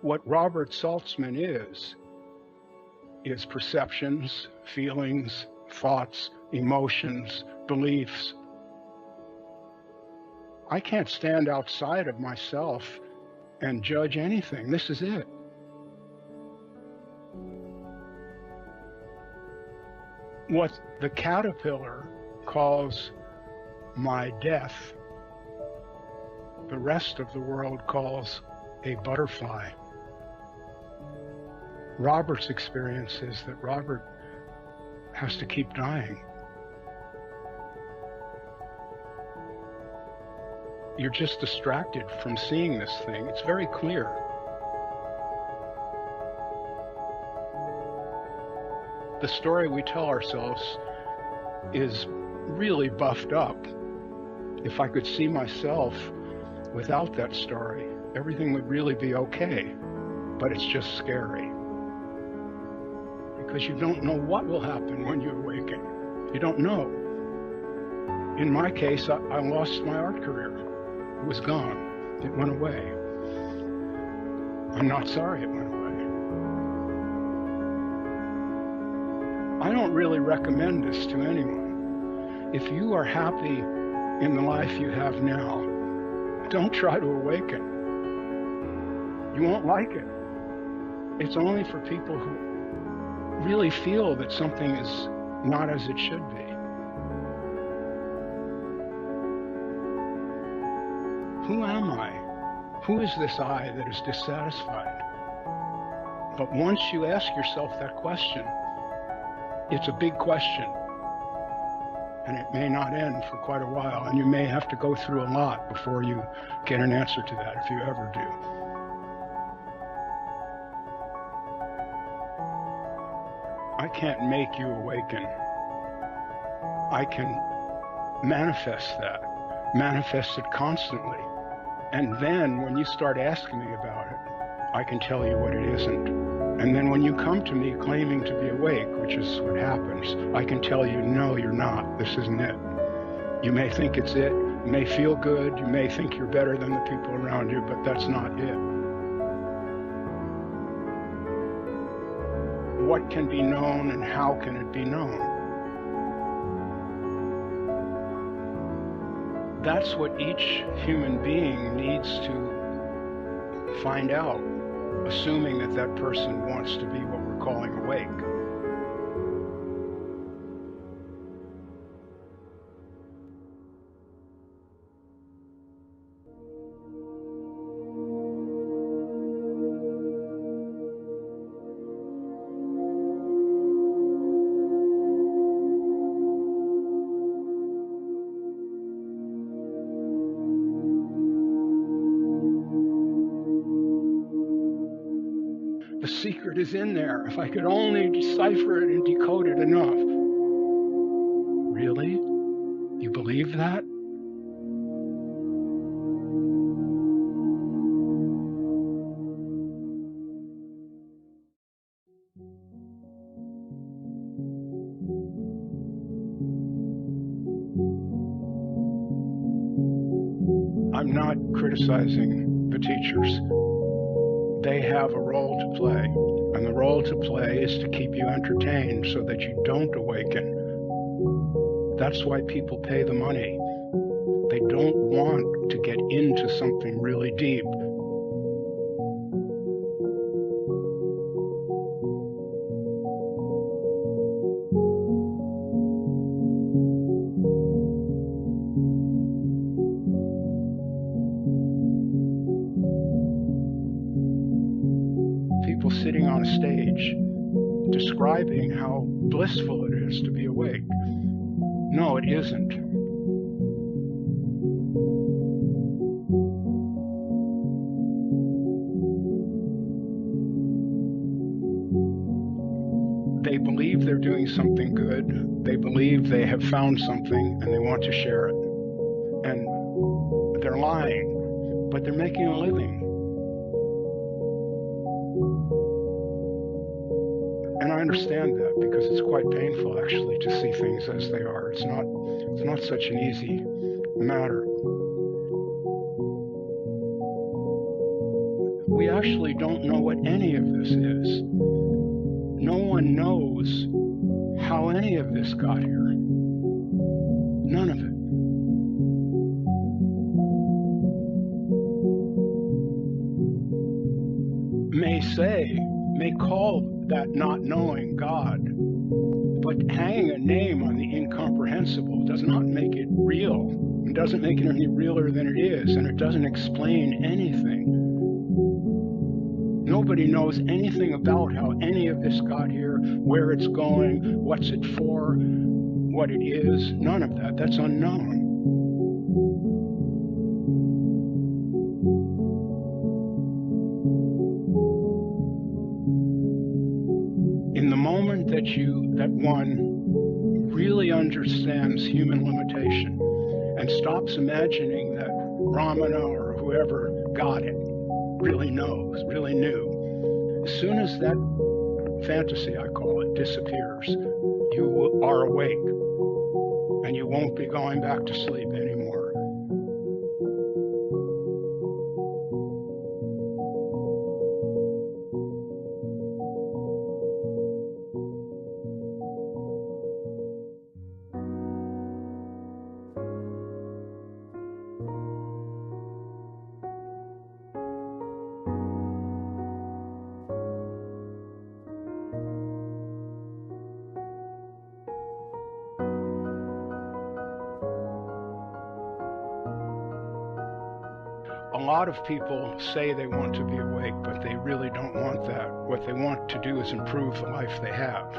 What Robert Saltzman is perceptions, feelings, thoughts, emotions, beliefs. I can't stand outside of myself and judge anything. This is it. What the caterpillar calls my death, the rest of the world calls a butterfly. Robert's experience is that Robert has to keep dying. You're just distracted from seeing this thing. It's very clear. The story we tell ourselves is really buffed up. If I could see myself without that story, everything would really be okay. But it's just scary. Because you don't know what will happen when you awaken. You don't know. In my case, I lost my art career. It was gone. It went away. I'm not sorry it went away. I don't really recommend this to anyone. If you are happy in the life you have now, don't try to awaken. You won't like it. It's only for people who really feel that something is not as it should be. Who am I? Who is this I that is dissatisfied? But once you ask yourself that question, it's a big question, and it may not end for quite a while, and you may have to go through a lot before you get an answer to that, if you ever do. I can't make you awaken. I can manifest that, manifest it constantly. And then when you start asking me about it, I can tell you what it isn't. And then when you come to me claiming to be awake, which is what happens, I can tell you, no, you're not. This isn't it. You may think it's it. You may feel good. You may think you're better than the people around you, but that's not it. What can be known and how can it be known? That's what each human being needs to find out, assuming that that person wants to be what we're calling awake. The secret is in there. If I could only decipher it and decode it enough. Really? You believe that? I'm not criticizing the teachers. They have a role to play, and the role to play is to keep you entertained so that you don't awaken. That's why people pay the money. They don't want to get into something really deep. People sitting on a stage describing how blissful it is to be awake. No, it isn't. They believe they're doing something good. They believe they have found something and they want to share it. And they're lying, but they're making a living. And I understand that because it's quite painful actually to see things as they are. It's not such an easy matter. We actually don't know what any of this is. No one knows how any of this got here. None of it. May call that not knowing God, but hanging a name on the incomprehensible does not make it real. It doesn't make it any realer than it is, and it doesn't explain anything. Nobody knows anything about how any of this got here, where it's going, what's it for, what it is. None of that. That's unknown. In the moment that one really understands human limitation and stops imagining that Ramana or whoever got it really knows, really knew, as soon as that fantasy, I call it, disappears, you are awake and you won't be going back to sleep anymore. A lot of people say they want to be awake, but they really don't want that. What they want to do is improve the life they have.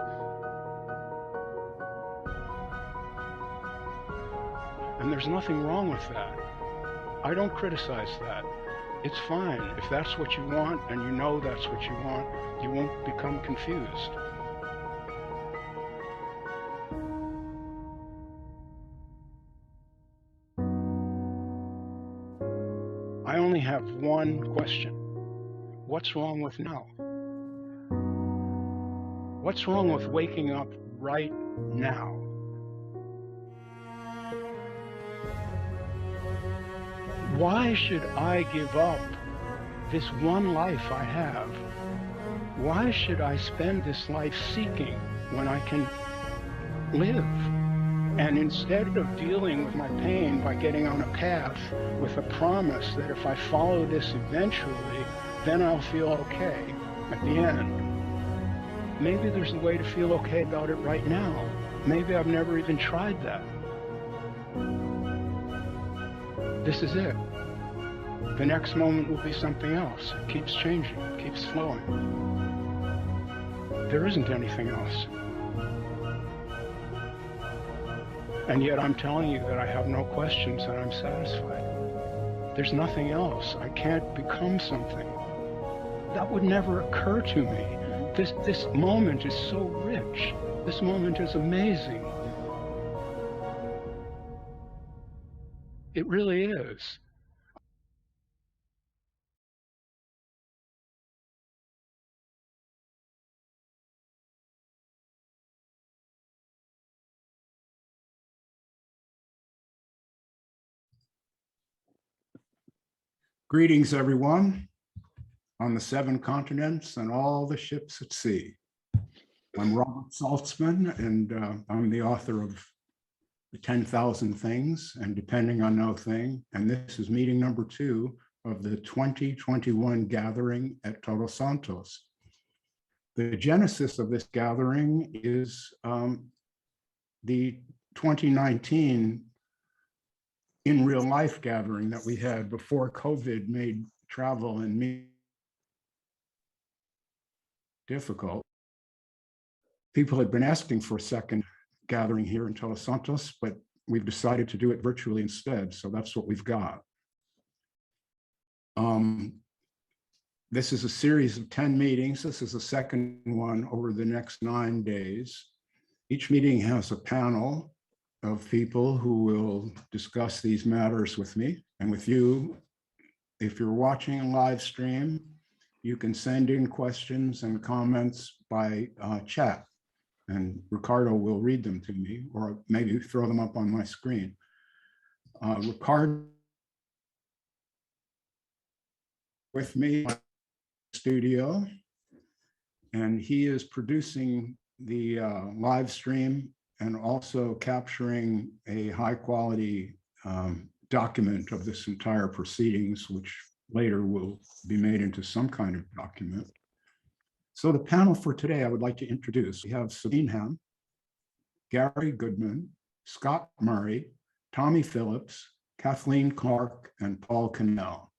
And there's nothing wrong with that. I don't criticize that. It's fine. If that's what you want and you know that's what you want, you won't become confused. I only have one question. What's wrong with now? What's wrong with waking up right now? Why should I give up this one life I have? Why should I spend this life seeking when I can live? And instead of dealing with my pain by getting on a path with a promise that if I follow this eventually, then I'll feel okay at the end. Maybe there's a way to feel okay about it right now. Maybe I've never even tried that. This is it. The next moment will be something else. It keeps changing, it keeps flowing. There isn't anything else. And yet I'm telling you that I have no questions and I'm satisfied. There's nothing else. I can't become something. That would never occur to me. This moment is so rich. This moment is amazing. It really is. Greetings, everyone, on the 7 continents and all the ships at sea. I'm Robert Saltzman, and I'm the author of The 10,000 Things and Depending on No Thing. And this is meeting number 2 of the 2021 gathering at Todos Santos. The genesis of this gathering is the 2019 in real life gathering that we had before COVID made travel and me difficult. People had been asking for a second gathering here in Todos Santos, but we've decided to do it virtually instead. So that's what we've got. This is a series of 10 meetings. This is the second one over the next 9 days. Each meeting has a panel of people who will discuss these matters with me and with you. If you're watching a live stream, you can send in questions and comments by chat, and Ricardo will read them to me, or maybe throw them up on my screen. Ricardo with me studio, and he is producing the live stream and also capturing a high quality document of this entire proceedings, which later will be made into some kind of document. So the panel for today, I would like to introduce. We have Sabine, Gary Goodman, Scott Murray, Tommy Phillips, Kathleen Clark, and Paul Cannell.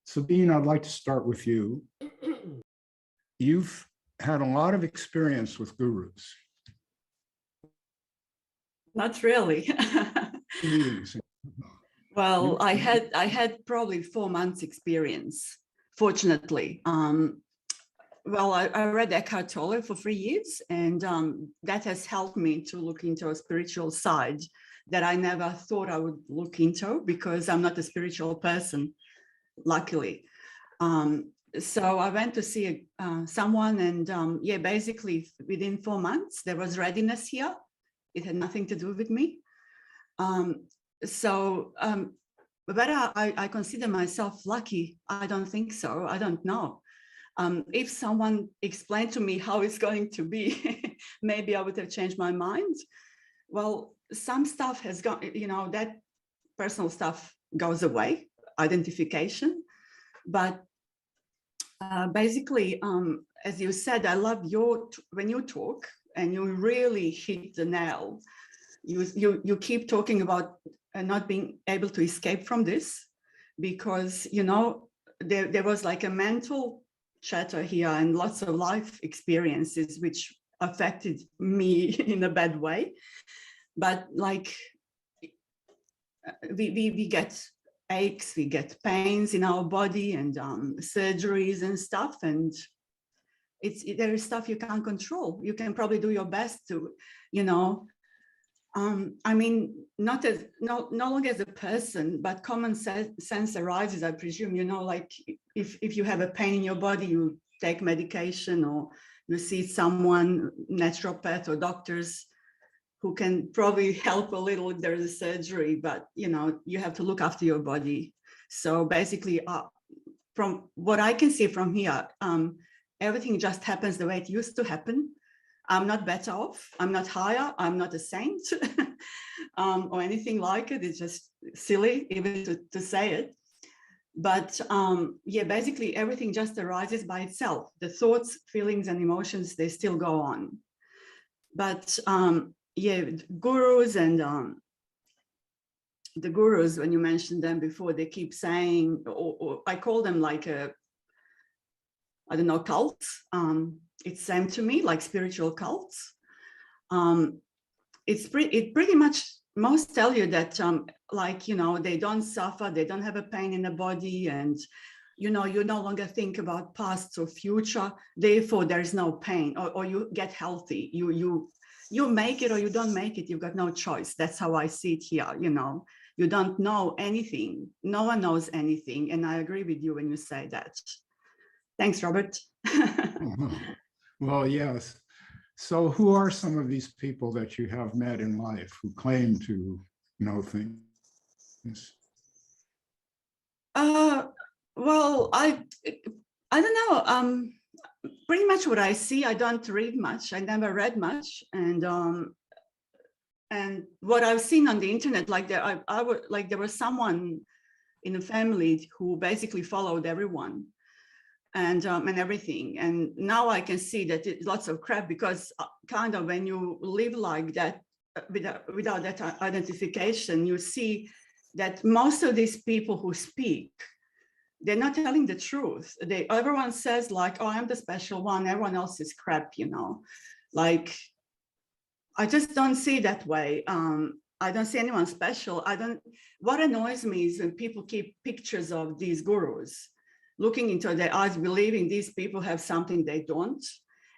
Sabine, I'd like to start with you. You've had a lot of experience with gurus. Not really. Well, I had probably 4 months experience, fortunately. Well, I read Eckhart Tolle for 3 years, and that has helped me to look into a spiritual side that I never thought I would look into, because I'm not a spiritual person, luckily. So I went to see someone, and yeah, basically within 4 months, there was readiness here. It had nothing to do with me. Whether I consider myself lucky, I don't think so. I don't know. If someone explained to me how it's going to be, maybe I would have changed my mind. Well, some stuff has gone, you know, that personal stuff goes away, identification. But basically, as you said, I love when you talk and you really hit the nail. You keep talking about not being able to escape from this, because, you know, there was like a mental chatter here and lots of life experiences which affected me in a bad way. But like we get aches, we get pains in our body, and surgeries and stuff, and there is stuff you can't control. You can probably do your best to, you know, I mean, no longer as a person, but common sense arises, I presume, you know, like if you have a pain in your body, you take medication, or you see someone, naturopath or doctors, who can probably help a little if there is a surgery, but, you know, you have to look after your body. So basically, from what I can see from here, everything just happens the way it used to happen. I'm not better off. I'm not higher. I'm not a saint or anything like it. It's just silly even to say it. But yeah, basically everything just arises by itself. The thoughts, feelings, and emotions, they still go on. But yeah, gurus and the gurus, when you mentioned them before, they keep saying, or I call them like a, I don't know, cults. It's same to me, like spiritual cults. It pretty much, most tell you that like, you know, they don't suffer, they don't have a pain in the body, and, you know, you no longer think about past or future, therefore there is no pain, or you get healthy. You make it or you don't make it, you've got no choice. That's how I see it here, you know. You don't know anything. No one knows anything. And I agree with you when you say that. Thanks, Robert. Well, yes. So who are some of these people that you have met in life who claim to know things? Well, I don't know. Pretty much what I see, I don't read much. I never read much. And what I've seen on the internet, like there was someone in the family who basically followed everyone and everything. And now I can see that it's lots of crap, because kind of when you live like that, without that identification, you see that most of these people who speak, they're not telling the truth. Everyone says like, oh, I'm the special one, everyone else is crap, you know. Like, I just don't see it that way. I don't see anyone special. What annoys me is when people keep pictures of these gurus, looking into their eyes, believing these people have something they don't.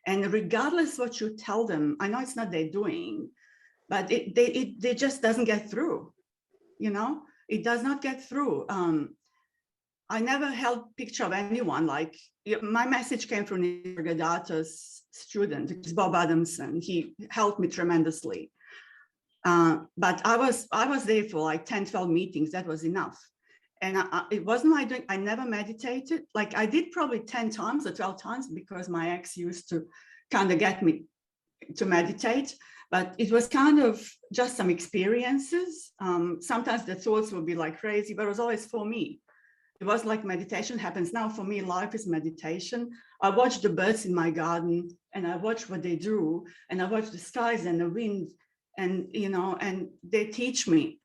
And regardless what you tell them, I know it's not their doing, but it just doesn't get through, you know? It does not get through. I never held picture of anyone. Like, my message came from Nisargadatta's student, it's Bob Adamson. He helped me tremendously. But I was there for like 10, 12 meetings. That was enough. And it wasn't my doing, I never meditated. Like I did probably 10 times or 12 times because my ex used to kind of get me to meditate, but it was kind of just some experiences. Sometimes the thoughts would be like crazy, but it was always for me. It was like meditation happens now. For me, life is meditation. I watch the birds in my garden and I watch what they do, and I watch the skies and the wind, and you know, and they teach me.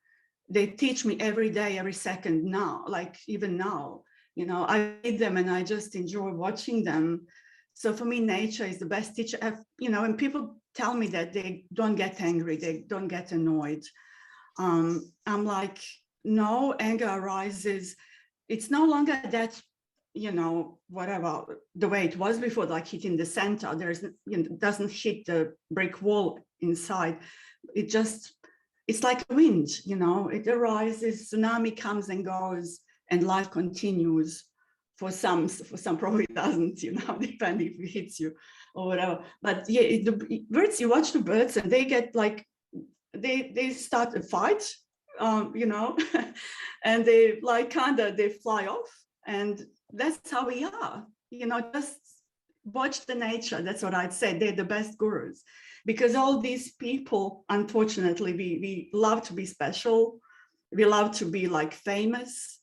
They teach me every day, every second now, like even now, you know, I read them and I just enjoy watching them. So for me, nature is the best teacher. You know, and people tell me that they don't get angry, they don't get annoyed. I'm like, no, anger arises. It's no longer that, you know, whatever, the way it was before, like hitting the center. There's, you know, doesn't hit the brick wall inside. It just, it's like a wind, you know, it arises, tsunami comes and goes, and life continues. For some probably doesn't, you know, depending if it hits you or whatever. But yeah, the birds, you watch the birds and they get like, they start a fight, you know, and they like they fly off, and that's how we are, you know. Just watch the nature. That's what I'd say. They're the best gurus, because all these people, unfortunately, we love to be special. We love to be like famous.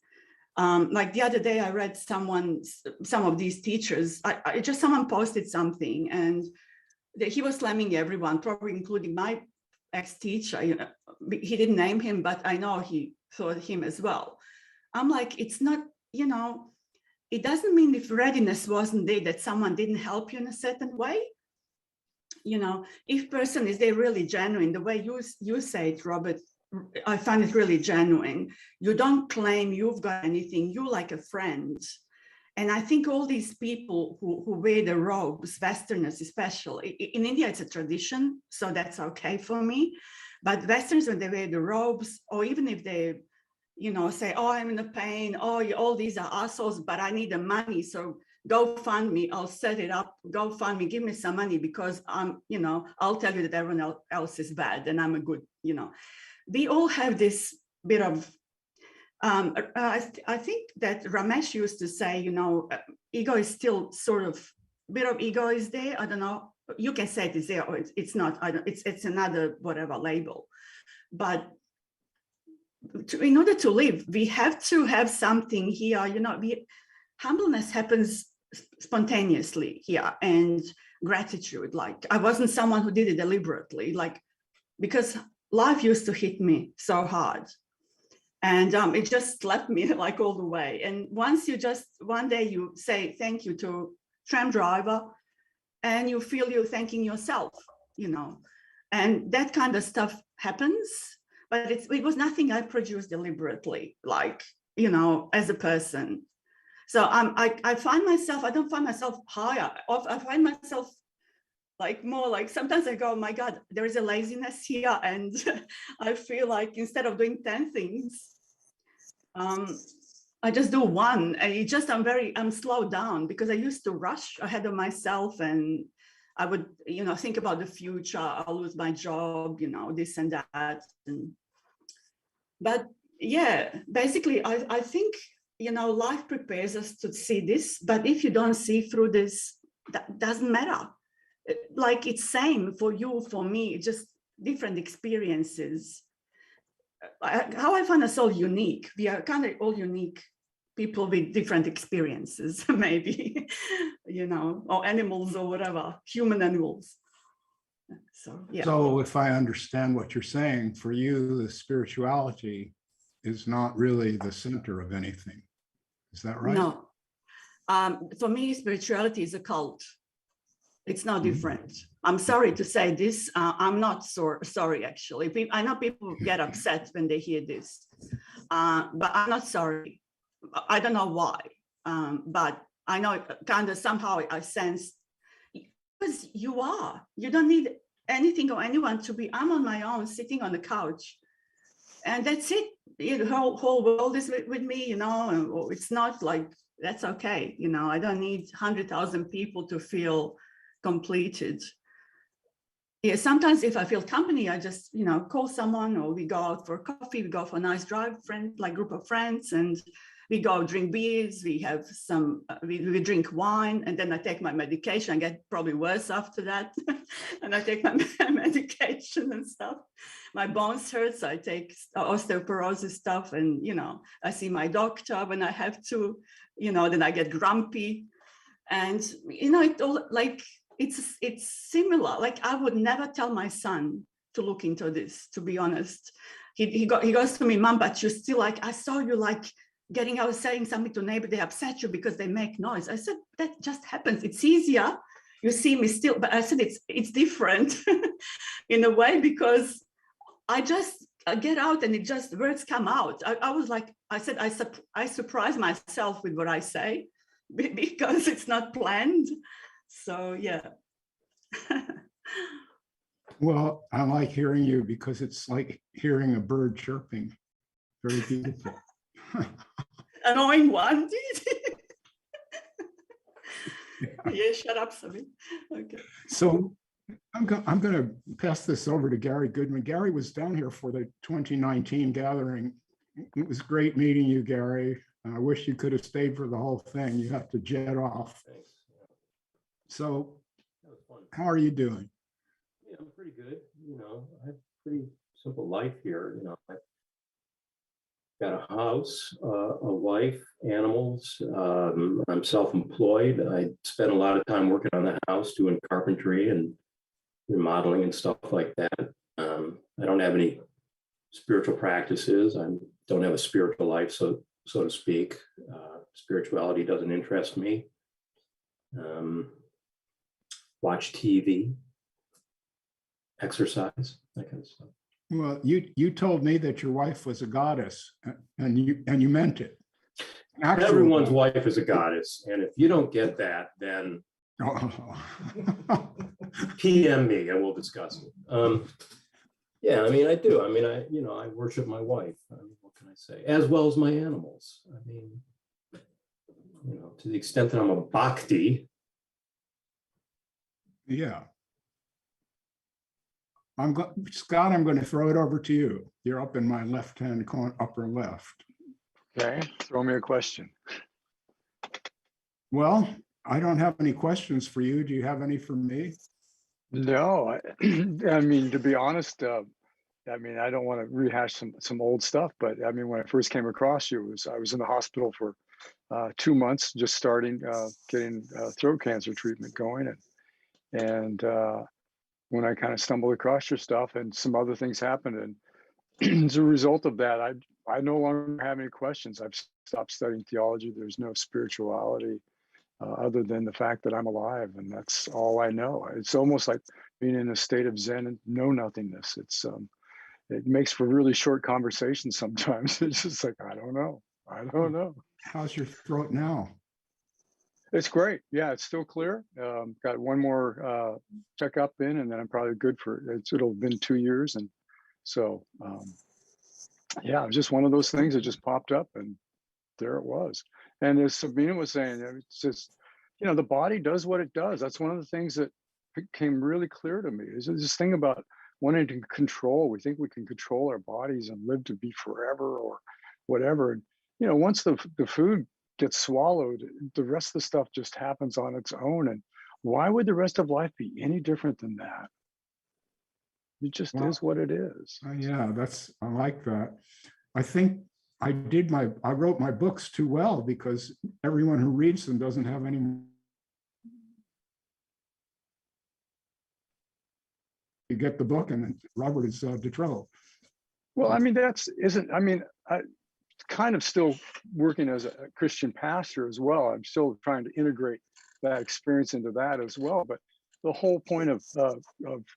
Like the other day, I read some of these teachers. I just someone posted something, and he was slamming everyone, probably including my ex-teacher. You know, he didn't name him, but I know he thought him as well. I'm like, it's not, you know, it doesn't mean if readiness wasn't there that someone didn't help you in a certain way. You know, if person is there really genuine, the way you say it, Robert, I find it really genuine. You don't claim you've got anything, you like a friend. And I think all these people who wear the robes, Westerners especially, in India it's a tradition, so that's okay for me. But Westerners, when they wear the robes, or even if they, you know, say, oh, I'm in a pain, oh, all these are assholes, but I need the money, so go fund me, I'll set it up, go fund me, give me some money, because I'm, you know, I'll tell you that everyone else is bad and I'm a good, you know. We all have this bit of, I think that Ramesh used to say, you know, ego is still sort of, bit of ego is there. I don't know, you can say it is there or it's not. I don't, it's another whatever label. But in order to live, we have to have something here, you know. Humbleness happens spontaneously here, and gratitude. Like I wasn't someone who did it deliberately, like, because life used to hit me so hard. And it just slapped me like all the way. And once you just, one day you say thank you to tram driver, and you feel you thanking yourself, you know, and that kind of stuff happens. But it was nothing I produced deliberately, like, you know, as a person. So I find myself, I don't find myself higher. I find myself like more like, sometimes I go, oh my God, there is a laziness here. And I feel like instead of doing 10 things, I just do one. And it just, I'm slowed down, because I used to rush ahead of myself, and I would, you know, think about the future. I'll lose my job, you know, this and that. But yeah, basically, I think, you know, life prepares us to see this, but if you don't see through this, that doesn't matter. Like it's same for you, for me, just different experiences. How I find us all unique. We are kind of all unique people with different experiences, maybe, you know, or animals or whatever, human animals. So, yeah. So if I understand what you're saying, for you, the spirituality is not really the center of anything. Is that right? No. For me, spirituality is a cult. It's no different. I'm sorry to say this. I'm not sorry, actually. I know people get upset when they hear this, but I'm not sorry. I don't know why, but I know kind of somehow I sense, because you don't need anything or anyone to be. I'm on my own, sitting on the couch, and that's it. The whole world is with me, you know, and it's not like, that's okay. You know, I don't need 100,000 people to feel completed. yeah, sometimes if I feel company, I just, call someone, or we go out for coffee, we go for a nice drive, group of friends, and we go drink beers, we have we drink wine, and then I take my medication. I get probably worse after that. And I take my medication and stuff. My bones hurts, I take osteoporosis stuff, and, I see my doctor when I have to, then I get grumpy. And, it all it's similar. Like, I would never tell my son to look into this, to be honest. He goes to me, Mom, but you're still I saw you getting out, saying something to neighbor, they upset you because they make noise. I said, that just happens. It's easier. You see me still, but I said, it's different in a way, because I just get out and words come out. I said, I surprise myself with what I say because it's not planned. So, yeah. Well, I like hearing you because it's like hearing a bird chirping. Very beautiful. Annoying one. Yeah, shut up, Sabine. Okay. So I'm going to pass this over to Gary Goodman. Gary was down here for the 2019 gathering. It was great meeting you, Gary. I wish you could have stayed for the whole thing. You have to jet off. Thanks. Yeah. So That was fun. how are you doing? Yeah, I'm pretty good. I have a pretty simple life here. I've got a house, a wife, animals. I'm self-employed. I spend a lot of time working on the house, doing carpentry and remodeling and stuff like that. I don't have any spiritual practices. I don't have a spiritual life, so to speak. Spirituality doesn't interest me. Watch TV, exercise, that kind of stuff. Well, you told me that your wife was a goddess, and you meant it. Actually, everyone's wife is a goddess, and if you don't get that, then PM me and we'll discuss it. Yeah, I mean, I do. I mean, I worship my wife. I mean, what can I say? As well as my animals. I mean, to the extent that I'm a bhakti. Yeah. Scott, I'm going to throw it over to you. You're up in my left-hand corner, upper left. Okay, throw me a question. Well, I don't have any questions for you. Do you have any for me? No, I mean, to be honest, I mean, I don't want to rehash some old stuff, but I mean, when I first came across you, I was in the hospital for 2 months, just starting getting throat cancer treatment going, and when I kind of stumbled across your stuff, and some other things happened, and as a result of that, I no longer have any questions. I've stopped studying theology. There's no spirituality other than the fact that I'm alive, and that's all I know. It's almost like being in a state of Zen and know nothingness. It makes for really short conversations sometimes. It's just like, I don't know. How's your throat now? It's great. Yeah, it's still clear. Got one more checkup in, and then I'm probably good for it. It'll have been 2 years, and so yeah, it was just one of those things that just popped up, and there it was. And as Sabine was saying, it's just, the body does what it does. That's one of the things that became really clear to me. Is this thing about wanting to control. We think we can control our bodies and live to be forever or whatever. And, once the food gets swallowed, the rest of the stuff just happens on its own. And why would the rest of life be any different than that? It just is what it is. Yeah, I like that. I think I wrote my books too well, because everyone who reads them doesn't have any. You get the book and Robert is de trop. Well, I mean, I kind of still working as a Christian pastor as well. I'm still trying to integrate that experience into that as well. But the whole point of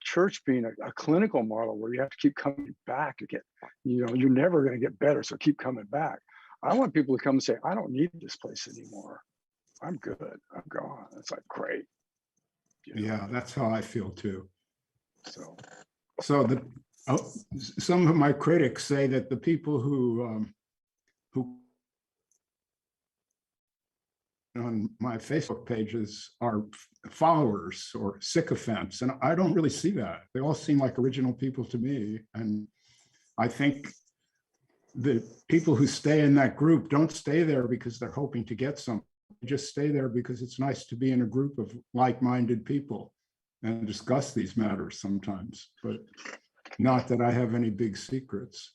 church being a clinical model where you have to keep coming back to get, you're never going to get better, so keep coming back. I want people to come and say, I don't need this place anymore. I'm good. I'm gone. It's like, great. Yeah, that's how I feel too. So some of my critics say that the people who on my Facebook pages are followers or sycophants, and I don't really see that. They all seem like original people to me, and I think the people who stay in that group don't stay there because they're hoping to get something. They just stay there because it's nice to be in a group of like-minded people and discuss these matters sometimes, but not that I have any big secrets.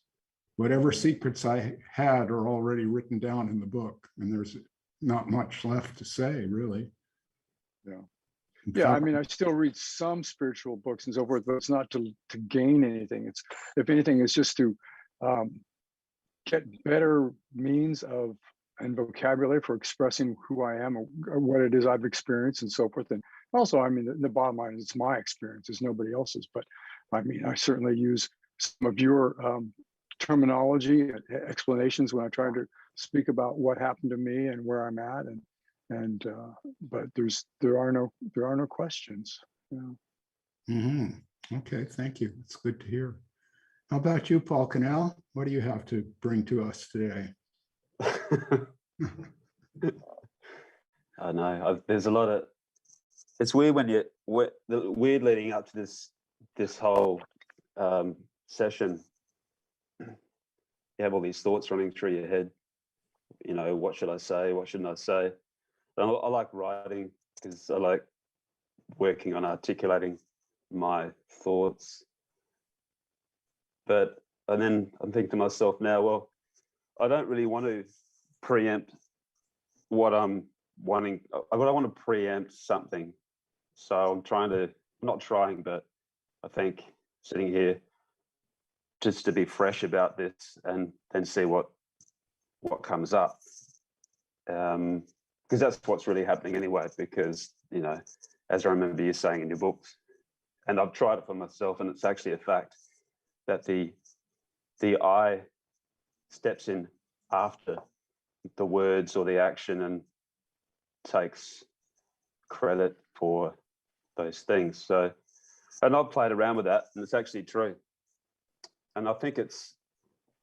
Whatever secrets I had are already written down in the book, and there's not much left to say, really. Yeah. In Yeah, I fact, mean, I still read some spiritual books and so forth, but it's not to gain anything. It's, if anything, it's just to get better means of and vocabulary for expressing who I am or what it is I've experienced and so forth. And also, I mean, the bottom line is it's my experience, it's nobody else's. But I mean, I certainly use some of your terminology and explanations when I try to speak about what happened to me and where I'm at, but there are no questions. Yeah. Okay, thank you. It's good to hear. How about you, Paul Cannell? What do you have to bring to us today? I know there's a lot of, it's weird when the weird leading up to this whole session. You have all these thoughts running through your head. You know, what should I say? What shouldn't I say? And I like writing because I like working on articulating my thoughts. And then I'm thinking to myself now, well, I don't really want to preempt what I'm wanting. I don't want to preempt something. So but I think sitting here just to be fresh about this and then see what comes up. Because that's what's really happening anyway, because, you know, as I remember you saying in your books, and I've tried it for myself, and it's actually a fact that the I steps in after the words or the action and takes credit for those things. So, and I've played around with that, and it's actually true. And I think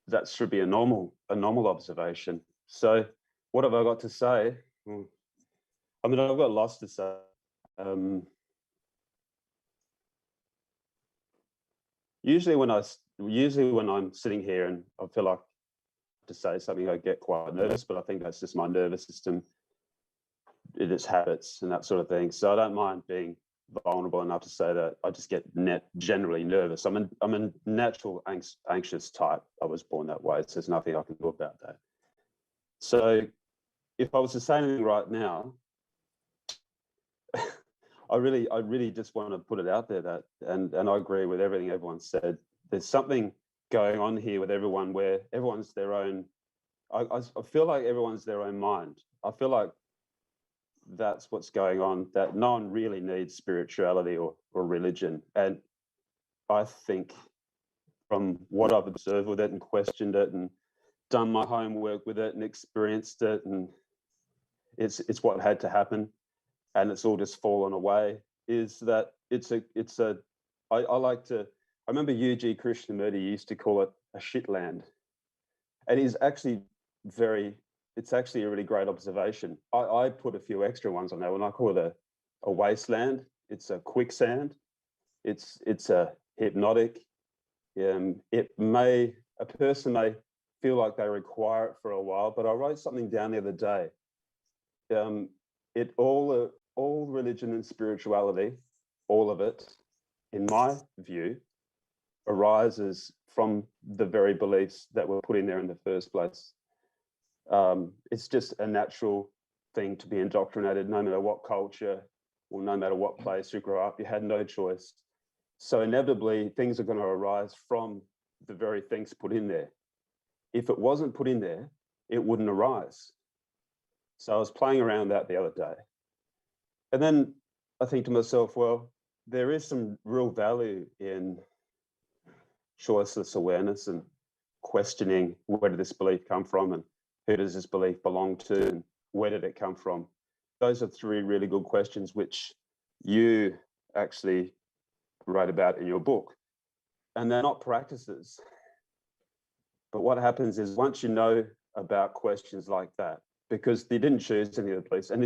that should be a normal observation. So what have I got to say? I mean, I've got lots to say. Usually when I'm sitting here and I feel like to say something, I get quite nervous, but I think that's just my nervous system, its habits and that sort of thing. So I don't mind being vulnerable enough to say that I just get generally nervous. I'm a natural anxious type. I was born that way, so there's nothing I can do about that. So if I was to say anything right now, I really just want to put it out there that, and I agree with everything everyone said. There's something going on here with everyone where everyone's their own. I feel like everyone's their own mind. I feel like that's what's going on, that no one really needs spirituality or religion. And I think from what I've observed with it and questioned it and done my homework with it and experienced it, and it's what had to happen, and it's all just fallen away, is that I remember U.G. Krishnamurti used to call it a shitland. And it's actually a really great observation. I put a few extra ones on that when I call it a wasteland. It's a quicksand. It's a hypnotic. A person may feel like they require it for a while, but I wrote something down the other day. All religion and spirituality, all of it, in my view, arises from the very beliefs that were put in there in the first place. It's just a natural thing to be indoctrinated, no matter what culture or no matter what place you grow up. You had no choice. So inevitably, things are going to arise from the very things put in there. If it wasn't put in there, it wouldn't arise. So I was playing around that the other day. And then I think to myself, well, there is some real value in choiceless awareness and questioning, where did this belief come from and who does this belief belong to and where did it come from? Those are three really good questions which you actually write about in your book. And they're not practices. But what happens is once you know about questions like that, because they didn't choose any of the beliefs, and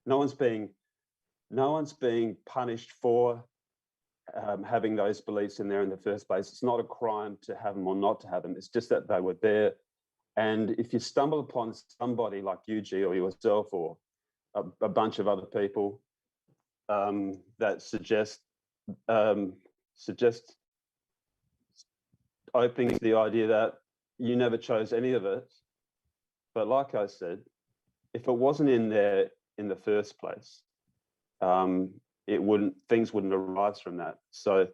no one's being punished for having those beliefs in there in the first place. It's not a crime to have them or not to have them. It's just that they were there. And if you stumble upon somebody like UG or yourself or a bunch of other people that suggest opening to the idea that you never chose any of it, but like I said, if it wasn't in there in the first place, things wouldn't arise from that. So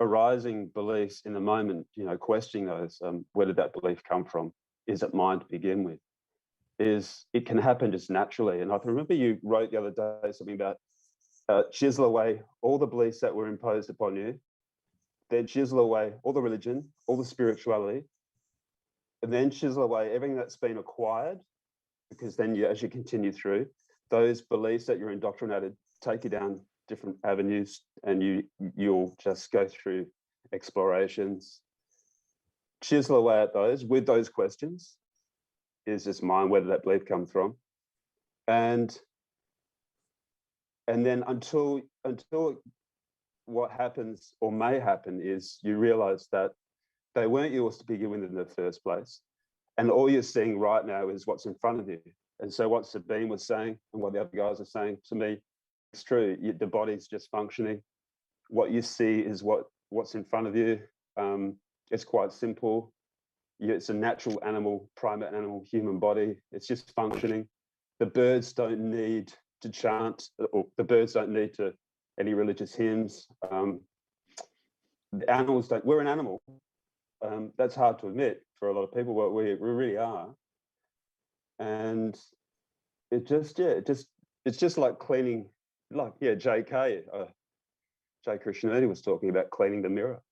arising beliefs in the moment, questioning those, where did that belief come from? Is it mine to begin with? It can happen just naturally. And I can remember you wrote the other day something about chisel away all the beliefs that were imposed upon you, then chisel away all the religion, all the spirituality, and then chisel away everything that's been acquired, because then as you continue through, those beliefs that you're indoctrinated take you down different avenues, and you'll just go through explorations, chisel away at those with those questions. Is this mine? Where did that belief come from? And then until what happens or may happen is you realize that they weren't yours to begin with in the first place, and all you're seeing right now is what's in front of you. And so what Sabine was saying and what the other guys are saying to me, it's true. The body's just functioning. What you see is what's in front of you. It's quite simple. It's a natural animal, primate animal, human body. It's just functioning. The birds don't need to chant, or the birds don't need to any religious hymns. The animals don't. We're an animal. That's hard to admit for a lot of people, but we really are. And it's just like cleaning, J Krishnamurti was talking about cleaning the mirror.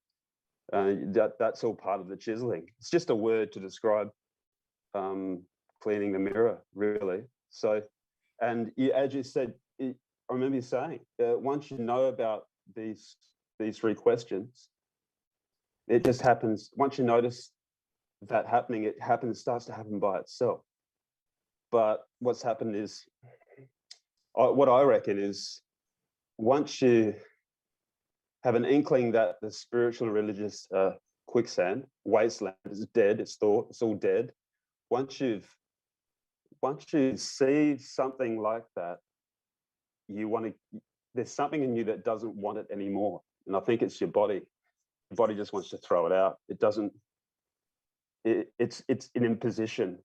That's all part of the chiseling. It's just a word to describe cleaning the mirror, really. So, and as you said, I remember you saying, once you know about these three questions, it just happens. Once you notice that happening, starts to happen by itself. But what's happened is, what I reckon is, once you have an inkling that the spiritual and religious quicksand, wasteland is dead, it's all dead. Once you see something like that, there's something in you that doesn't want it anymore. And I think it's your body. The body just wants to throw it out. It doesn't, it's an imposition.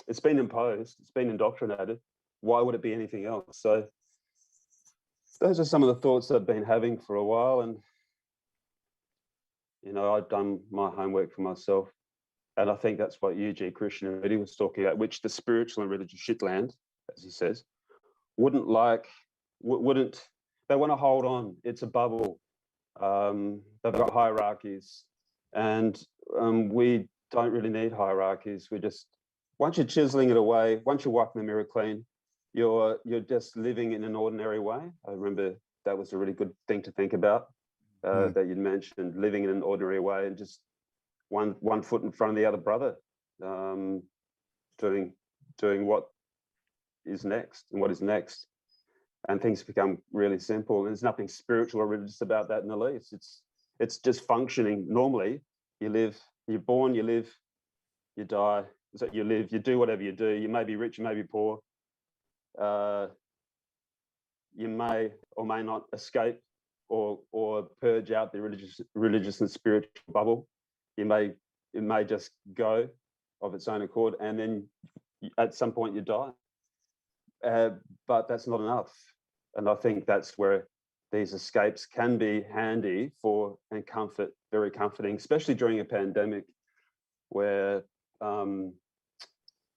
It's been imposed, it's been indoctrinated. Why would it be anything else? So those are some of the thoughts I've been having for a while. And, I've done my homework for myself. And I think that's what UG Krishnamurti was talking about, which the spiritual and religious shitland, as he says, they want to hold on. It's a bubble. They've got hierarchies, and we don't really need hierarchies. Once you're chiseling it away, once you're wiping the mirror clean, you're just living in an ordinary way. I remember that was a really good thing to think about, that you'd mentioned, living in an ordinary way and just one foot in front of the other brother, doing what is next and what is next. And things become really simple. There's nothing spiritual or religious about that in the least. It's just functioning normally. You live, you're born, you live, you die. So you live, you do whatever you do. You may be rich, you may be poor. You may or may not escape or purge out the religious and spiritual bubble. It may just go of its own accord, and then at some point you die. But that's not enough. And I think that's where these escapes can be handy and very comforting, especially during a pandemic where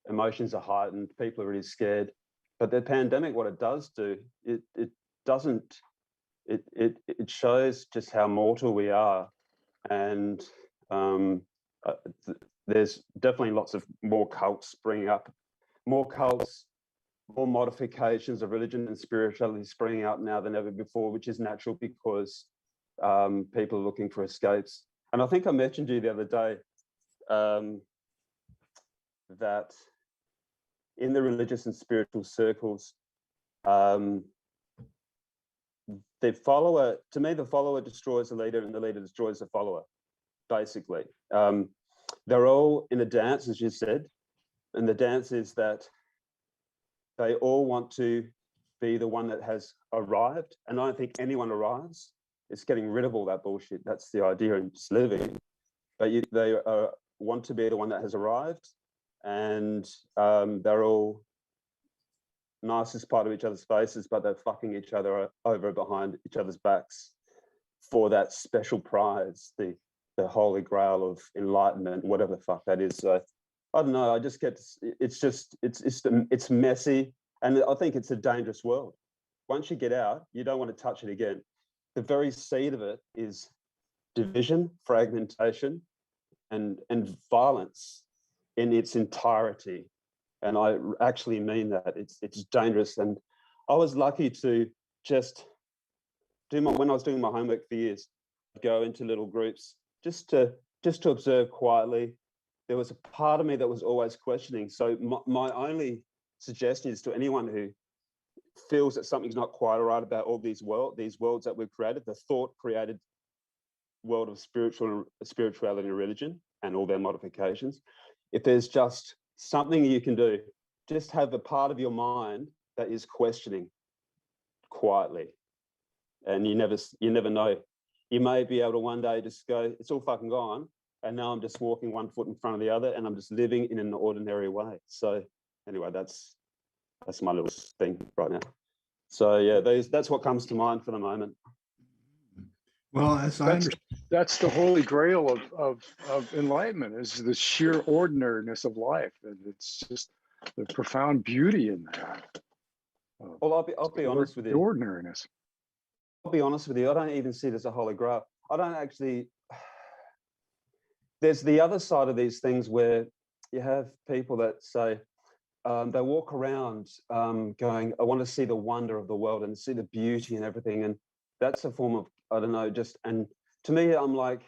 emotions are heightened, people are really scared. But the pandemic, what it does do, it shows just how mortal we are. And there's definitely lots of more cults springing up, more modifications of religion and spirituality springing up now than ever before, which is natural because people are looking for escapes. And I think I mentioned to you the other day, that in the religious and spiritual circles, the follower, to me, the follower destroys the leader and the leader destroys the follower, basically. They're all in a dance, as you said, and the dance is that they all want to be the one that has arrived, and I don't think anyone arrives. It's getting rid of all that bullshit. That's the idea, and just living. But they want to be the one that has arrived, and they're all nicest part of each other's faces, but they're fucking each other over behind each other's backs for that special prize, the holy grail of enlightenment, whatever the fuck that is. So I don't know. I just get, it's messy, and I think it's a dangerous world. Once you get out, you don't want to touch it again. The very seed of it is division, fragmentation, and violence in its entirety. And I actually mean that. It's dangerous. And I was lucky to just do when I was doing my homework for years, go into little groups just to observe quietly. There was a part of me that was always questioning. So my only suggestion is to anyone who feels that something's not quite right about all these worlds that we've created, the thought created world of spirituality and religion and all their modifications. If there's just something you can do, just have a part of your mind that is questioning quietly. And you never know. You may be able to one day just go, it's all fucking gone, and now I'm just walking one foot in front of the other, and I'm just living in an ordinary way. So anyway, that's my little thing right now. So yeah, that's what comes to mind for the moment. Well, as I understand, that's the holy grail of enlightenment, is the sheer ordinariness of life, and it's just the profound beauty in that. Well, I'll be honest with you. The ordinariness. I'll be honest with you. I don't even see it as a holy grail. I don't actually. There's the other side of these things where you have people that say they walk around going, I want to see the wonder of the world and see the beauty and everything, and that's a form of, I don't know, and to me, I'm like,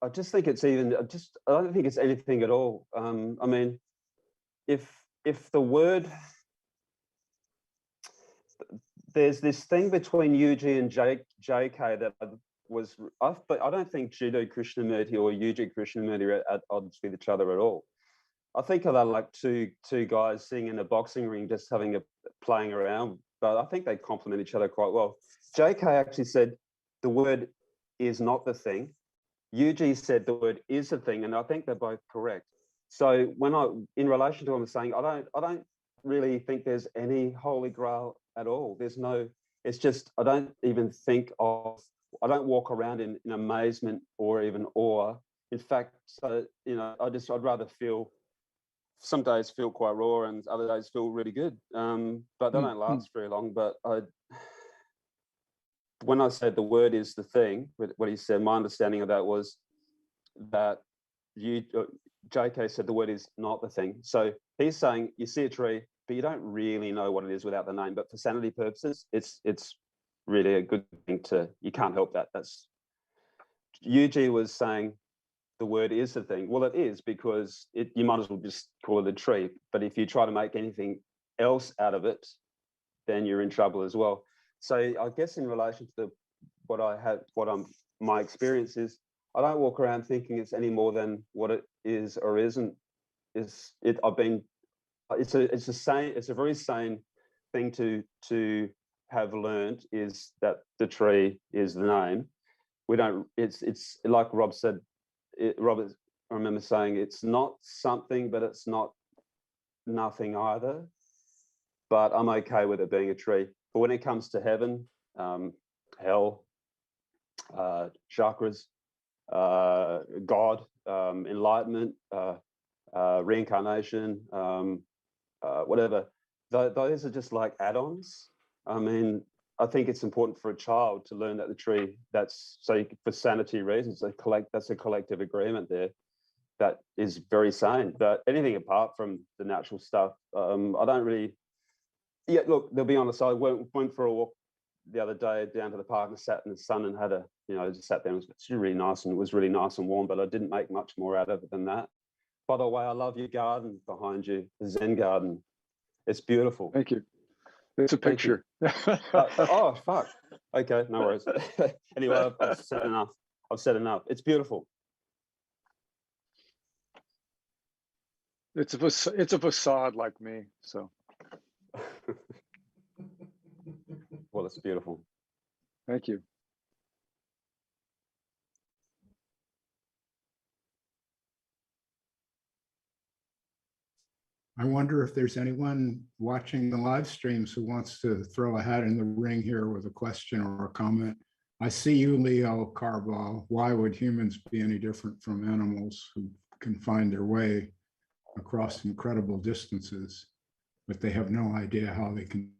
I just think it's I don't think it's anything at all. I mean, if the word, there's this thing between UG and JK that I don't think Judo Krishnamurti or UG Krishnamurti are at odds with each other at all. I think they're like two guys sitting in a boxing ring just playing around, but I think they complement each other quite well. JK actually said the word is not the thing. UG said the word is the thing, and I think they're both correct. So in relation to what I'm saying, I don't really think there's any holy grail at all. It's just, I don't walk around in amazement or even awe. In fact, I'd rather some days feel quite raw and other days feel really good. But they don't last very long. But when I said the word is the thing, what he said, my understanding of that was that JK said the word is not the thing. So he's saying you see a tree, but you don't really know what it is without the name. But for sanity purposes, it's really a good thing you can't help that. UG was saying the word is the thing. Well, it is, because you might as well just call it a tree. But if you try to make anything else out of it, then you're in trouble as well. So I guess in relation to my experience is, I don't walk around thinking it's any more than what it is or isn't. It's a very sane thing to have learned, is that the tree is the name. It's like Rob said, Robert, I remember saying, it's not something, but it's not nothing either. But I'm okay with it being a tree. But when it comes to heaven, hell, chakras, God, enlightenment, reincarnation, whatever, those are just like add-ons. I mean, I think it's important for a child to learn that the tree, for sanity reasons, that's a collective agreement there that is very sane. But anything apart from the natural stuff, I don't really. Yeah, look, to be honest, I went for a walk the other day down to the park and sat in the sun and had a You know, I just sat there and it's really nice, and it was really nice and warm, but I didn't make much more out of it than that. By the way, I love your garden behind you, the Zen garden. It's beautiful. Thank you. It's a picture. Oh, fuck. Okay, no worries. Anyway, I've said enough. I've said enough. It's beautiful. It's a facade like me. So. Well, it's beautiful. Thank you. I wonder if there's anyone watching the live streams who wants to throw a hat in the ring here with a question or a comment. I see you, Leo Carval. Why would humans be any different from animals who can find their way across incredible distances, but they have no idea how they can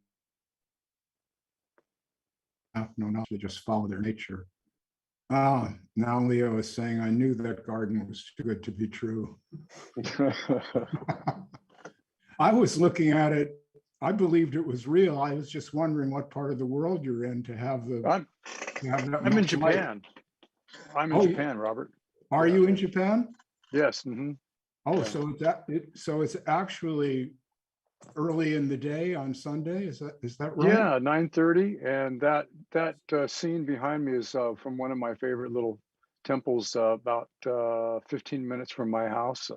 have no knowledge, they just follow their nature. Ah, now Leo is saying, I knew that garden was too good to be true. I was looking at it. I believed it was real. I was just wondering what part of the world you're in to have the. I'm in Japan. I'm in Japan, Robert. Are you in Japan? Yes. Mm-hmm. Oh, so it's actually early in the day on Sunday. Is that right? Yeah, 9:30, and that scene behind me is from one of my favorite little temples, about 15 minutes from my house.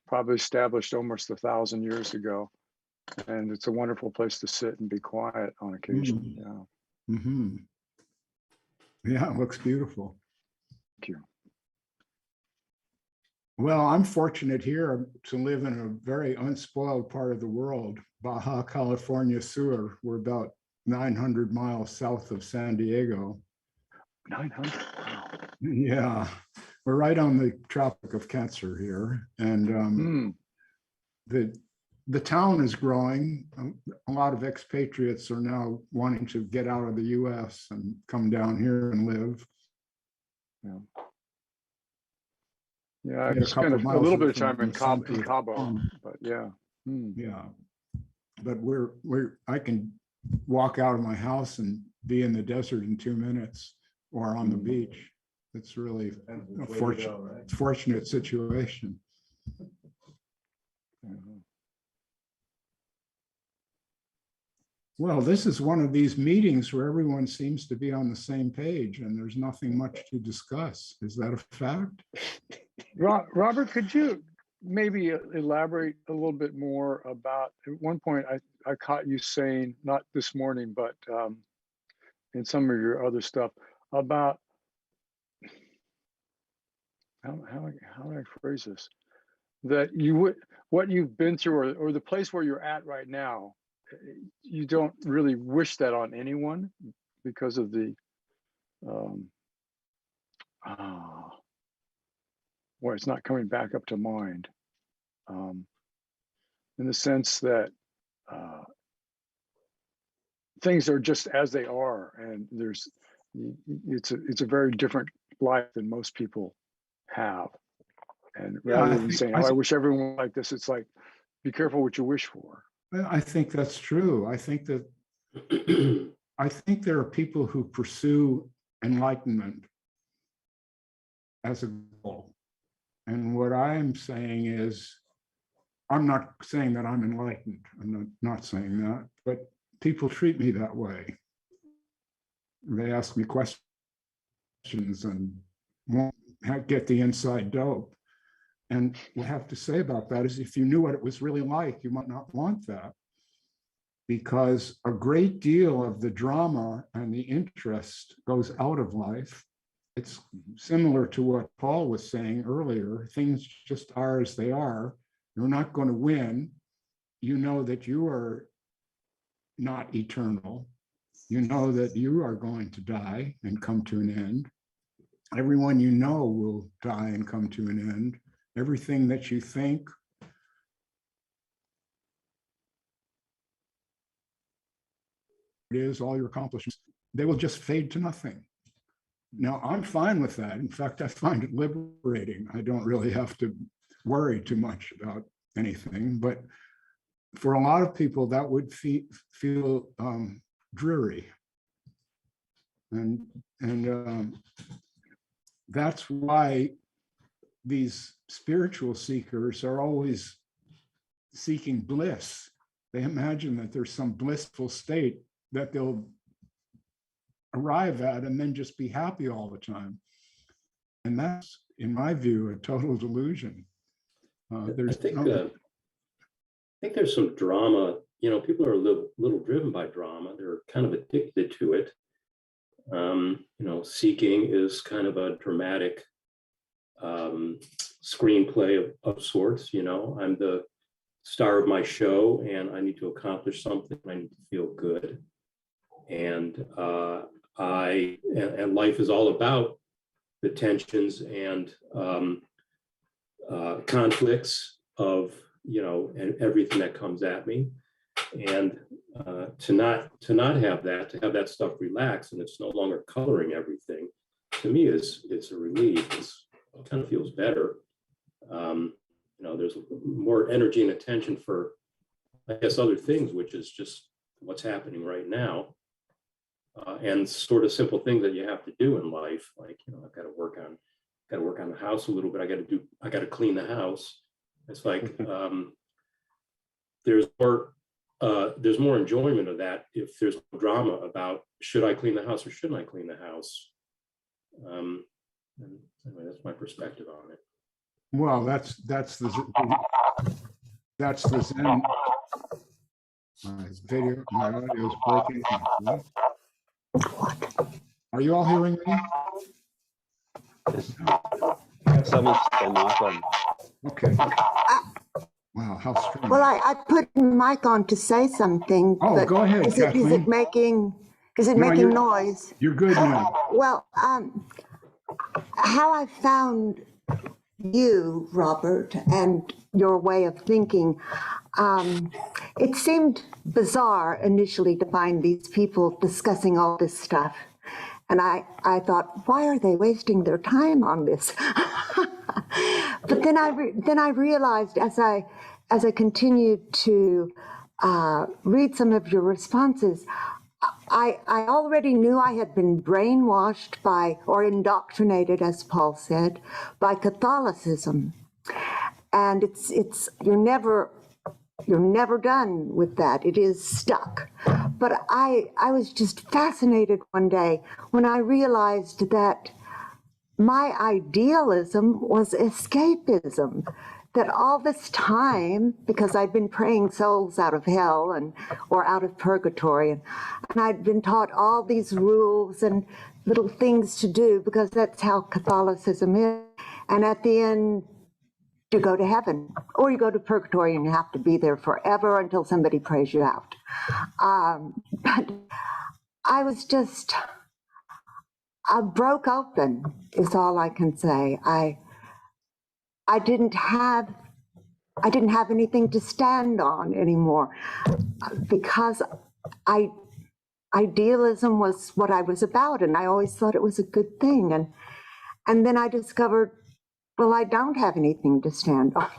Probably established almost 1,000 years ago, and it's a wonderful place to sit and be quiet on occasion. Yeah. Mm-hmm. Yeah, it looks beautiful. Thank you. Well, I'm fortunate here to live in a very unspoiled part of the world, Baja California Sur. We're about 900 miles south of San Diego. 900. Wow. Yeah, we're right on the Tropic of Cancer here, and the town is growing. A lot of expatriates are now wanting to get out of the U.S. and come down here and live. Yeah. Yeah, I spent a little bit of time in Cabo, but yeah. Yeah, but I can walk out of my house and be in the desert in 2 minutes or on the beach. It's really a fortunate situation. Well, this is one of these meetings where everyone seems to be on the same page and there's nothing much to discuss. Is that a fact? Robert, could you maybe elaborate a little bit more about, at one point I caught you saying, not this morning, but in some of your other stuff, about, how do I phrase this? That what you've been through, or the place where you're at right now, you don't really wish that on anyone because of the, well, it's not coming back up to mind, in the sense that things are just as they are, and it's a very different life than most people have. And rather than saying, I wish everyone like this, it's like, be careful what you wish for. I think that's true. I think there are people who pursue enlightenment as a goal. And what I'm saying is, I'm not saying that I'm enlightened. I'm not saying that, but people treat me that way. They ask me questions and won't get the inside dope. And what I have to say about that is, if you knew what it was really like, you might not want that. Because a great deal of the drama and the interest goes out of life. It's similar to what Paul was saying earlier. Things just are as they are. You're not going to win. You know that you are not eternal. You know that you are going to die and come to an end. Everyone you know will die and come to an end. Everything that you think it is, all your accomplishments, they will just fade to nothing. Now, I'm fine with that. In fact, I find it liberating. I don't really have to worry too much about anything. But for a lot of people, that would feel dreary. And that's why these spiritual seekers are always seeking bliss. They imagine that there's some blissful state that they'll arrive at and then just be happy all the time. And that's, in my view, a total delusion. I think there's some drama. You know, people are a little driven by drama. They're kind of addicted to it. You know, seeking is kind of a dramatic screenplay of sorts. You know, I'm the star of my show and I need to accomplish something. I need to feel good. And and life is all about the tensions and conflicts of, you know, and everything that comes at me. And to not have that, to have that stuff relax and it's no longer coloring everything, to me is a relief. It kind of feels better. You know, there's more energy and attention for, I guess, other things, which is just what's happening right now. And sort of simple things that you have to do in life, like, you know, I've got to work on the house a little bit. I got to clean the house. It's like there's more enjoyment of that if there's no drama about should I clean the house or shouldn't I clean the house. And anyway, that's my perspective on it. Well, that's the Zen. My video, my audio is breaking. Are you all hearing me? Someone's their mic on. Okay. Wow, how strange. Well, I put the mic on to say something. Oh, but go ahead, is it Kathleen. making noise? You're good now. Well, how I found you, Robert, and your way of thinking, it seemed bizarre initially to find these people discussing all this stuff. And I thought, why are they wasting their time on this? But then I realized as I continued to read some of your responses, I already knew I had been brainwashed by, or indoctrinated, as Paul said, by Catholicism. And you're never done with that. It is stuck. But I was just fascinated one day when I realized that my idealism was escapism. That all this time, because I'd been praying souls out of hell or out of purgatory, and I'd been taught all these rules and little things to do because that's how Catholicism is. And at the end, you go to heaven or you go to purgatory and you have to be there forever until somebody prays you out. But I broke open is all I can say. I didn't have anything to stand on anymore because idealism was what I was about, and I always thought it was a good thing. And then I discovered, well, I don't have anything to stand on.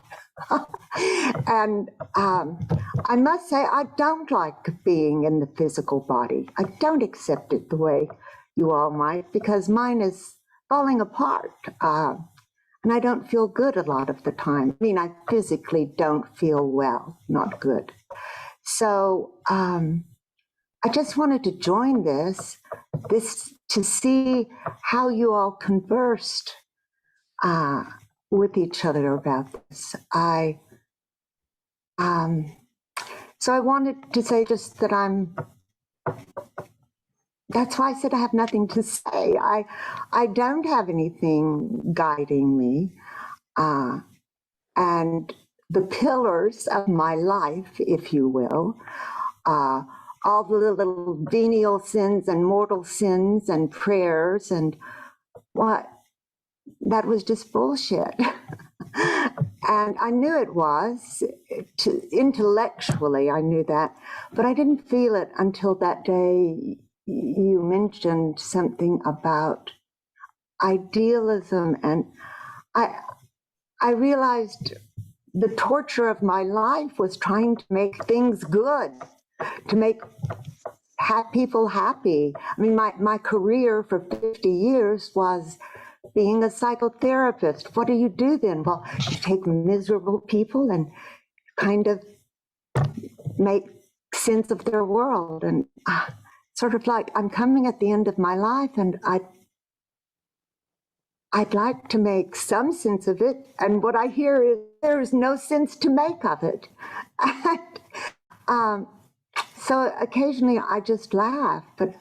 And I must say, I don't like being in the physical body. I don't accept it the way you all might, because mine is falling apart. And I don't feel good a lot of the time. I mean, I physically don't feel well, not good. So I just wanted to join this to see how you all conversed with each other about this. So I wanted to say just that that's why I said I have nothing to say. I don't have anything guiding me. And the pillars of my life, if you will, all the little venial sins and mortal sins and prayers and that was just bullshit. And I knew it was, intellectually I knew that, but I didn't feel it until that day you mentioned something about idealism, and I realized the torture of my life was trying to make things good, to make have people happy. I mean, my career for 50 years was being a psychotherapist. What do you do then? Well, you take miserable people and kind of make sense of their world. And sort of like, I'm coming at the end of my life, and I'd like to make some sense of it. And what I hear is there's no sense to make of it. And, so occasionally I just laugh, but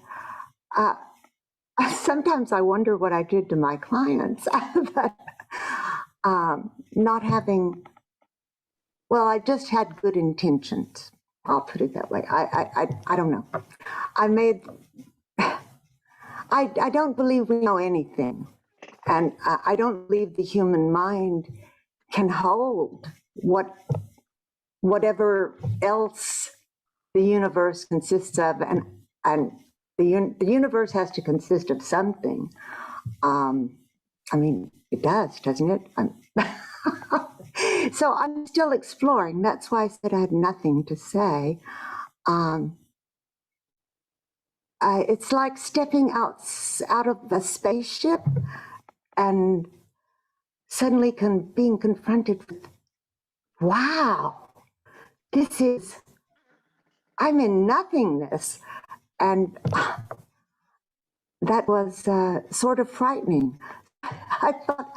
sometimes I wonder what I did to my clients. But, not having, well, I just had good intentions. I'll put it that way. I don't know. I don't believe we know anything. And I don't believe the human mind can hold whatever else the universe consists of, and the universe has to consist of something. I mean, it does, doesn't it? So I'm still exploring. That's why I said I had nothing to say. It's like stepping out of a spaceship and suddenly being confronted with, wow, I'm in nothingness. And that was sort of frightening. I thought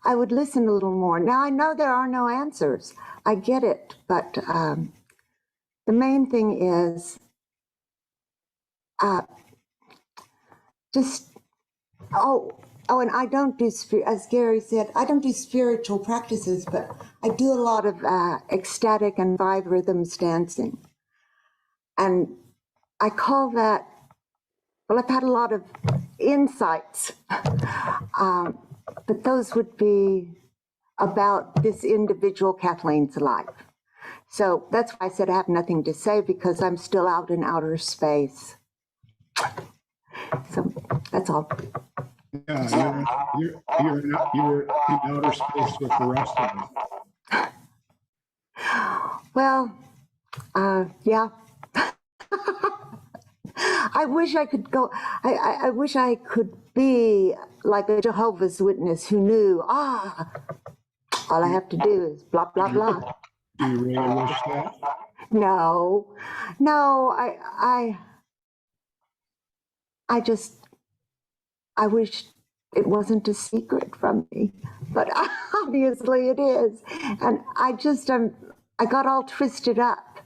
I would listen a little more. Now I know there are no answers. I get it. But the main thing is and I don't do, as Gary said, I don't do spiritual practices, but I do a lot of ecstatic and 5 rhythms dancing. And I call that, well, I've had a lot of insights, but those would be about this individual Kathleen's life. So that's why I said I have nothing to say, because I'm still out in outer space. So that's all. Yeah, you're in outer space with the rest of us. Well, yeah. I wish I could go, I wish I could be like a Jehovah's Witness who knew, all I have to do is blah, blah, blah. Do you really wish that? No, I wish it wasn't a secret from me, but obviously it is. And I got all twisted up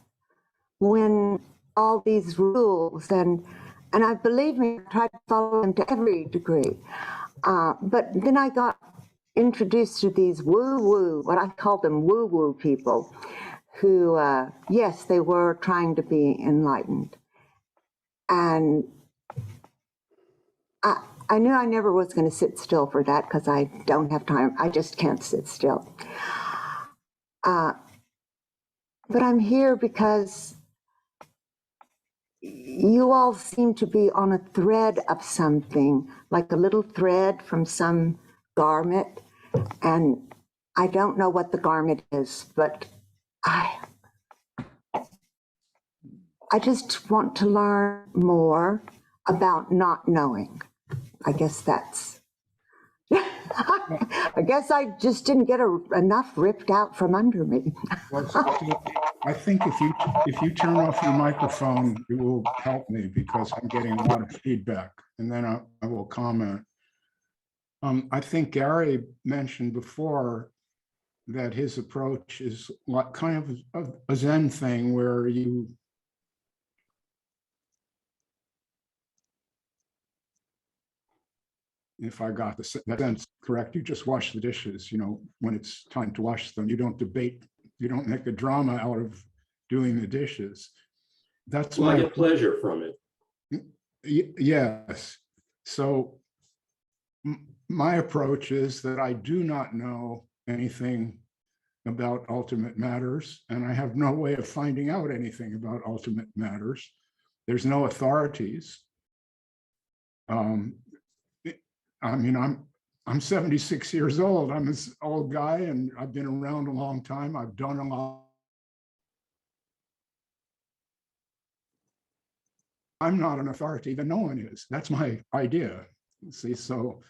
when all these rules, and I believe me, I tried to follow them to every degree. But then I got introduced to these woo-woo, what I call them woo-woo people, who, yes, they were trying to be enlightened. And I knew I never was going to sit still for that, because I don't have time. I just can't sit still. But I'm here because you all seem to be on a thread of something, like a little thread from some garment. And I don't know what the garment is, but I just want to learn more about not knowing. I guess that's, I guess I just didn't get enough ripped out from under me. Well, I think if you turn off your microphone, it will help me, because I'm getting a lot of feedback, and then I will comment. I think Gary mentioned before that his approach is like kind of a Zen thing, where you if I got the sense correct, you just wash the dishes, when it's time to wash them. You don't debate, you don't make a drama out of doing the dishes. That's well, I get pleasure from it. Yes. So my approach is that I do not know anything about ultimate matters, and I have no way of finding out anything about ultimate matters. There's no authorities. I mean, I'm 76 years old. I'm this old guy, and I've been around a long time. I've done a lot. I'm not an authority, then no one is. That's my idea. See, so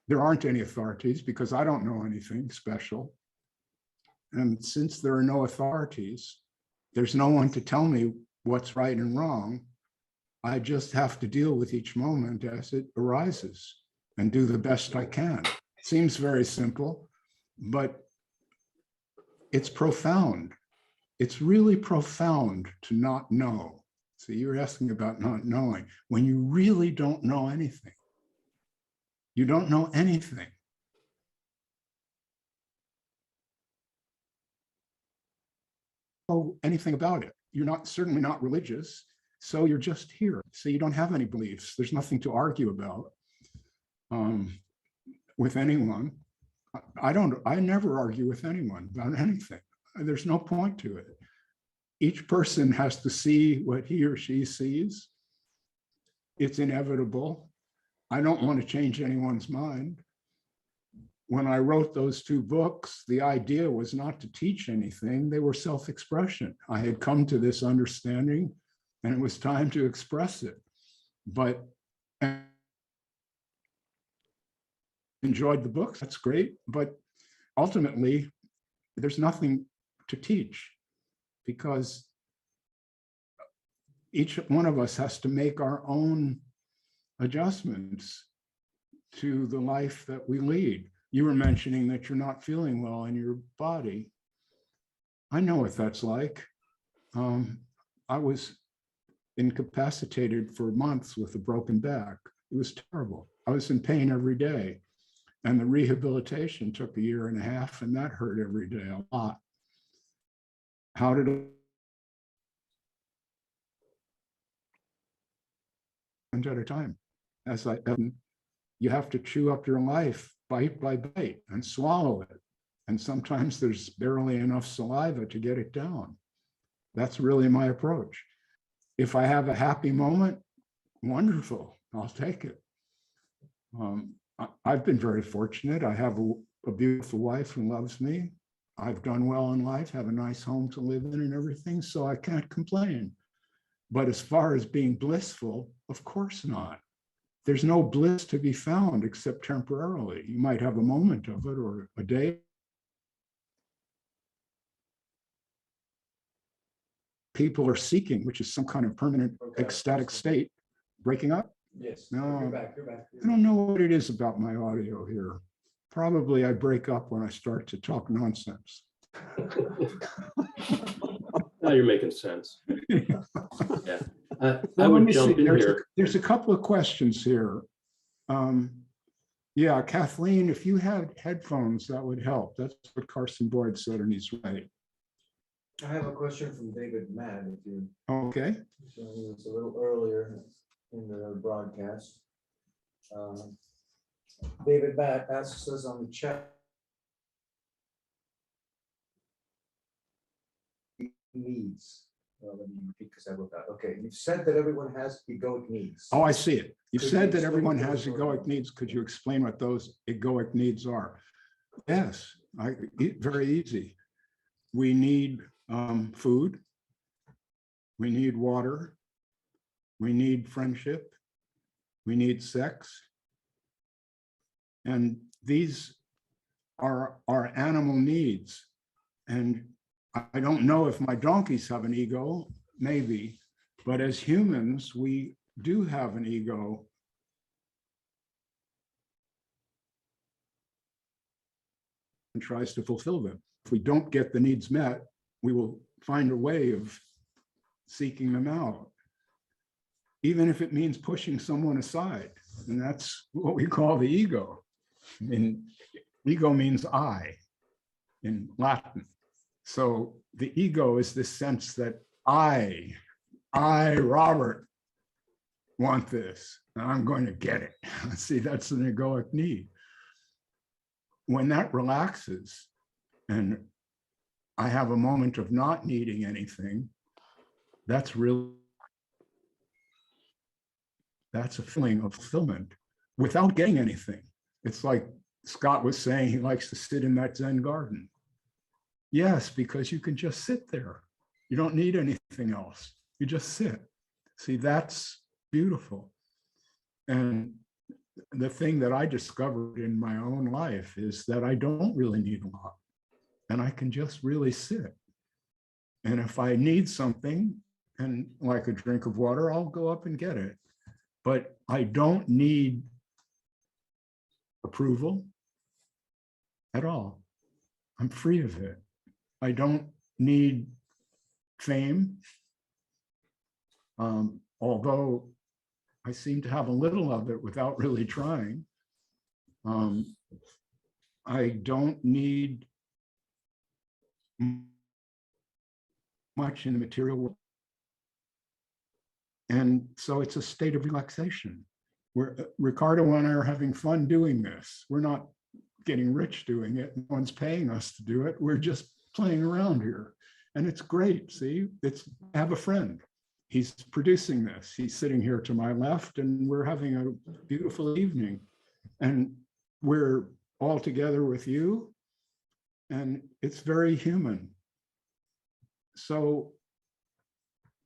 there aren't any authorities because I don't know anything special. And since there are no authorities, there's no one to tell me what's right and wrong. I just have to deal with each moment as it arises and do the best I can. Seems very simple, but it's profound. It's really profound to not know. So you're asking about not knowing when you really don't know anything. You don't know anything. Know anything about it. You're not certainly not religious, so you're just here. So you don't have any beliefs. There's nothing to argue about with anyone. I never argue with anyone about anything. There's no point to it. Each person has to see what he or she sees. It's inevitable. I don't want to change anyone's mind. When I wrote those two books, the idea was not to teach anything. They were self-expression. I had come to this understanding and it was time to express it. But enjoyed the books, that's great. But ultimately, there's nothing to teach because each one of us has to make our own adjustments to the life that we lead. You were mentioning that you're not feeling well in your body. I know what that's like. I was incapacitated for months with a broken back. It was terrible. I was in pain every day. And the rehabilitation took 1.5 years, and that hurt every day a lot. How did it? At a time, you have to chew up your life bite by bite and swallow it. And sometimes there's barely enough saliva to get it down. That's really my approach. If I have a happy moment, wonderful, I'll take it. I've been very fortunate. I have a beautiful wife who loves me. I've done well in life, have a nice home to live in and everything, so I can't complain. But as far as being blissful, of course not. There's no bliss to be found except temporarily. You might have a moment of it or a day. People are seeking, which is some kind of permanent ecstatic state. Breaking up? Yes. No, You're back. You're back. I don't know what it is about my audio here. Probably I break up when I start to talk nonsense. Now you're making sense. Yeah. I Let would me jump see. in here. There's a couple of questions here. Yeah, Kathleen, if you had headphones, that would help. That's what Carson Boyd said, and he's right. I have a question from David Mann, if you, Okay. so it was a little earlier in the broadcast. David Matt asks us on the chat. Needs. Let me repeat because I wrote that. Okay, you've said that everyone has egoic needs. Oh, I see it. You Could said you that everyone explain has those egoic further? needs. Could you explain what those egoic needs are? Yes, very easy. We need food. We need water. We need friendship. We need sex. And these are our animal needs. And I don't know if my donkeys have an ego, maybe, but as humans, we do have an ego. And tries to fulfill them. If we don't get the needs met, we will find a way of seeking them out, even if it means pushing someone aside. And that's what we call the ego. I mean, ego means I in Latin. So the ego is this sense that I, Robert, want this, and I'm going to get it. See, that's an egoic need. When that relaxes and I have a moment of not needing anything, that's a feeling of fulfillment without getting anything. It's like Scott was saying, he likes to sit in that Zen garden. Yes, because you can just sit there. You don't need anything else. You just sit. See, that's beautiful. And the thing that I discovered in my own life is that I don't really need a lot, and I can just really sit. And if I need something, and like a drink of water, I'll go up and get it. But I don't need approval at all. I'm free of it. I don't need fame, although I seem to have a little of it without really trying. I don't need much in the material world. And so it's a state of relaxation. Ricardo and I are having fun doing this. We're not getting rich doing it. No one's paying us to do it. We're just playing around here. And it's great. See, I have a friend. He's producing this. He's sitting here to my left, and we're having a beautiful evening. And we're all together with you. And it's very human. So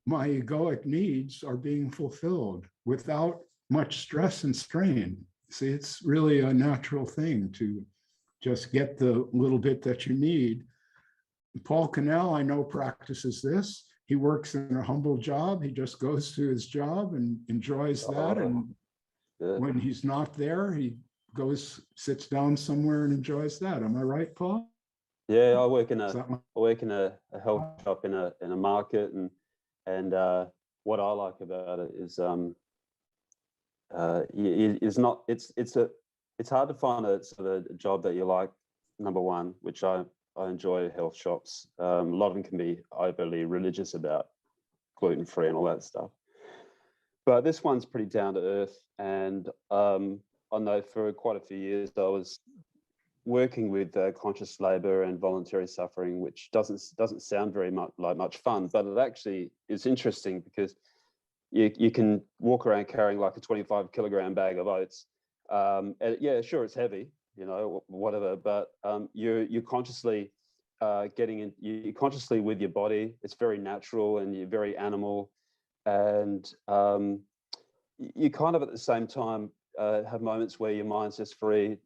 my egoic needs are being fulfilled without much stress and strain. See, it's really a natural thing to just get the little bit that you need. Paul Cannell, I know, practices this. He works in a humble job. He just goes to his job and enjoys that. And when he's not there, he goes, sits down somewhere and enjoys that. Am I right, Paul? Yeah, I work in a health shop in a market, and what I like about it is it's hard to find a sort of a job that you like. Number one, which I enjoy health shops. A lot of them can be overly religious about gluten-free and all that stuff, but this one's pretty down to earth. And I know for quite a few years I was working with conscious labor and voluntary suffering, which doesn't sound very much fun, but it actually is interesting because you can walk around carrying like a 25-kilogram bag of oats. And yeah, sure, it's heavy, you know, whatever, but you're consciously you're consciously with your body. It's very natural and you're very animal, and you kind of at the same time have moments where your mind's just free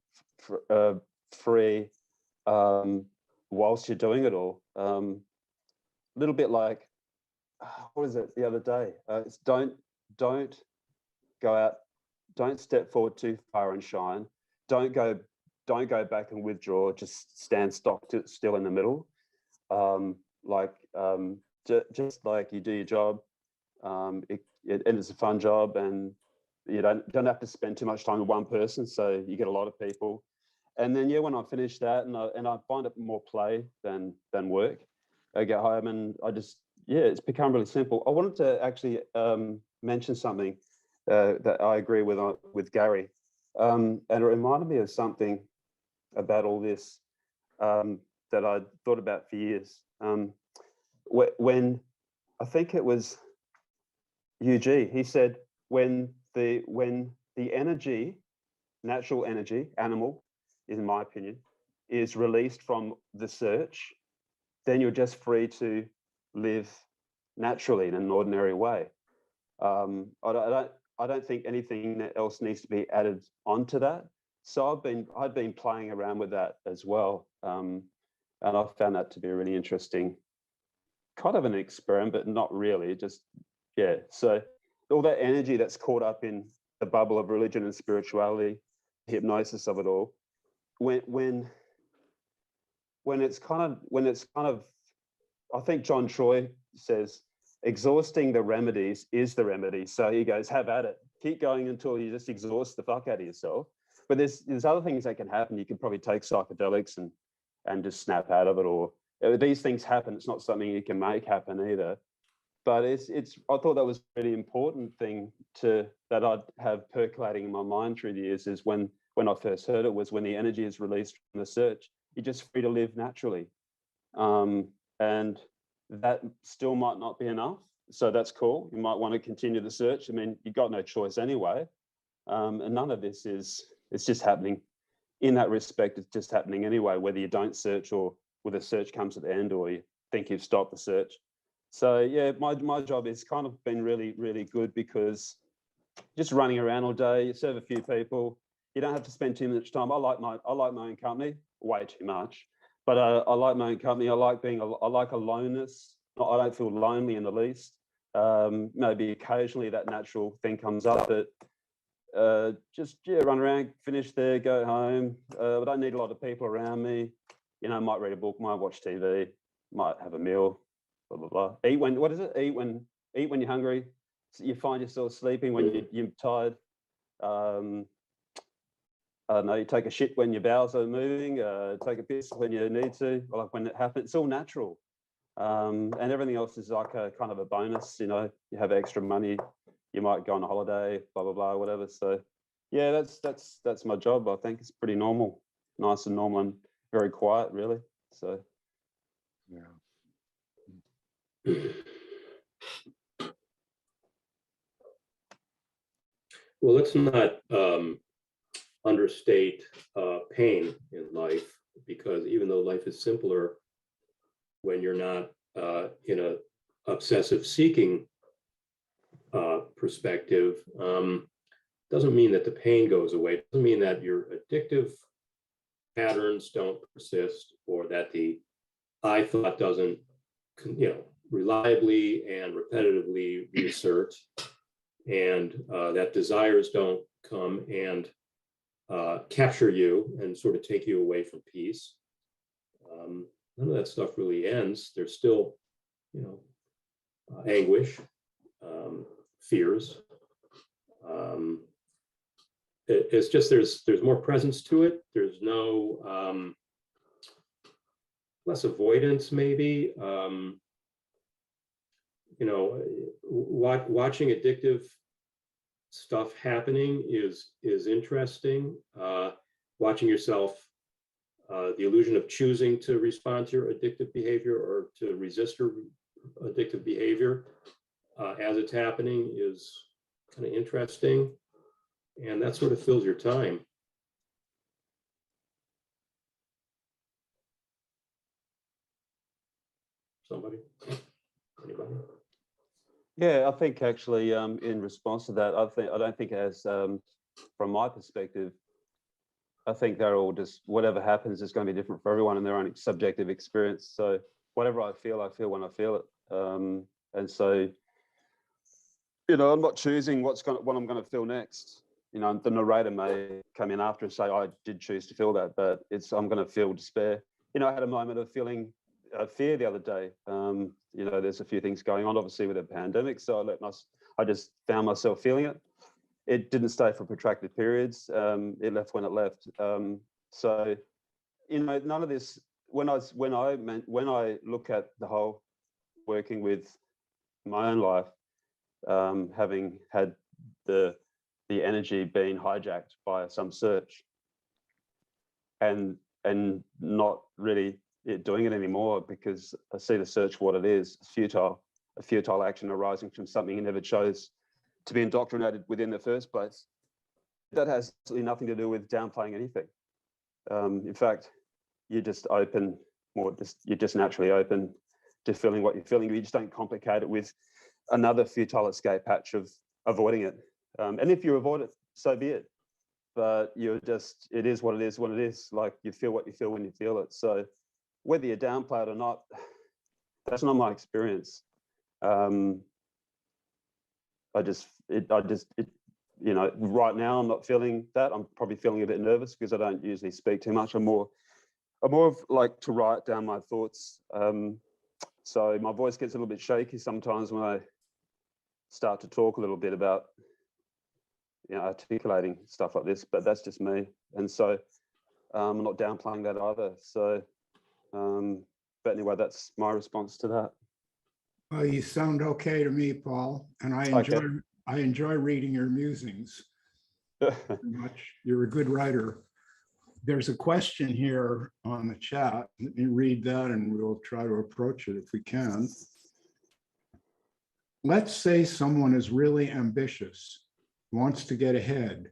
whilst you're doing it all. A little bit like, what is it the other day? It's don't go out, don't step forward too far and shine. Don't go back and withdraw. Just stand still in the middle. Just like you do your job. And it's a fun job, and you don't have to spend too much time with one person, so you get a lot of people. And then, yeah, when I finish that, and I find it more play than work, I get home and it's become really simple. I wanted to actually mention something that I agree with Gary, and it reminded me of something about all this that I thought about for years. When I think it was UG, he said when the energy, natural energy, animal, in my opinion, is released from the search, then you're just free to live naturally in an ordinary way. I don't think anything else needs to be added onto that. So I've been playing around with that as well, and I found that to be a really interesting, kind of an experiment, but not really. Just yeah. So all that energy that's caught up in the bubble of religion and spirituality, hypnosis of it all, when it's kind of, I think John Troy says, exhausting the remedies is the remedy. So he goes, have at it. Keep going until you just exhaust the fuck out of yourself. But there's other things that can happen. You can probably take psychedelics and just snap out of it, or these things happen. It's not something you can make happen either. But I thought that was a really important thing that I'd have percolating in my mind through the years is when I first heard it was when the energy is released from the search, you're just free to live naturally. And that still might not be enough. So that's cool. You might want to continue the search. I mean, you've got no choice anyway. And none of this it's just happening. In that respect, it's just happening anyway, whether you don't search or whether the search comes at the end or you think you've stopped the search. So yeah, my job has kind of been really, really good because just running around all day, you serve a few people, you don't have to spend too much time. I like my own company, way too much, but I like my own company. I like aloneness. I don't feel lonely in the least. Maybe occasionally that natural thing comes up, but just run around, finish there, go home. I don't need a lot of people around me. You know, I might read a book, might watch TV, might have a meal, blah blah blah. Eat when you're hungry. So you find yourself sleeping when you're tired. I don't know, you take a shit when your bowels are moving, take a piss when you need to, like when it happens. It's all natural. And everything else is like a kind of a bonus. You know, you have extra money, you might go on a holiday, blah blah blah, whatever. So yeah, that's my job. I think it's pretty normal, nice and normal, and very quiet, really. So Yeah. Well, let's not understate pain in life, because even though life is simpler when you're not in a obsessive seeking perspective, doesn't mean that the pain goes away. It doesn't mean that your addictive patterns don't persist, or that the I thought doesn't, reliably and repetitively reassert, and that desires don't come and capture you and sort of take you away from peace. None of that stuff really ends. There's still, anguish, fears. It's just there's more presence to it. There's no less avoidance, maybe. Watching addictive stuff happening is interesting. Watching yourself, the illusion of choosing to respond to your addictive behavior or to resist your addictive behavior as it's happening is kind of interesting, and that sort of fills your time. Somebody? Anybody? yeah, I think actually in response to that, I don't think it has, from my perspective, I think they're all just, whatever happens is going to be different for everyone and their own subjective experience. So whatever I feel when I feel it. And so, I'm not choosing what I'm going to feel next. The narrator may come in after and say, I did choose to feel that, but I'm going to feel despair. I had a moment of feeling fear the other day. There's a few things going on, obviously, with the pandemic. So I just found myself feeling it. It didn't stay for protracted periods. It left when it left. So, none of this. When I look at the whole working with my own life, having had the energy being hijacked by some search, and not really doing it anymore, because I see the search for what it is, a futile action arising from something you never chose to be indoctrinated within the first place. That has absolutely nothing to do with downplaying anything. In fact, you're just naturally open to feeling what you're feeling. You just don't complicate it with another futile escape hatch of avoiding it. And if you avoid it, so be it. But it is what it is when it is. Like, you feel what you feel when you feel it. So whether you downplay it or not, that's not my experience. Right now I'm not feeling that. I'm probably feeling a bit nervous because I don't usually speak too much. I'm more of like to write down my thoughts. So my voice gets a little bit shaky sometimes when I start to talk a little bit about, articulating stuff like this, but that's just me. And so I'm not downplaying that either. So, but anyway, that's my response to that. Well, you sound okay to me, Paul, and I enjoy reading your musings very much. You're a good writer. There's a question here on the chat. Let me read that and we'll try to approach it if we can. Let's say someone is really ambitious, wants to get ahead,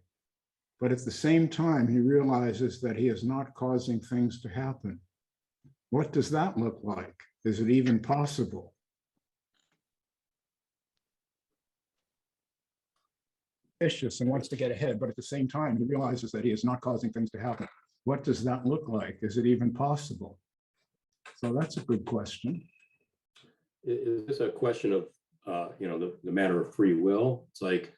but at the same time, he realizes that he is not causing things to happen. What does that look like? Is it even possible? ambitious and wants to get ahead, but at the same time, he realizes that he is not causing things to happen. What does that look like? Is it even possible? So that's a good question. Is this a question of, the matter of free will? It's like,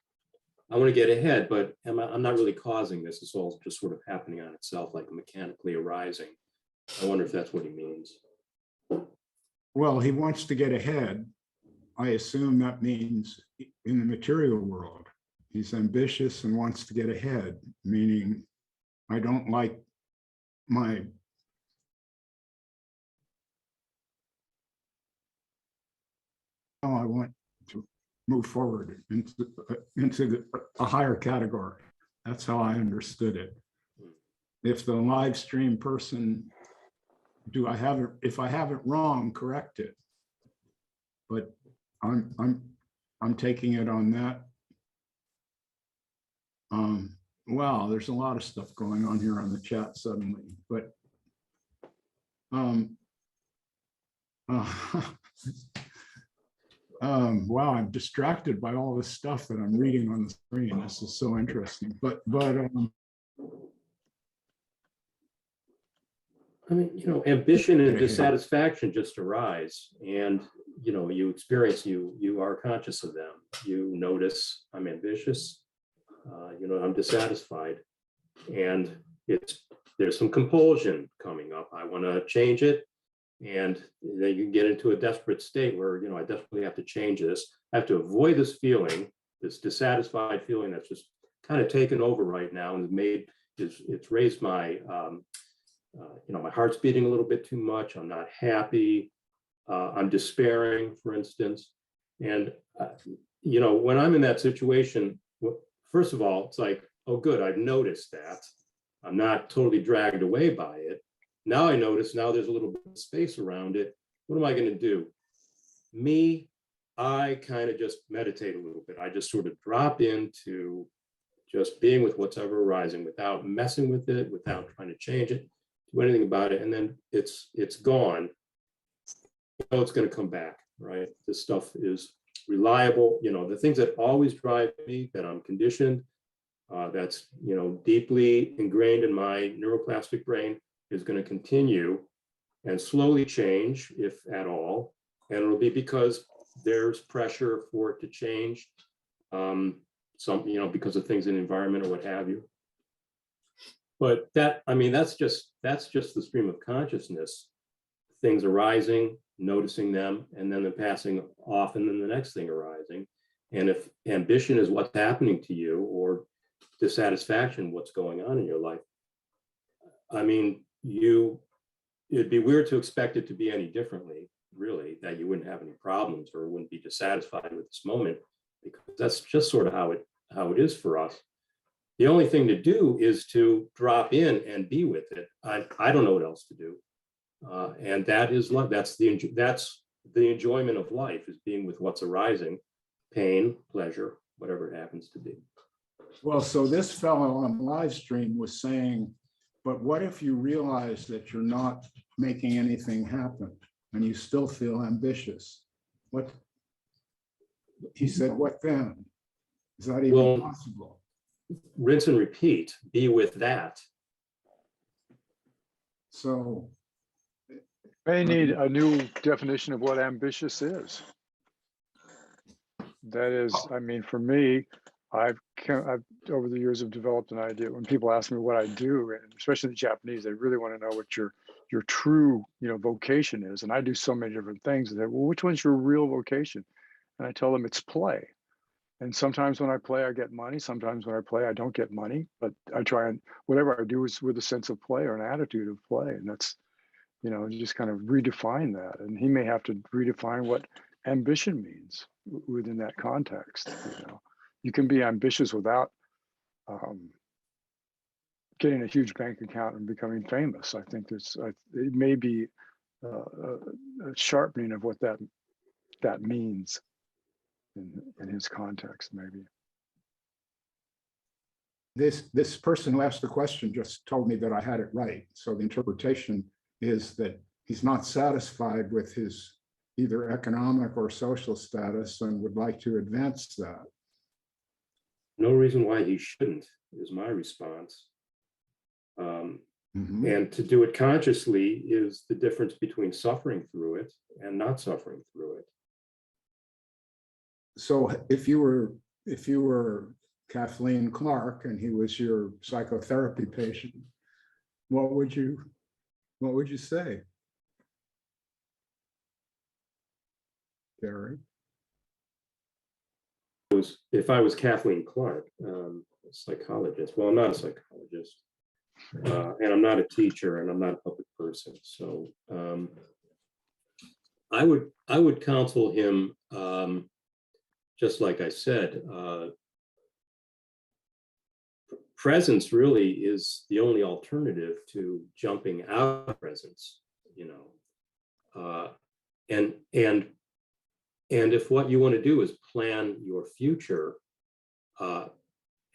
I want to get ahead, but I'm not really causing this. It's all just sort of happening on itself, like mechanically arising. I wonder if that's what he means. Well, he wants to get ahead. I assume that means in the material world. He's ambitious and wants to get ahead, meaning I don't like my I want to move forward into a higher category. That's how I understood it. If the live stream person, if I have it wrong, correct it. But I'm taking it on that. Wow, there's a lot of stuff going on here on the chat suddenly, but wow, I'm distracted by all this stuff that I'm reading on the screen. This is so interesting. But I mean, ambition and dissatisfaction just arise, and you experience, you are conscious of them. You notice I'm ambitious, I'm dissatisfied, and there's some compulsion coming up. I want to change it, and then you get into a desperate state where I desperately have to change this. I have to avoid this feeling, this dissatisfied feeling that's just kind of taken over right now, and it's raised my my heart's beating a little bit too much. I'm not happy. I'm despairing, for instance. And, when I'm in that situation, first of all, it's like, oh, good, I've noticed that. I'm not totally dragged away by it. Now I notice, now there's a little bit of space around it. What am I going to do? I kind of just meditate a little bit. I just sort of drop into just being with whatever arising without messing with it, without trying to change it, do anything about it. And then it's gone. It's going to come back, right? This stuff is reliable. The things that always drive me, that I'm conditioned, that's, deeply ingrained in my neuroplastic brain, is going to continue and slowly change, if at all. And it'll be because there's pressure for it to change, because of things in the environment or what have you. But that's just the stream of consciousness, things arising, noticing them, and then passing off, and then the next thing arising. And if ambition is what's happening to you, or dissatisfaction, what's going on in your life, it'd be weird to expect it to be any differently, really, that you wouldn't have any problems or wouldn't be dissatisfied with this moment, because that's just sort of how it is for us. The only thing to do is to drop in and be with it. I don't know what else to do. And that is life. That's the enjoyment of life, is being with what's arising, pain, pleasure, whatever it happens to be. well, so this fellow on the live stream was saying, but what if you realize that you're not making anything happen and you still feel ambitious? What? He said, what then? Is that even possible? Rinse and repeat, be with that. So May need a new definition of what ambitious is. That is, for me, I've over the years have developed an idea. When people ask me what I do, and especially the Japanese, they really want to know what your true vocation is. And I do so many different things. And they, well, which one's your real vocation? And I tell them it's play. And sometimes when I play, I get money. Sometimes when I play, I don't get money. But I try, and whatever I do is with a sense of play or an attitude of play. And that's, just kind of redefine that. And he may have to redefine what ambition means within that context. You can be ambitious without getting a huge bank account and becoming famous. I think it may be a sharpening of what that means in his context, maybe. this person who asked the question just told me that I had it right. So the interpretation is that he's not satisfied with his either economic or social status and would like to advance that. no reason why he shouldn't, is my response. And to do it consciously is the difference between suffering through it and not suffering through it. So if you were Kathleen Clark and he was your psychotherapy patient, what would you say, Gary? If I was Kathleen Clark, a psychologist, well, I'm not a psychologist, and I'm not a teacher, and I'm not a public person. So I would counsel him, just like I said, presence really is the only alternative to jumping out of presence, you know, and if what you want to do is plan your future,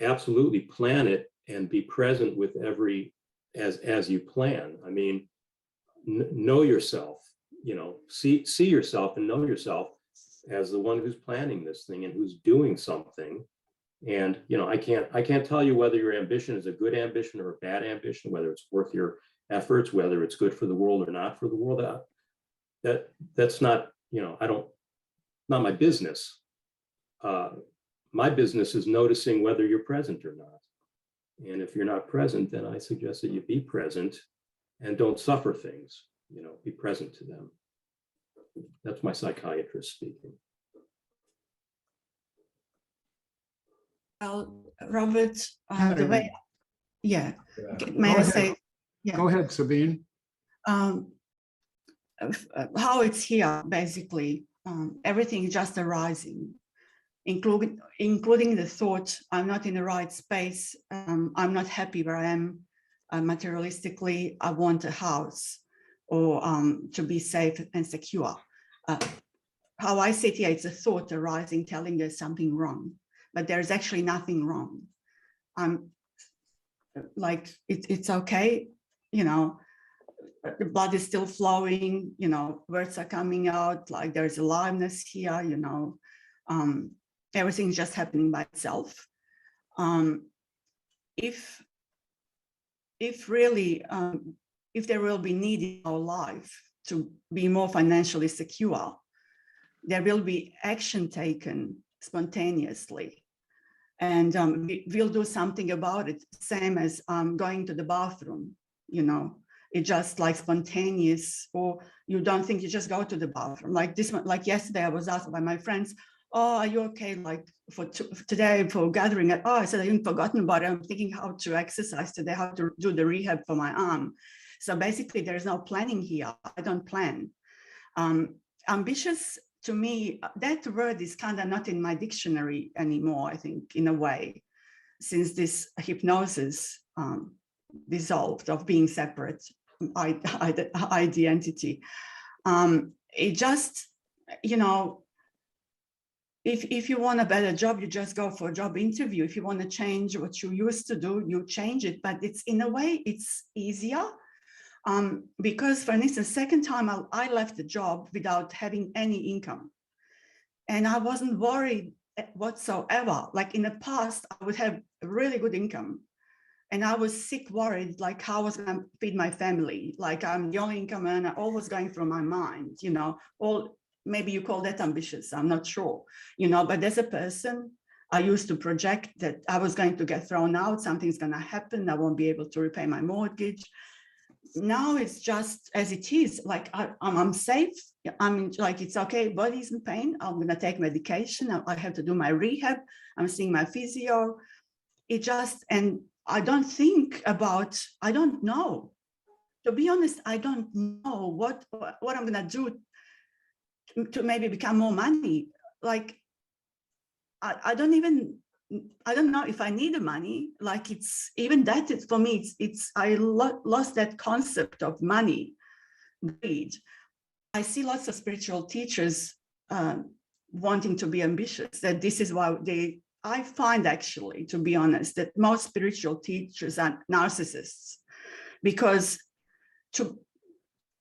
absolutely plan it and be present with as you plan. I mean, know yourself, you know, see yourself and know yourself as the one who's planning this thing and who's doing something. And, you know, I can't tell you whether your ambition is a good ambition or a bad ambition, whether it's worth your efforts, whether it's good for the world or not for the world. That's not, you know, not my business. My business is noticing whether you're present or not. And if you're not present, then I suggest that you be present and don't suffer things, you know, be present to them. That's my psychiatrist speaking. Well, Robert, the way, yeah, may Go I ahead. say, yeah. Go ahead, Sabine. How it's here, basically, everything is just arising, including the thought, I'm not in the right space, I'm not happy where I am materialistically, I want a house, or to be safe and secure. How I see it here, it's a thought arising, telling there's something wrong, but there's actually nothing wrong. Like, it's okay, you know, the blood is still flowing, you know, words are coming out, like there's aliveness here, you know, everything's just happening by itself. If really, if there will be need in our life to be more financially secure, there will be action taken spontaneously. And we'll do something about it, same as going to the bathroom, you know, it's just like spontaneous, or you don't think, you just go to the bathroom. Like this one, like yesterday, I was asked by my friends, oh, are you okay? Like for today, for gathering, oh, I said, I haven't forgotten about it. I'm thinking how to exercise today, how to do the rehab for my arm. So basically there's no planning here. I don't plan. Ambitious, to me, that word is kind of not in my dictionary anymore, I think, in a way, since this hypnosis dissolved of being separate identity. It just, you know, if you want a better job, you just go for a job interview. If you want to change what you used to do, you change it. But it's, in a way, it's easier. Because, for instance, second time I left the job without having any income. And I wasn't worried whatsoever. Like in the past, I would have a really good income. And I was sick worried, like how I was going to feed my family. Like I'm the only income earner, all was going through my mind, you know, all, maybe you call that ambitious, I'm not sure, you know, but as a person, I used to project that I was going to get thrown out, something's going to happen, I won't be able to repay my mortgage. Now it's just as it is, like I'm safe, I'm like, it's okay, body's in pain, I'm going to take medication, I have to do my rehab, I'm seeing my physio, it just, and I don't think about, I don't know, to be honest, I don't know what I'm going to do to maybe become more money. Like, I don't know if I need the money. Like, it's even that, it's for me, I lost that concept of money, greed. I see lots of spiritual teachers wanting to be ambitious, that this is why I find, actually, to be honest, that most spiritual teachers are narcissists, because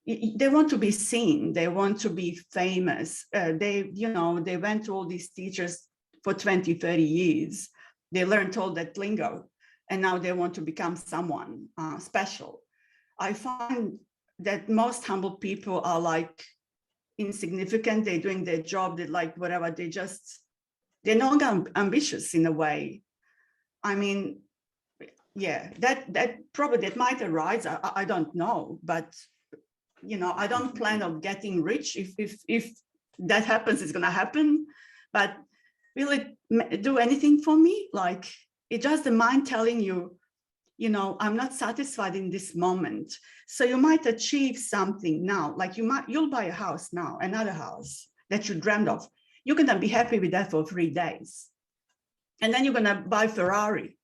they want to be seen, they want to be famous. They went to all these teachers for 20, 30 years, They learned all that lingo, and now they want to become someone special. I find that most humble people are like insignificant. They're doing their job. They like whatever. They're not ambitious in a way. I mean, yeah, that probably that might arise. I don't know, but you know, I don't plan on getting rich. If that happens, it's gonna happen. But will it do anything for me? Like, it's just the mind telling you, you know, I'm not satisfied in this moment. So you might achieve something now. Like you'll buy a house now, another house that you dreamed of. You're gonna be happy with that for 3 days, and then you're gonna buy Ferrari,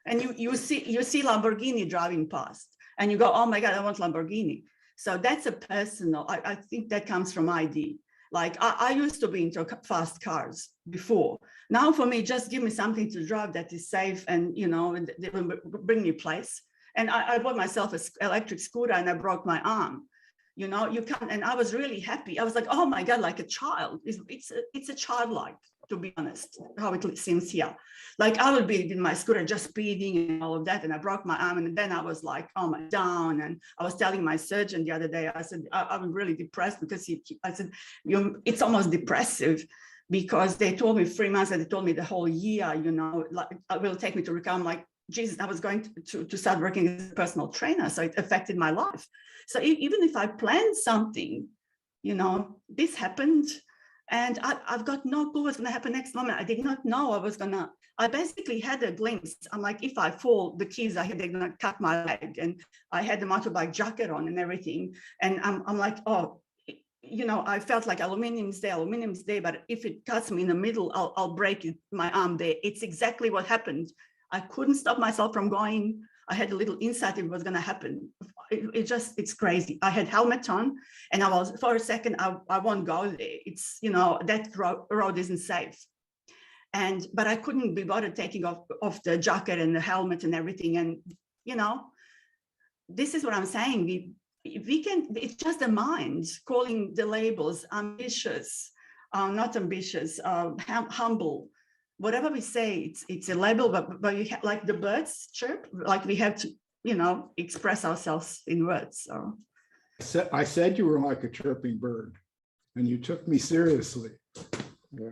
and you see Lamborghini driving past, and you go, oh my God, I want Lamborghini. So that's a personal. I think that comes from ID. Like I used to be into fast cars before. Now for me, just give me something to drive that is safe and, you know, they will bring me place. And I bought myself an electric scooter and I broke my arm. You know, you can't, and I was really happy. I was like, oh my God, like a child. It's a childlike, to be honest, how it seems here. Like I would be in my scooter just speeding and all of that, and I broke my arm, and then I was like, oh my, down. And I was telling my surgeon the other day, I said, I'm really depressed because I said, it's almost depressive, because they told me 3 months and they told me the whole year, you know, like it will take me to recover. I'm like, Jesus, I was going to start working as a personal trainer. So it affected my life. So even if I planned something, you know, this happened, and I've got no clue what's going to happen next moment. I did not know I basically had a glimpse. I'm like, if I fall, the kids, they're going to cut my leg. And I had the motorbike jacket on and everything. And I'm like, oh, you know, I felt like aluminum's there, but if it cuts me in the middle, I'll break my arm there. It's exactly what happened. I couldn't stop myself from going. I had a little insight it was going to happen. It's crazy. I had helmet on, and I was, for a second, I won't go there. It's, you know, that road isn't safe. But I couldn't be bothered taking off the jacket and the helmet and everything. And, you know, this is what I'm saying. We can, it's just the mind calling the labels ambitious, not ambitious, humble. Whatever we say, it's a label, but we like the birds chirp, like we have to, you know, express ourselves in words. So I said you were like a chirping bird, and you took me seriously. Yeah.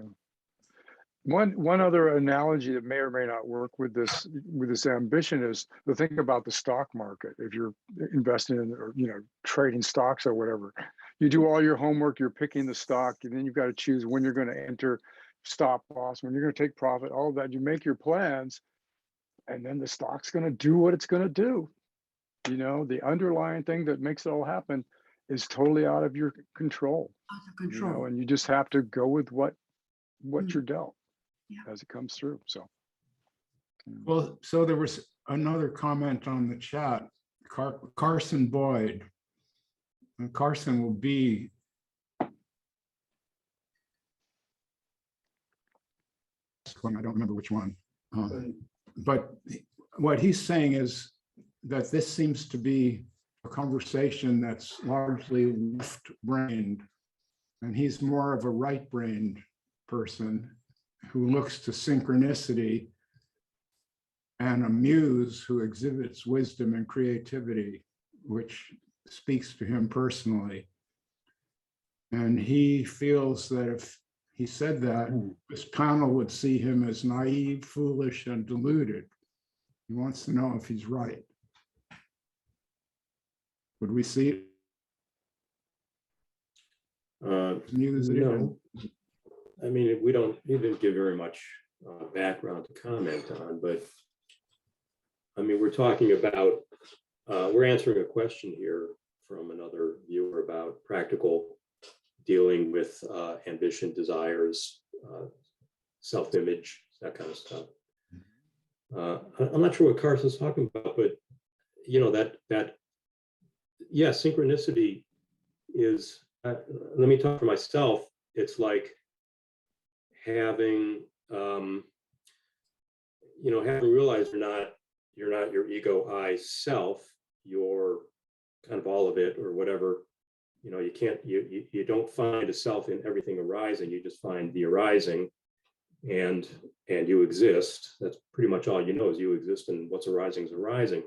One other analogy that may or may not work with this ambition is the thing about the stock market. If you're investing in, or, you know, trading stocks or whatever, you do all your homework, you're picking the stock, and then you've got to choose when you're going to enter, stop loss, when you're going to take profit, all of that. You make your plans, and then the stock's going to do what it's going to do. You know, the underlying thing that makes it all happen is totally out of your control. out of control. You know, and you just have to go with what you're dealt. Yeah. As it comes through. So, Well, so there was another comment on the chat, Carson Boyd. And Carson will be one, I don't remember which one. But what he's saying is that this seems to be a conversation that's largely left-brained, and he's more of a right-brained person who looks to synchronicity, and a muse who exhibits wisdom and creativity, which speaks to him personally. And he feels that if he said that, this panel would see him as naive, foolish, and deluded. He wants to know if he's right. Would we see it? No. I mean, we didn't give very much background to comment on, but I mean, we're talking about, we're answering a question here from another viewer about practical dealing with ambition, desires, self-image, that kind of stuff. I'm not sure what Carson's talking about, but you know, yeah, synchronicity is, let me talk for myself. It's like having, you know, having realized you're not your ego I self, you're kind of all of it or whatever. You know, you don't find a self in everything arising, you just find the arising. And and you exist. That's pretty much all you know, is you exist, and what's arising is arising.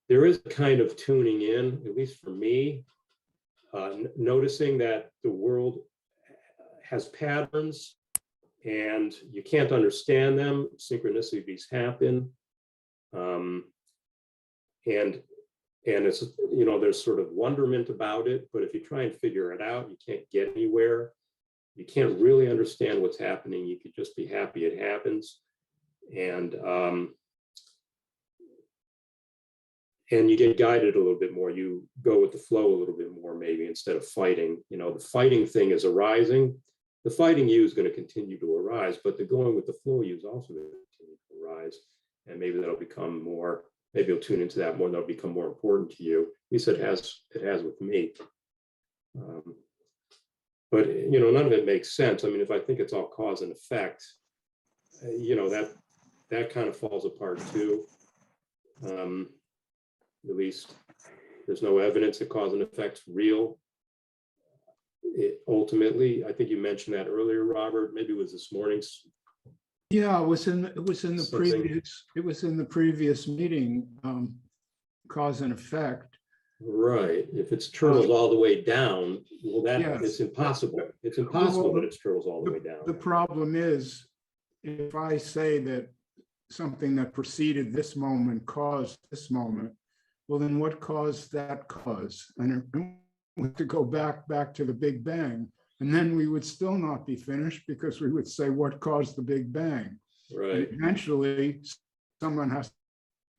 There is a kind of tuning in, at least for me, noticing that the world has patterns and you can't understand them. Synchronicities happen. And it's, you know, there's sort of wonderment about it, but if you try and figure it out, you can't get anywhere. You can't really understand what's happening. You could just be happy it happens. And you get guided a little bit more. You go with the flow a little bit more, maybe, instead of fighting. You know, the fighting thing is arising. The fighting you is going to continue to arise, but the going with the flow you is also going to continue to arise. And maybe that'll become more, maybe you'll tune into that more, and that'll become more important to you. At least it has with me. But, you know, none of it makes sense. I mean, if I think it's all cause and effect, you know, that kind of falls apart too. At least there's no evidence that cause and effect's real. Ultimately, I think you mentioned that earlier, Robert. Maybe it was this morning's. Yeah, it was in the Something. previous meeting, cause and effect. Right. If it's turtles all the way down, well, that Yes. it's impossible. It's impossible Well, that it's turtles all the way down. The problem is, if I say that something that preceded this moment caused this moment, well, then what caused that cause? And we have to go back to the Big Bang, and then we would still not be finished, because we would say, what caused the Big Bang? Right. And eventually, someone has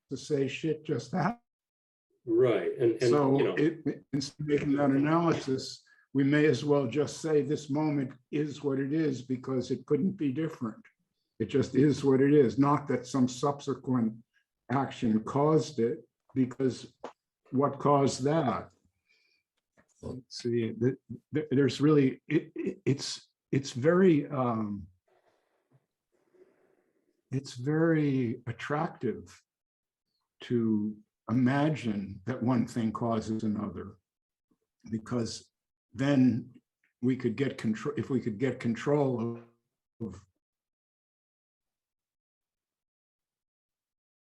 to say, shit just happened. Right. And So you know, instead of making that analysis, we may as well just say this moment is what it is, because it couldn't be different. It just is what it is, not that some subsequent action caused it, because what caused that? Let's see, there's really, it's very attractive to imagine that one thing causes another, because then we could get control. If we could get control of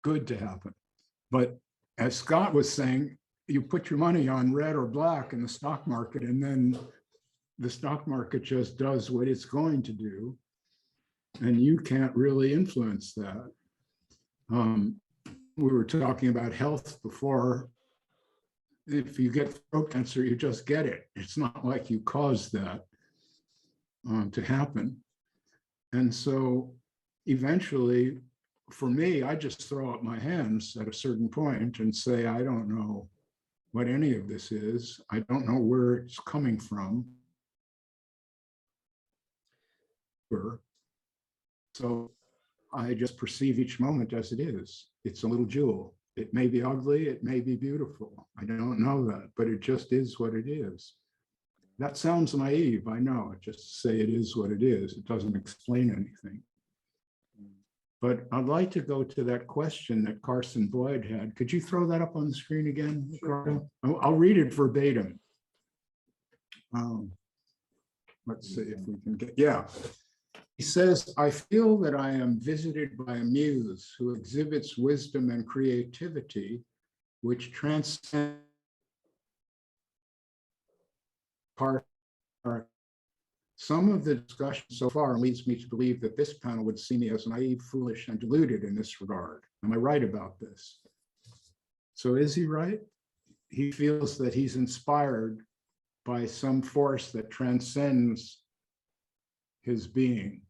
good to happen. But as Scott was saying, you put your money on red or black in the stock market, and then the stock market just does what it's going to do, and you can't really influence that. We were talking about health before. If you get throat cancer, you just get it. It's not like you caused that to happen. And so eventually, for me, I just throw up my hands at a certain point and say, I don't know what any of this is. I don't know where it's coming from. So I just perceive each moment as it is. It's a little jewel. It may be ugly, it may be beautiful. I don't know that, but it just is what it is. That sounds naive, I know. Just say it is what it is. It doesn't explain anything. But I'd like to go to that question that Carson Boyd had. Could you throw that up on the screen again, Carl? I'll read it verbatim. Let's see if we can get, yeah. He says, I feel that I am visited by a muse who exhibits wisdom and creativity, which transcend part. Some of the discussion so far leads me to believe that this panel would see me as naive, foolish, and deluded in this regard. Am I right about this? So is he right? He feels that he's inspired by some force that transcends his being.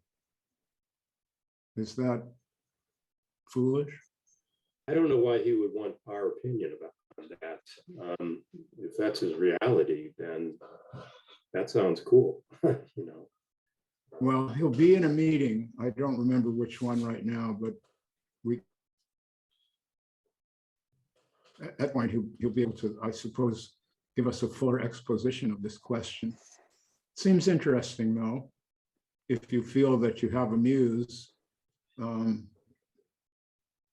Is that foolish? I don't know why he would want our opinion about that. If that's his reality, then that sounds cool, you know. Well, he'll be in a meeting. I don't remember which one right now, but at that point he'll be able to, I suppose, give us a fuller exposition of this question. Seems interesting, though. If you feel that you have a muse,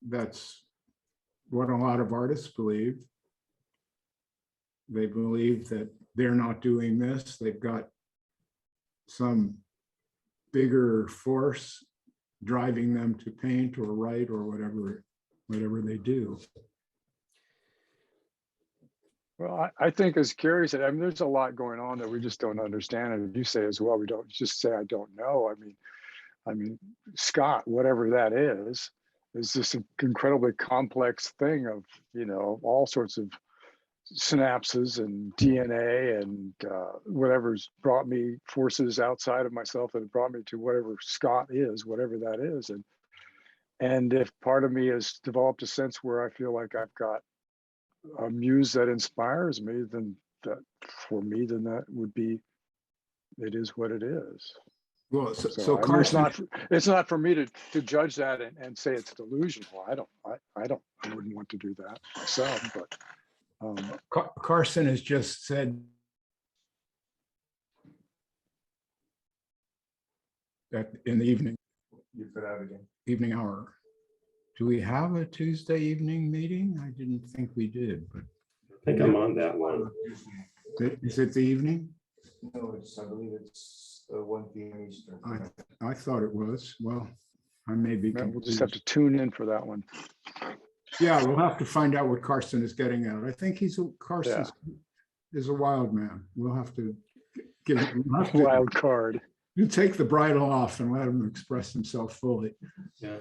that's what a lot of artists believe. They believe that they're not doing this. They've got some bigger force driving them to paint or write or whatever they do. Well, I think as Gary said, I mean, there's a lot going on that we just don't understand. And you say as well, we don't just say, I don't know. I mean, Scott, whatever that is this incredibly complex thing of, all sorts of synapses and DNA and whatever's brought me forces outside of myself that have brought me to whatever Scott is, whatever that is. And if part of me has developed a sense where I feel like I've got a muse that inspires me, then that would be, it is what it is. Well, So so I mean, Carson, it's not for me to judge that and say it's delusional. I wouldn't want to do that myself, but Carson has just said that in the evening hour. Do we have a Tuesday evening meeting? I didn't think we did, but I think I'm on that one. is it the evening? No, I believe it's 1 p.m. Eastern. I thought it was. Well, I may be we'll confused. just have to tune in for that one. Yeah, we'll have to find out what Carson is getting at. I think Carson is a wild man. We'll have to give him Wild card. You take the bridle off and let him express himself fully. Yeah,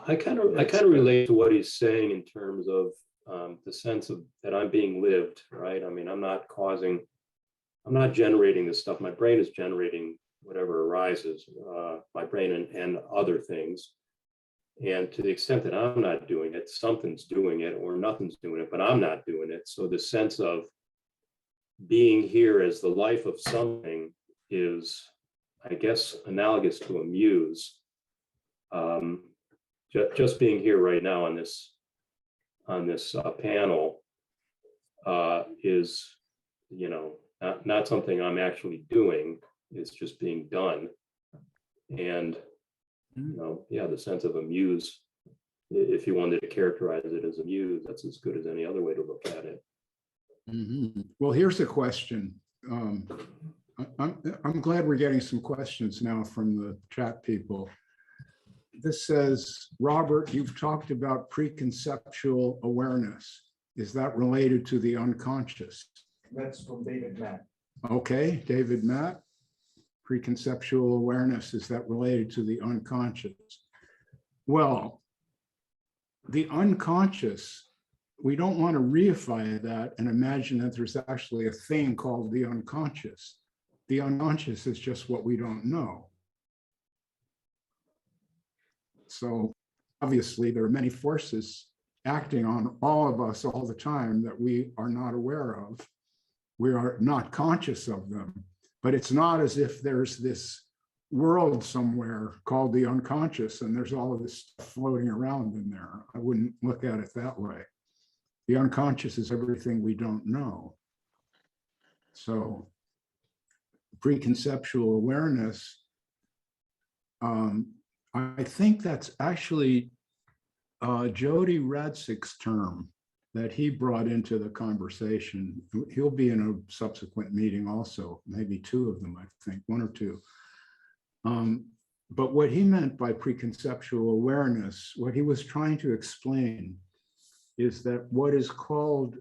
I kind of relate to what he's saying in terms of the sense of that I'm being lived, right? I mean, I'm not generating this stuff. My brain is generating whatever arises, my brain and other things. And to the extent that I'm not doing it, something's doing it or nothing's doing it, but I'm not doing it. So the sense of being here as the life of something is, I guess, analogous to a muse. Just being here right now on this panel is, not something I'm actually doing. It's just being done. And, the sense of a muse, if you wanted to characterize it as a muse, that's as good as any other way to look at it. Mm-hmm. Well, here's a question. I'm glad we're getting some questions now from the chat people. This says, Robert, you've talked about preconceptual awareness. Is that related to the unconscious? That's from David Matt. Okay, David Matt. Preconceptual awareness, is that related to the unconscious? Well, the unconscious, we don't want to reify that and imagine that there's actually a thing called the unconscious. The unconscious is just what we don't know. So obviously there are many forces acting on all of us all the time that we are not aware of. We are not conscious of them, but it's not as if there's this world somewhere called the unconscious and there's all of this stuff floating around in there. I wouldn't look at it that way. The unconscious is everything we don't know. So preconceptual awareness, I think that's actually Jody Radsick's term that he brought into the conversation. He'll be in a subsequent meeting also, maybe two of them, I think, one or two. But what he meant by preconceptual awareness, what he was trying to explain is that what is called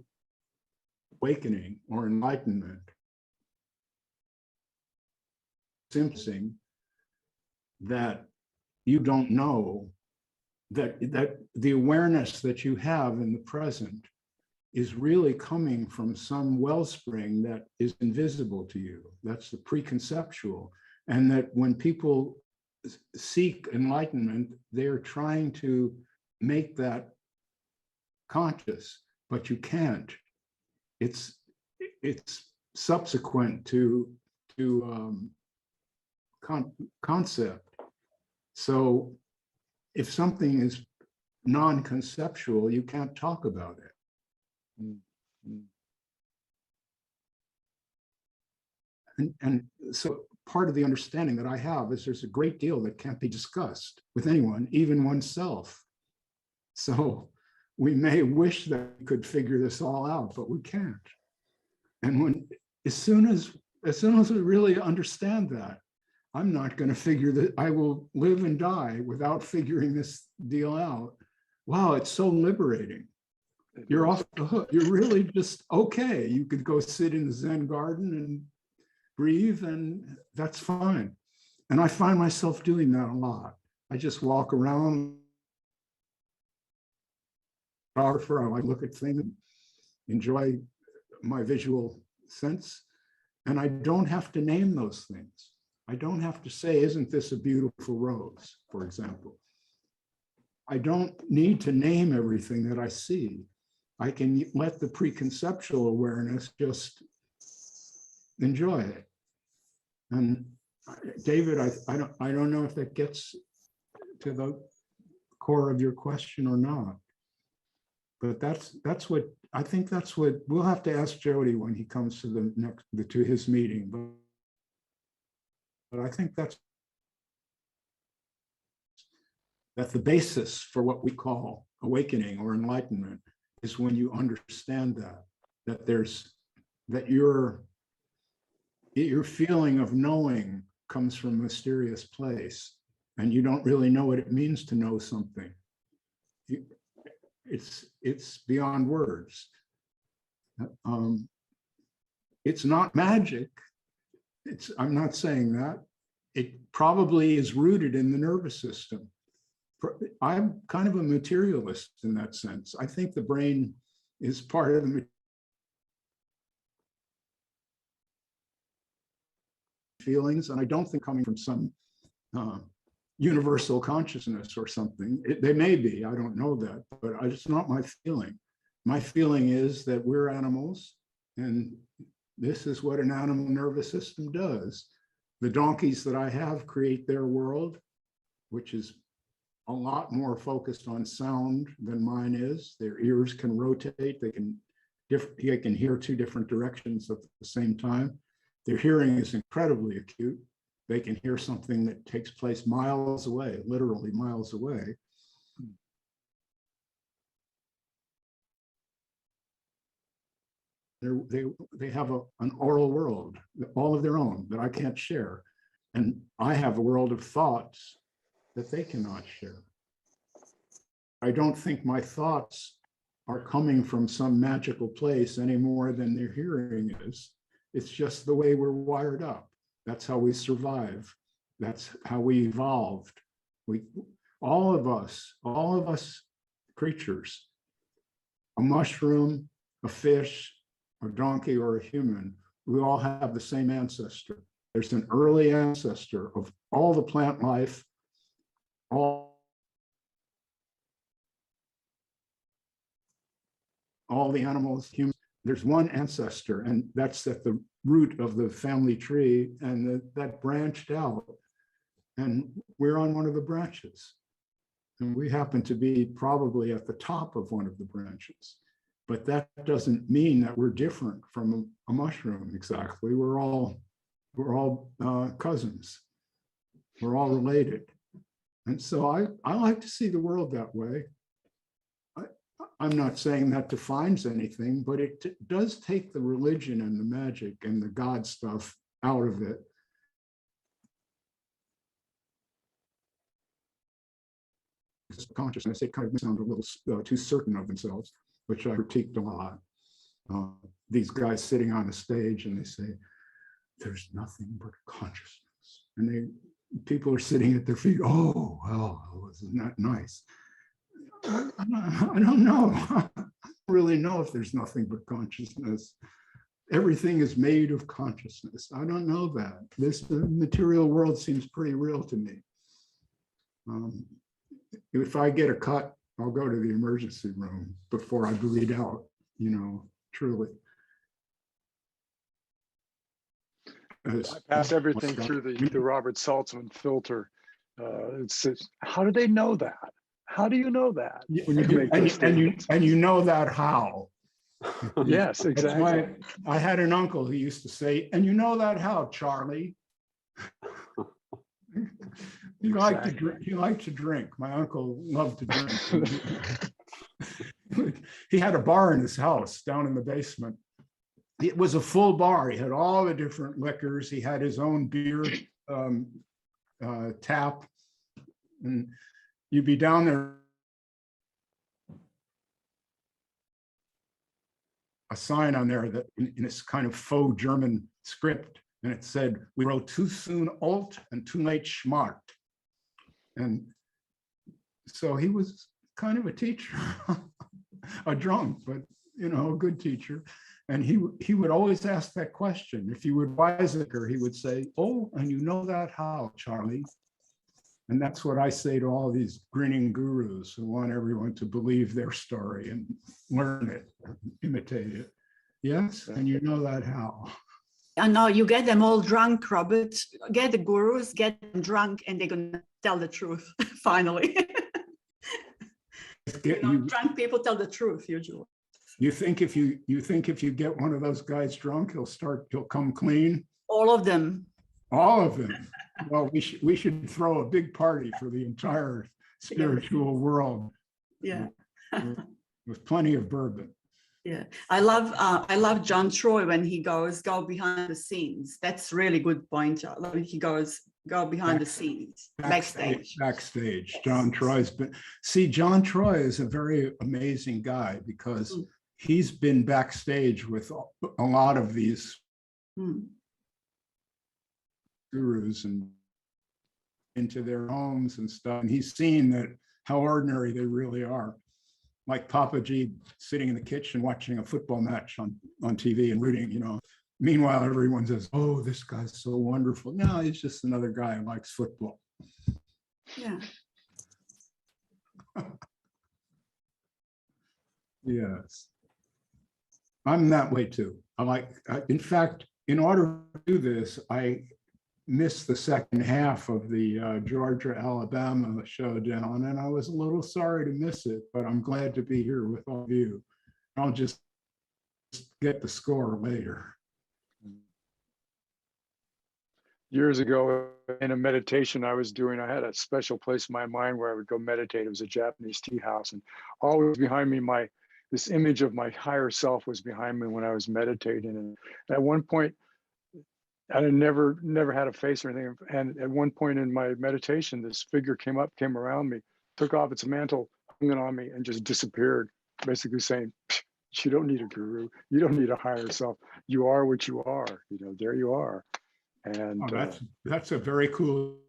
awakening or enlightenment, simply that you don't know, that the awareness that you have in the present is really coming from some wellspring that is invisible to you. That's the preconceptual. And that when people seek enlightenment, they're trying to make that conscious, but you can't. It's subsequent to concept. So if something is non-conceptual, you can't talk about it. Mm-hmm. And so part of the understanding that I have is there's a great deal that can't be discussed with anyone, even oneself. So we may wish that we could figure this all out, but we can't. And as soon as we really understand that, I'm not going to figure that. I will live and die without figuring this deal out. Wow, it's so liberating. You're off the hook. You're really just okay. You could go sit in the Zen garden and breathe, and that's fine. And I find myself doing that a lot. I just walk around. I like look at things, enjoy my visual sense, and I don't have to name those things. I don't have to say, isn't this a beautiful rose, for example. I don't need to name everything that I see. I can let the preconceptual awareness just enjoy it. And David, I don't know if that gets to the core of your question or not. But that's what I think. That's what we'll have to ask Jody when he comes to to his meeting. But I think that's the basis for what we call awakening or enlightenment is when you understand that your feeling of knowing comes from a mysterious place, and you don't really know what it means to know something. It's beyond words. It's not magic. I'm not saying that. It probably is rooted in the nervous system. I'm kind of a materialist in that sense. I think the brain is part of the feelings, and I don't think coming from some universal consciousness or something. They may be, I don't know that, but it's not my feeling. My feeling is that we're animals, and this is what an animal nervous system does. The donkeys that I have create their world, which is a lot more focused on sound than mine is. Their ears can rotate, they can hear two different directions at the same time. Their hearing is incredibly acute. They can hear something that takes place miles away, literally miles away. They have an oral world, all of their own, that I can't share. And I have a world of thoughts that they cannot share. I don't think my thoughts are coming from some magical place any more than their hearing is. It's just the way we're wired up. That's how we survive. That's how we evolved. All of us creatures, a mushroom, a fish, a donkey, or a human, we all have the same ancestor. There's an early ancestor of all the plant life, all the animals, humans. There's one ancestor, and that's at the root of the family tree, and that branched out, and we're on one of the branches. And we happen to be probably at the top of one of the branches. But that doesn't mean that we're different from a mushroom exactly. We're all cousins. We're all related. And so I like to see the world that way. I'm not saying that defines anything, but it does take the religion and the magic and the God stuff out of it. Consciousness, they kind of sound a little too certain of themselves, which I critiqued a lot. These guys sitting on a stage and they say, there's nothing but consciousness. And people are sitting at their feet, oh, well, isn't that nice? I don't know. I don't really know if there's nothing but consciousness. Everything is made of consciousness. I don't know that. The material world seems pretty real to me. If I get a cut, I'll go to the emergency room before I bleed out, truly. I pass everything through the Robert Saltzman filter. It's how do they know that? How do you know that? And you know that how? Yes, exactly. I had an uncle who used to say, and you know that how, Charlie? He liked to drink. My uncle loved to drink. He had a bar in his house down in the basement. It was a full bar. He had all the different liquors. He had his own beer tap, and you'd be down there. A sign on there that in this kind of faux German script, and it said, "We wrote too soon alt and too late schmart." And so he was kind of a teacher, a drunk, but you know, a good teacher. And he would always ask that question. If you would Weizsäcker, he would say, "Oh, and you know that how, Charlie?" And that's what I say to all these grinning gurus who want everyone to believe their story and learn it, imitate it. Yes, and you know that how. I know you get them all drunk, Robert. Get the gurus, get them drunk, and they're gonna tell the truth finally. Drunk people tell the truth usually. You think if you get one of those guys drunk, he'll come clean? All of them. All of them. Well, we should throw a big party for the entire spiritual world. Yeah. With plenty of bourbon. Yeah, I love John Troy when he goes, "Go behind the scenes." That's really good point. When he goes, "Go behind the scenes," backstage. Backstage. John Troy's been. See, John Troy is a very amazing guy because he's been backstage with a lot of these gurus and into their homes and stuff, and he's seen that how ordinary they really are. Like Papa G sitting in the kitchen watching a football match on TV and rooting, you know. Meanwhile, everyone says, "Oh, this guy's so wonderful." No, he's just another guy who likes football. Yeah. Yes. I'm that way too. In fact, in order to do this, I missed the second half of the Georgia, Alabama showdown, and I was a little sorry to miss it, but I'm glad to be here with all of you. I'll just get the score later. Years ago in a meditation I was doing, I had a special place in my mind where I would go meditate. It was a Japanese tea house, and always behind me, this image of my higher self was behind me when I was meditating. And at one point, I had never had a face or anything. And at one point in my meditation, this figure came around me, took off its mantle, hung it on me, and just disappeared, basically saying, "You don't need a guru. You don't need a higher self. You are what you are. You know, there you are." And that's a very cool.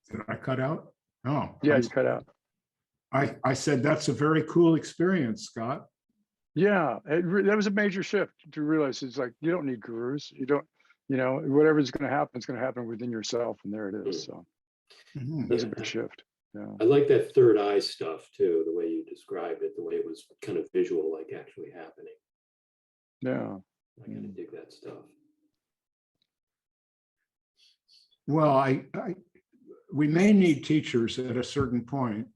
Did I cut out? Oh, yeah, you cut out. I said that's a very cool experience, Scott. Yeah, that was a major shift to realize it's like, you don't need gurus. You don't, you know, whatever's going to happen, it's going to happen within yourself. And there it is. So there's a big shift. Yeah. I like that third eye stuff too, the way you described it, the way it was kind of visual, like actually happening. Yeah. I kind of dig that stuff. Well, we may need teachers at a certain point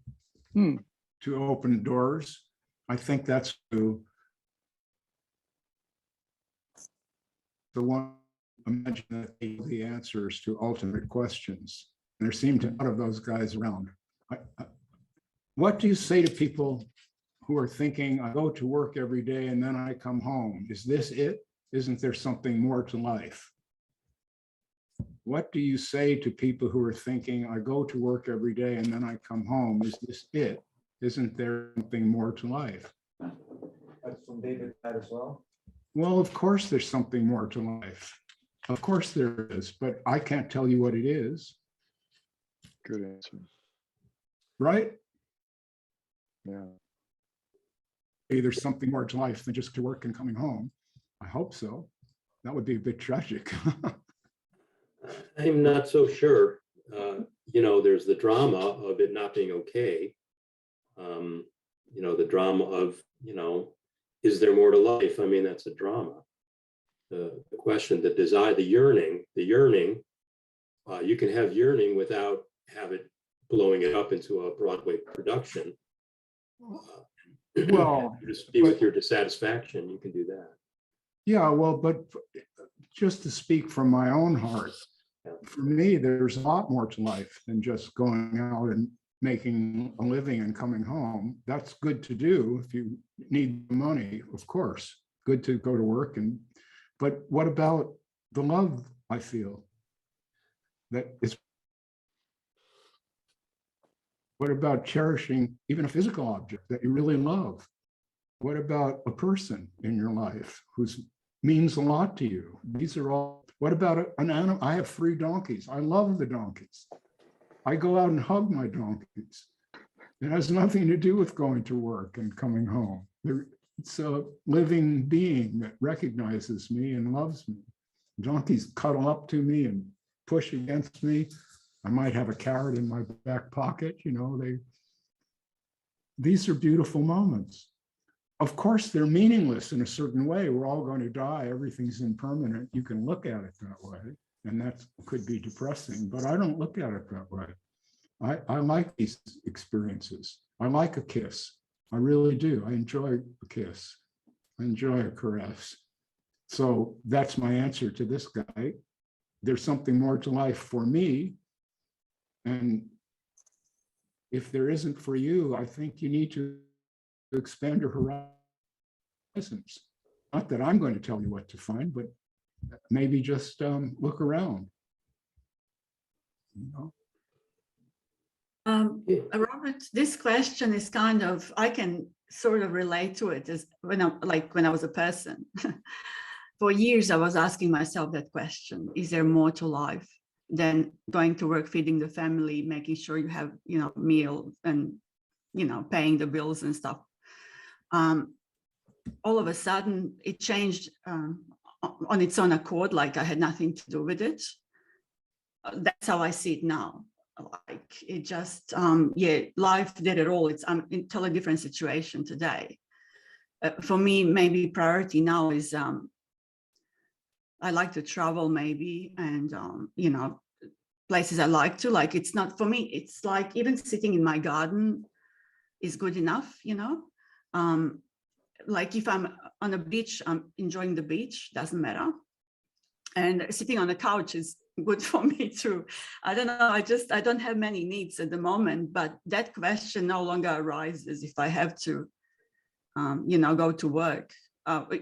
to open doors. I think that's the one. Imagine that the answers to ultimate questions. And there seem to be a lot of those guys around. What do you say to people who are thinking, "I go to work every day and then I come home. Is this it? Isn't there something more to life?" What do you say to people who are thinking, "I go to work every day and then I come home. Is this it? Isn't there something more to life?" That's from David Platt as well. Well, of course there's something more to life. Of course there is, but I can't tell you what it is. Good answer. Right? Yeah. Maybe there's something more to life than just to work and coming home. I hope so. That would be a bit tragic. I'm not so sure. You know, there's the drama of it not being okay. You know, the drama of, you know, is there more to life? I mean, that's a drama. The question, the desire, the yearning, you can have yearning without have it blowing it up into a Broadway production. Well, just be with your dissatisfaction, you can do that. Yeah, well, but just to speak from my own heart, for me, there's a lot more to life than just going out and making a living and coming home. That's good to do if you need the money, of course. Good to go to work and But what about the love I feel? That is, what about cherishing even a physical object that you really love? What about a person in your life who means a lot to you? These are all, what about an animal? I have 3 donkeys. I love the donkeys. I go out and hug my donkeys. It has nothing to do with going to work and coming home. It's a living being that recognizes me and loves me. Donkeys cuddle up to me and push against me. I might have a carrot in my back pocket, you know, these are beautiful moments. Of course, they're meaningless in a certain way. We're all going to die. Everything's impermanent. You can look at it that way, and that could be depressing, but I don't look at it that way. I like these experiences. I like a kiss. I really do. I enjoy a kiss. I enjoy a caress. So that's my answer to this guy. There's something more to life for me. And if there isn't for you, I think you need to expand your horizons. Not that I'm going to tell you what to find, but maybe just look around. You know? Robert, this question is kind of, I can sort of relate to it as when I was a person. For years, I was asking myself that question: is there more to life than going to work, feeding the family, making sure you have, you know, meals and, you know, paying the bills and stuff? All of a sudden, it changed on its own accord, like I had nothing to do with it. That's how I see it now. Like it just, yeah, life did it all. I'm in a totally different situation today. For me, maybe priority now is I like to travel maybe, and you know, places I like to, like, it's not for me, it's like even sitting in my garden is good enough, you know. Like if I'm on a beach, I'm enjoying the beach, doesn't matter. And sitting on the couch is good for me too. I don't know, I don't have many needs at the moment, but that question no longer arises if I have to, you know, go to work.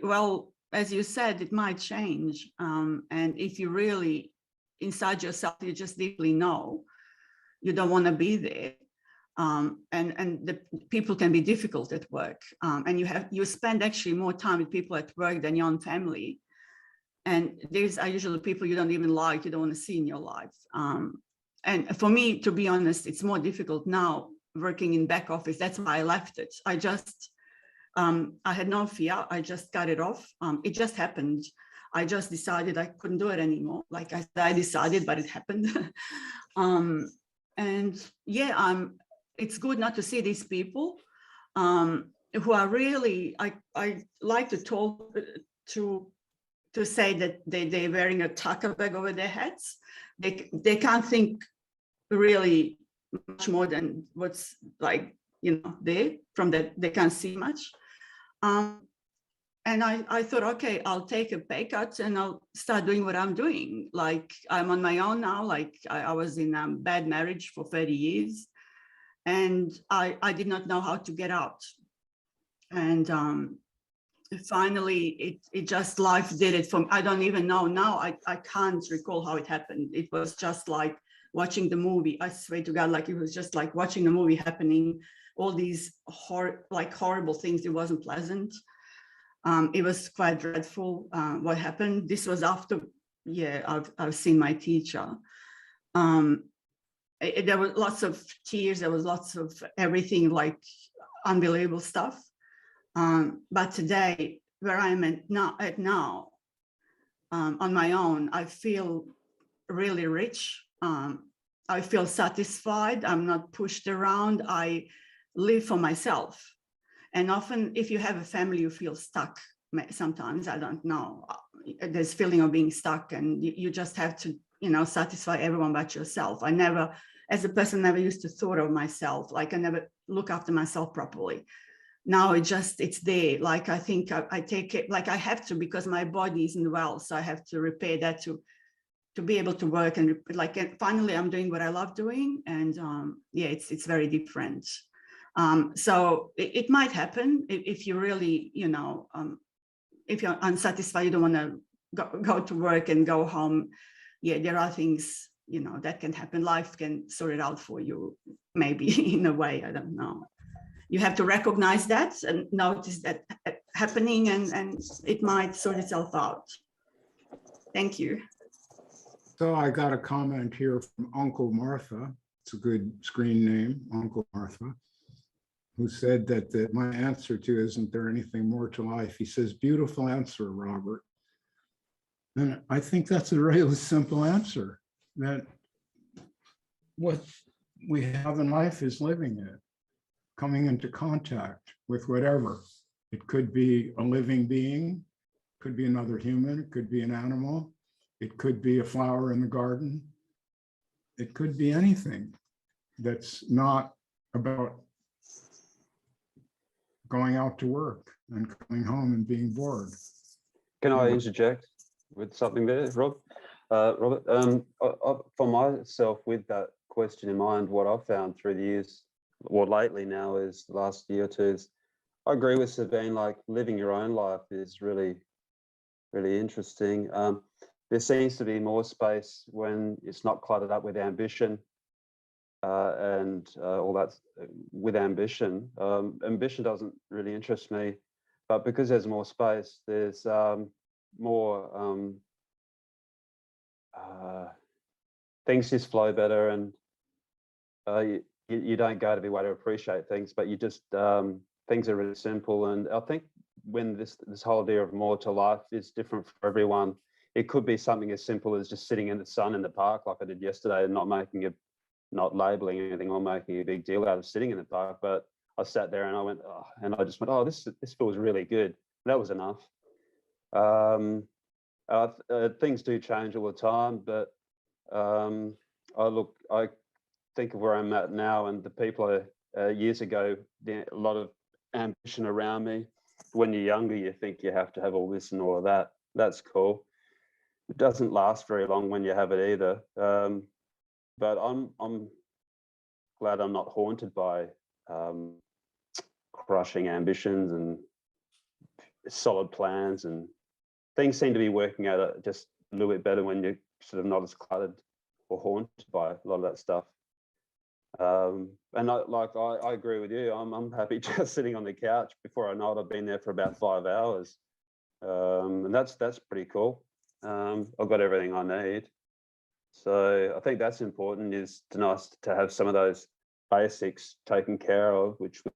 Well, as you said, it might change. And if you really, inside yourself, you just deeply know you don't want to be there. And the people can be difficult at work. And you spend actually more time with people at work than your own family. And these are usually people you don't even like, you don't want to see in your life. And for me, to be honest, it's more difficult now working in back office. That's why I left it. I had no fear. I just cut it off. It just happened. I just decided I couldn't do it anymore. Like I decided, but it happened. And yeah, it's good not to see these people who are really, I like to talk to say that they're wearing a tucker bag over their heads. They can't think really much more than what's, like, you know, there from that, they can't see much. And I thought, okay, I'll take a pay cut and I'll start doing what I'm doing. Like I'm on my own now. Like I was in a bad marriage for 30 years and I did not know how to get out. And finally, it just, life did it for me. I don't even know now. I can't recall how it happened. It was just like watching the movie. I swear to God, like it was just like watching a movie happening. All these horrible things. It wasn't pleasant. It was quite dreadful what happened. This was after, yeah, I've seen my teacher. There was lots of tears. There was lots of everything, like unbelievable stuff. But today, where I'm at now, on my own, I feel really rich. I feel satisfied. I'm not pushed around. I live for myself. And often if you have a family, you feel stuck. Sometimes, I don't know, there's feeling of being stuck and you just have to, you know, satisfy everyone but yourself. I never, as a person, never used to thought of myself. Like I never look after myself properly. Now it's there. Like I think I take it, like I have to, because my body isn't well. So I have to repair that to be able to work and like, finally I'm doing what I love doing. And yeah, it's very different. So it might happen if you really, you know, if you're unsatisfied, you don't want to go to work and go home. Yeah, there are things, you know, that can happen. Life can sort it out for you, maybe in a way, I don't know. You have to recognize that and notice that happening, and it might sort itself out. Thank you. So I got a comment here from Uncle Martha. It's a good screen name, Uncle Martha, who said that my answer to isn't there anything more to life? He says, beautiful answer, Robert. And I think that's a really simple answer, that what we have in life is living it, coming into contact with whatever. It could be a living being, could be another human, it could be an animal, it could be a flower in the garden. It could be anything that's not about going out to work and coming home and being bored. Can I interject with something there, Rob? Robert, for myself, with that question in mind, what I've found through the years, or lately now, is the last year or two, is I agree with Sabine, like living your own life is really, really interesting. There seems to be more space when it's not cluttered up with ambition and all that. With ambition, ambition doesn't really interest me, but because there's more space, there's more things just flow better, and you don't go to be way to appreciate things, but you just things are really simple. And I think when this whole idea of more to life is different for everyone, it could be something as simple as just sitting in the sun in the park like I did yesterday, and not labeling anything or making a big deal out of sitting in the park. But I sat there and I went, oh, and I just went, oh, this feels really good. That was enough. Things do change all the time, but I think of where I'm at now, and the people years ago, a lot of ambition around me. When you're younger, you think you have to have all this and all of that. That's cool. It doesn't last very long when you have it either. But I'm glad I'm not haunted by crushing ambitions and solid plans, and things seem to be working out just a little bit better when you're sort of not as cluttered or haunted by a lot of that stuff. And I agree with you. I'm happy just sitting on the couch. Before I know it, I've been there for about 5 hours, and that's pretty cool. I've got everything I need. So I think that's important, is nice to have some of those basics taken care of, which was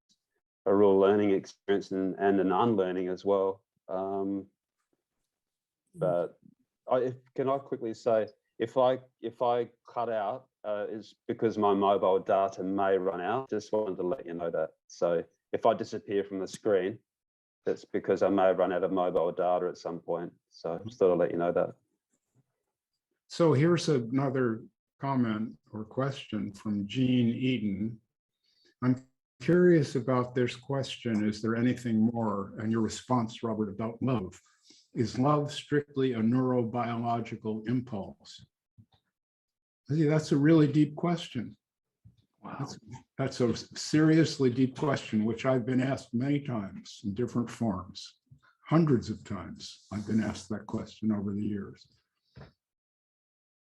a real learning experience and an unlearning as well. But can I quickly say, if I cut out, is because my mobile data may run out. Just wanted to let you know that. So if I disappear from the screen, that's because I may have run out of mobile data at some point. So just thought I'd let you know that. So here's another comment or question from Jean Eden. I'm curious about this question. Is there anything more? And your response, Robert, about love. Is love strictly a neurobiological impulse? That's a really deep question. Wow. That's a seriously deep question, which I've been asked many times in different forms. Hundreds of times I've been asked that question over the years.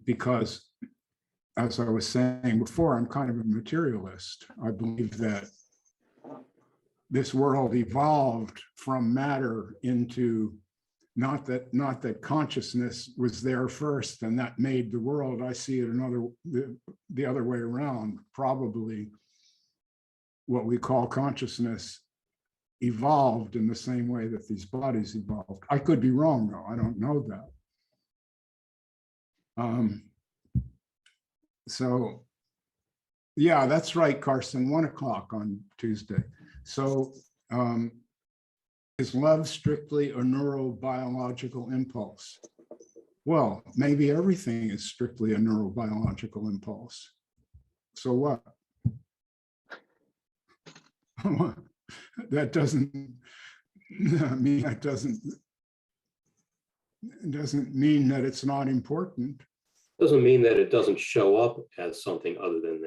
Because, as I was saying before, I'm kind of a materialist. I believe that this world evolved from matter into, not that consciousness was there first and that made the world. I see it the other way around. Probably what we call consciousness evolved in the same way that these bodies evolved. I could be wrong, though. I don't know that. So yeah, that's right, Carson, 1 o'clock on Tuesday. So is love strictly a neurobiological impulse? Well, maybe everything is strictly a neurobiological impulse. So what? That doesn't mean it doesn't mean that it's not important. Doesn't mean that it doesn't show up as something other than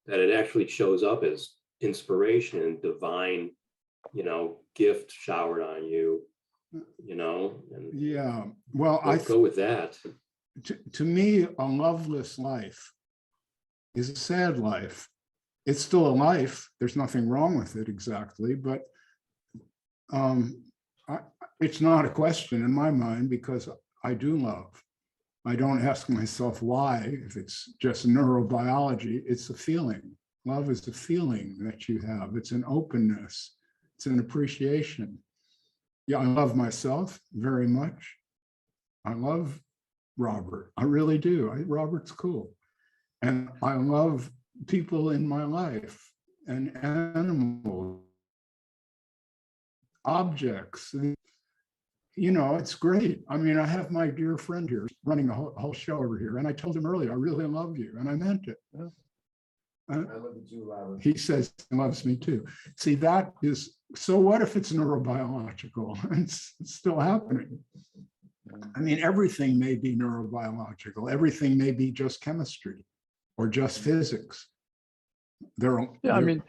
that it actually shows up as inspiration and divine, gift showered on you. you know, and Yeah. Well, go with that. to me, a loveless life is a sad life. It's still a life. There's nothing wrong with it exactly, but it's not a question in my mind because I do love. I don't ask myself why, if it's just neurobiology, it's a feeling. Love is a feeling that you have. It's an openness. It's an appreciation. Yeah, I love myself very much. I love Robert. I really do. Robert's cool. And I love people in my life and animals, objects. You know, it's great. I mean, I have my dear friend here running a whole show over here. And I told him earlier, I really love you. And I meant it. I love you too, Robert. He says he loves me too. See, that is, so what if it's neurobiological? It's still happening. I mean, everything may be neurobiological. Everything may be just chemistry or just physics. I mean,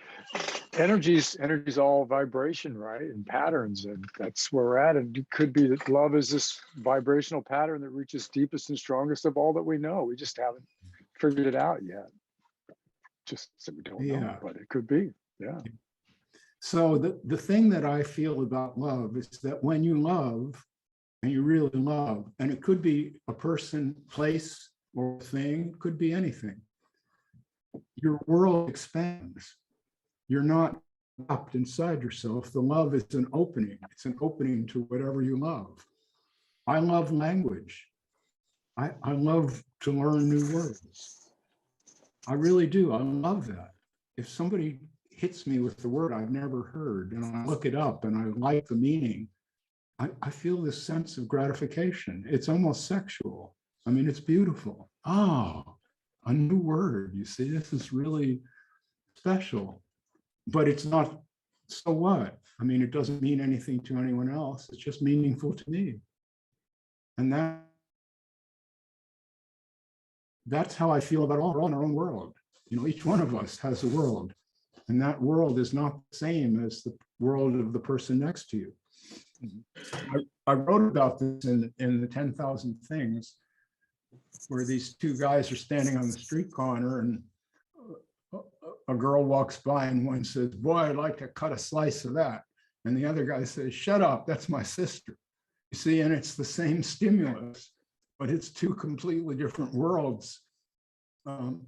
energy's all vibration, right? And patterns, and that's where we're at. And it could be that love is this vibrational pattern that reaches deepest and strongest of all that we know. We just haven't figured it out yet. Just so we don't know, but it could be. Yeah. So the thing that I feel about love is that when you love, and you really love, and it could be a person, place, or thing, could be anything, your world expands. You're not locked inside yourself. The love is an opening. It's an opening to whatever you love. I love language. I love to learn new words. I really do. I love that. If somebody hits me with the word I've never heard and I look it up and I like the meaning, I feel this sense of gratification. It's almost sexual. I mean, it's beautiful. Oh, a new word. You see, this is really special, but it's not, so what? I mean, it doesn't mean anything to anyone else. It's just meaningful to me. And that's how I feel about all. We're all in our own world. You know, each one of us has a world, and that world is not the same as the world of the person next to you. I wrote about this in the 10,000 Things, where these two guys are standing on the street corner and a girl walks by and one says, boy, I'd like to cut a slice of that. And the other guy says, shut up, that's my sister. You see, and it's the same stimulus, but it's two completely different worlds. And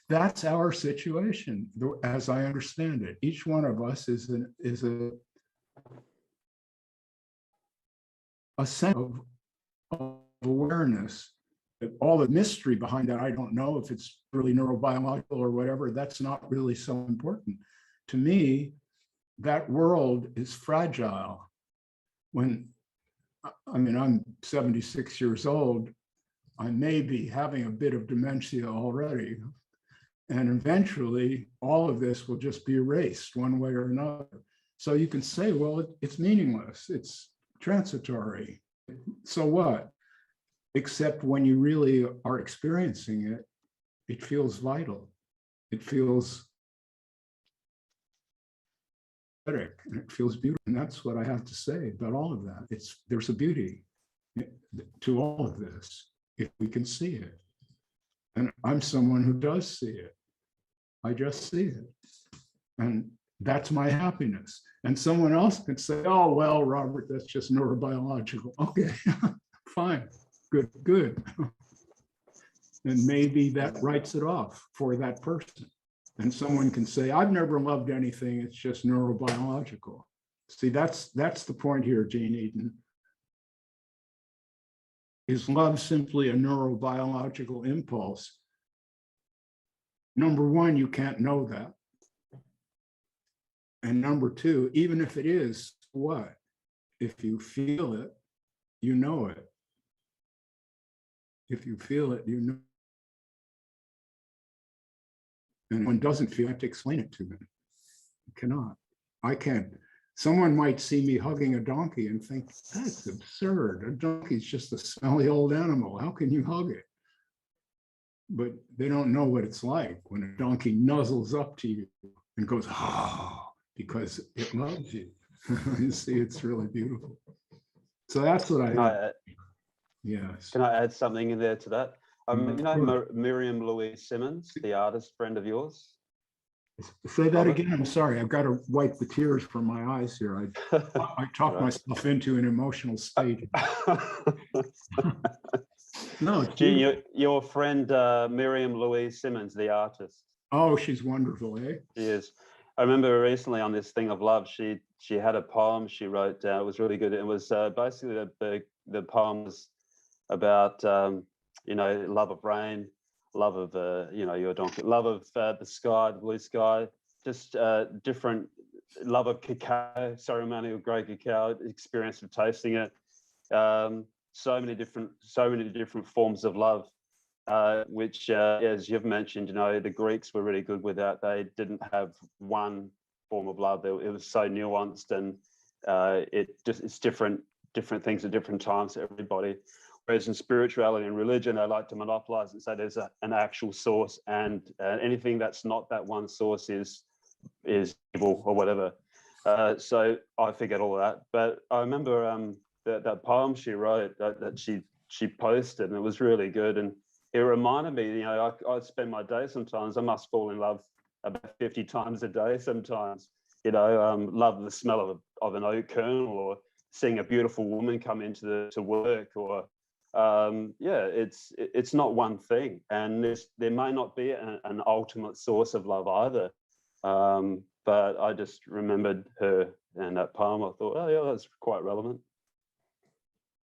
that's our situation, as I understand it. Each one of us is a sense of awareness. All the mystery behind that, I don't know if it's really neurobiological or whatever. That's not really so important. To me, that world is fragile. When, I mean, I'm 76 years old, I may be having a bit of dementia already. And eventually, all of this will just be erased one way or another. So you can say, well, it's meaningless. It's transitory. So what? Except when you really are experiencing it, it feels vital. It feels and it feels beautiful. And that's what I have to say about all of that. There's a beauty to all of this if we can see it. And I'm someone who does see it. I just see it. And that's my happiness. And someone else can say, oh, well, Robert, that's just neurobiological. Okay, fine, good. And maybe that writes it off for that person. And someone can say, I've never loved anything, it's just neurobiological. See, that's the point here, Jean Eden. Is love simply a neurobiological impulse? Number one, you can't know that. And number two, even if it is, what? If you feel it, you know it. If you feel it, you know. And one doesn't feel, I have to explain it to them. I cannot. I can't. Someone might see me hugging a donkey and think, that's absurd. A donkey's just a smelly old animal. How can you hug it? But they don't know what it's like when a donkey nuzzles up to you and goes, oh, because it loves you. You see, it's really beautiful. So that's what I Can have. I, Yes. can I add something in there to that? You know Sure. Miriam Louise Simmons, the artist friend of yours? Say that Robert? again. I'm sorry. I've got to wipe the tears from my eyes here. I talked Right. myself into an emotional state. No, it's Gee, beautiful. your friend Miriam Louise Simmons, the artist. Oh, she's wonderful, eh? She is. I remember recently on this thing of love, she had a poem she wrote down. It was really good. It was basically the poem was about you know, love of rain, love of you know, your donkey, love of the sky, the blue sky, just different love of cacao, ceremonial grey cacao, experience of tasting it. So many different forms of love. Which, as you've mentioned, you know, the Greeks were really good with that. They didn't have one form of love. It was so nuanced, and it's different things at different times to everybody. Whereas in spirituality and religion, they like to monopolize and say there's an actual source, and anything that's not that one source is evil or whatever. So I forget all of that. But I remember that poem she wrote that she posted, and it was really good. And it reminded me, you know, I spend my day sometimes, I must fall in love about 50 times a day sometimes, you know, love the smell of an oat kernel, or seeing a beautiful woman come into to work, or yeah, it's not one thing, and there may not be an ultimate source of love either. But I just remembered her and that poem. I thought, oh yeah, that's quite relevant.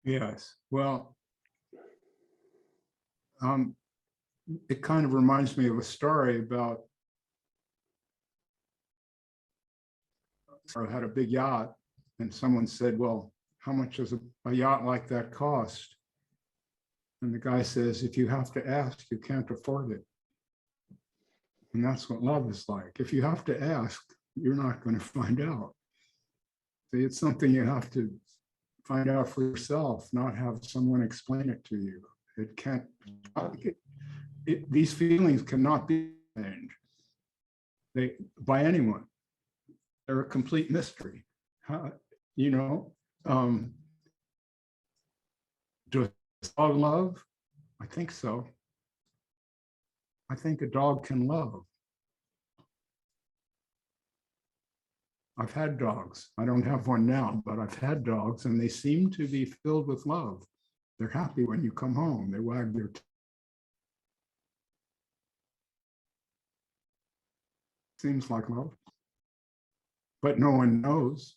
Yes. Well, it kind of reminds me of a story about, I had a big yacht, and someone said, well, how much does a yacht like that cost? And the guy says, if you have to ask, you can't afford it. And that's what love is like. If you have to ask, you're not going to find out. See, it's something you have to find out for yourself, not have someone explain it to you. It can't, these feelings cannot be explained by anyone. They're a complete mystery. You know, does a dog love? I think so. I think a dog can love. I've had dogs. I don't have one now, but I've had dogs, and they seem to be filled with love. They're happy when you come home. They wag their tail. Seems like love, but no one knows.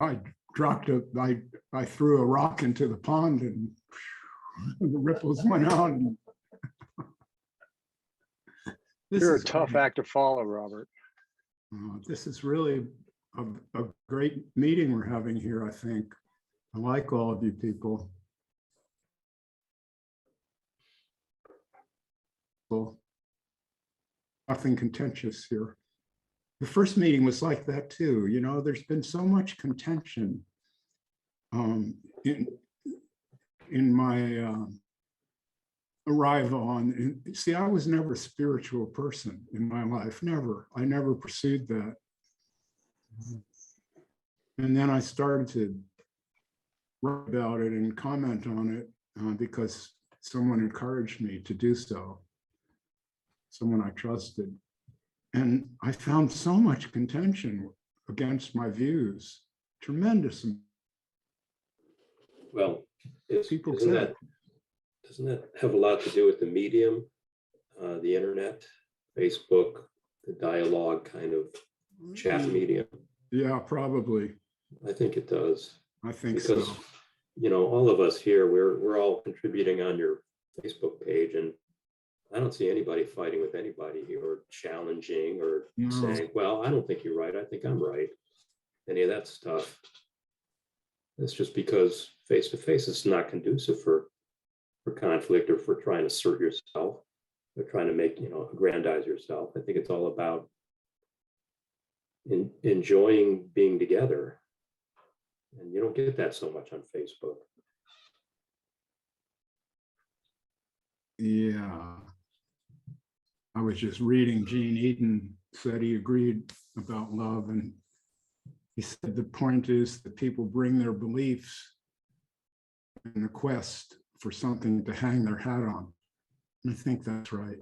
I threw a rock into the pond, and the ripples went out. And You're a tough act to follow, Robert. This is really a great meeting we're having here, I think. I like all of you people. Well, nothing contentious here. The first meeting was like that too. You know, there's been so much contention in my arrival on. See, I was never a spiritual person in my life. Never. I never pursued that. And then I started to write about it and comment on it because someone encouraged me to do so. Someone I trusted. And I found so much contention against my views, tremendous. Well, People doesn't that have a lot to do with the medium, the internet, Facebook, the dialogue kind of chat medium? Yeah, probably. I think it does. I think because, so. You know, all of us here, we're all contributing on your Facebook page, and I don't see anybody fighting with anybody or challenging or saying, well, I don't think you're right. I think I'm right. Any of that stuff. It's just because face to face is not conducive for conflict or for trying to assert yourself or trying to make, you know, aggrandize yourself. I think it's all about enjoying being together And you don't get that so much on Facebook. Yeah. I was just reading Gene Eden said he agreed about love, and he said the point is that people bring their beliefs in a quest for something to hang their hat on. And I think that's right.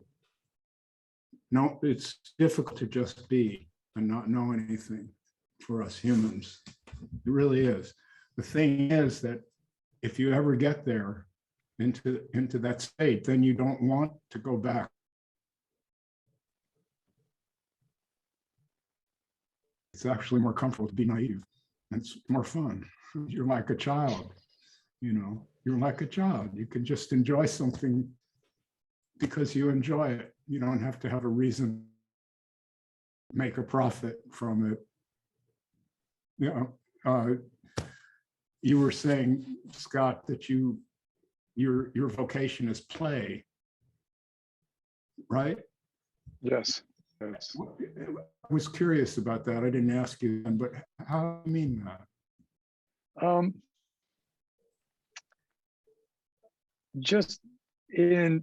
No, it's difficult to just be and not know anything for us humans. It really is. The thing is that if you ever get there into that state, then you don't want to go back. It's actually more comfortable to be naive. It's more fun. You're like a child, you know, you're like a child. You can just enjoy something because you enjoy it. You don't have to have a reason to make a profit from it. You know, you were saying, Scott, that your vocation is play, right? Yes. Yes. I was curious about that. I didn't ask you, but how do you mean that? Just in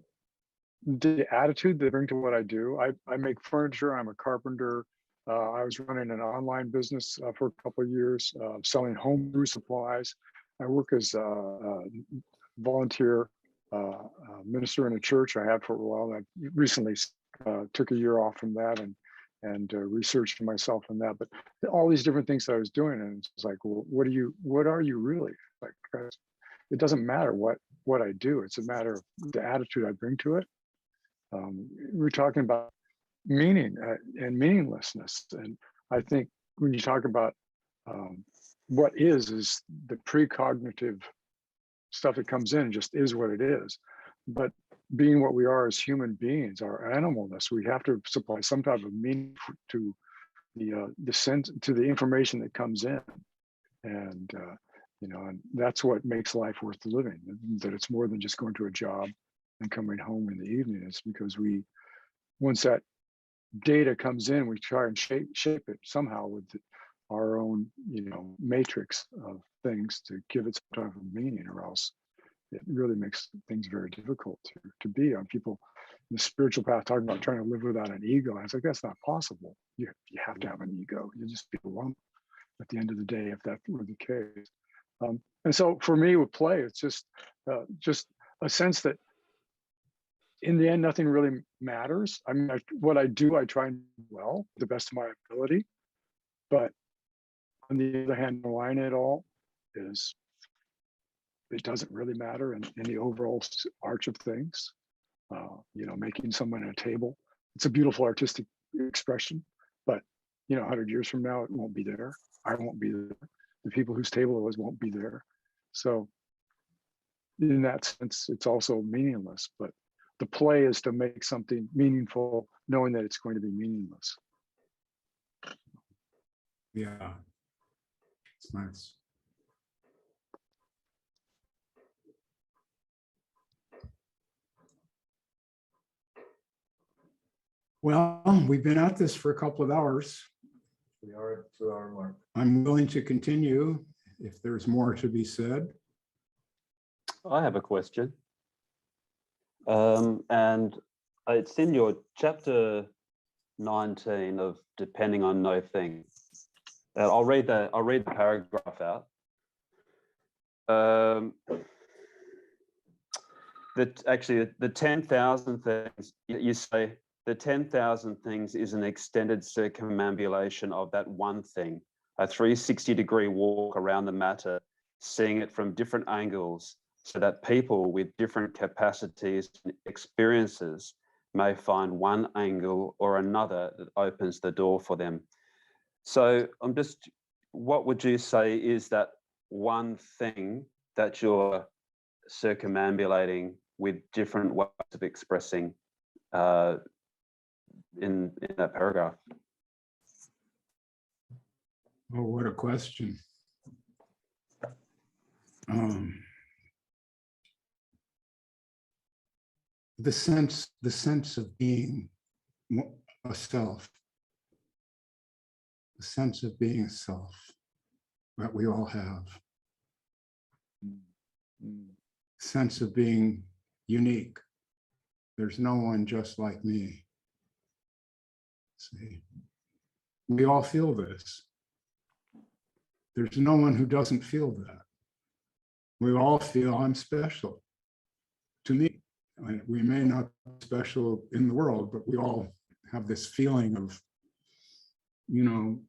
the attitude they bring to what I do. I make furniture. I'm a carpenter. I was running an online business for a couple of years, selling homebrew supplies. I work as a volunteer minister in a church. I have for a while. I recently took a year off from that and researched myself in that. But all these different things that I was doing, and it's like, well, what are you really? Like, it doesn't matter what I do. It's a matter of the attitude I bring to it. We're talking about meaning and meaninglessness, and I think when you talk about what is the precognitive stuff that comes in, just is what it is. But being what we are as human beings, our animalness, we have to supply some type of meaning to the sense, to the information that comes in, and you know, and that's what makes life worth living. That it's more than just going to a job and coming home in the evening. It's because once that data comes in, we try and shape it somehow with our own, you know, matrix of things to give it some type of meaning, or else it really makes things very difficult to be on. People in the spiritual path talking about trying to live without an ego. I was like, that's not possible. You have to have an ego. You just be alone at the end of the day if that were the case. And so for me with play, it's just a sense that in the end, nothing really matters. I mean, what I do, I try and do well, to the best of my ability. But on the other hand, align it all is, it doesn't really matter in the overall arch of things. You know, making someone at a table, it's a beautiful artistic expression, but you know, 100 years from now, it won't be there. I won't be there. The people whose table it was won't be there. So in that sense, it's also meaningless, but the play is to make something meaningful, knowing that it's going to be meaningless. Yeah, it's nice. Well, we've been at this for a couple of hours. We are at 2-hour mark. I'm willing to continue if there's more to be said. I have a question. And it's in your chapter 19 of Depending on No Thing. I'll read the paragraph out. The 10,000 things, you say, the 10,000 things is an extended circumambulation of that one thing, a 360-degree walk around the matter, seeing it from different angles, so that people with different capacities and experiences may find one angle or another that opens the door for them. So what would you say is that one thing that you're circumambulating with different ways of expressing in that paragraph? Oh, what a question. The sense of being a self, the sense of being a self. that we all have. Mm. Sense of being unique. There's no one just like me. See, we all feel this. There's no one who doesn't feel that. We all feel I'm special. To me, we may not be special in the world, but we all have this feeling of, you know,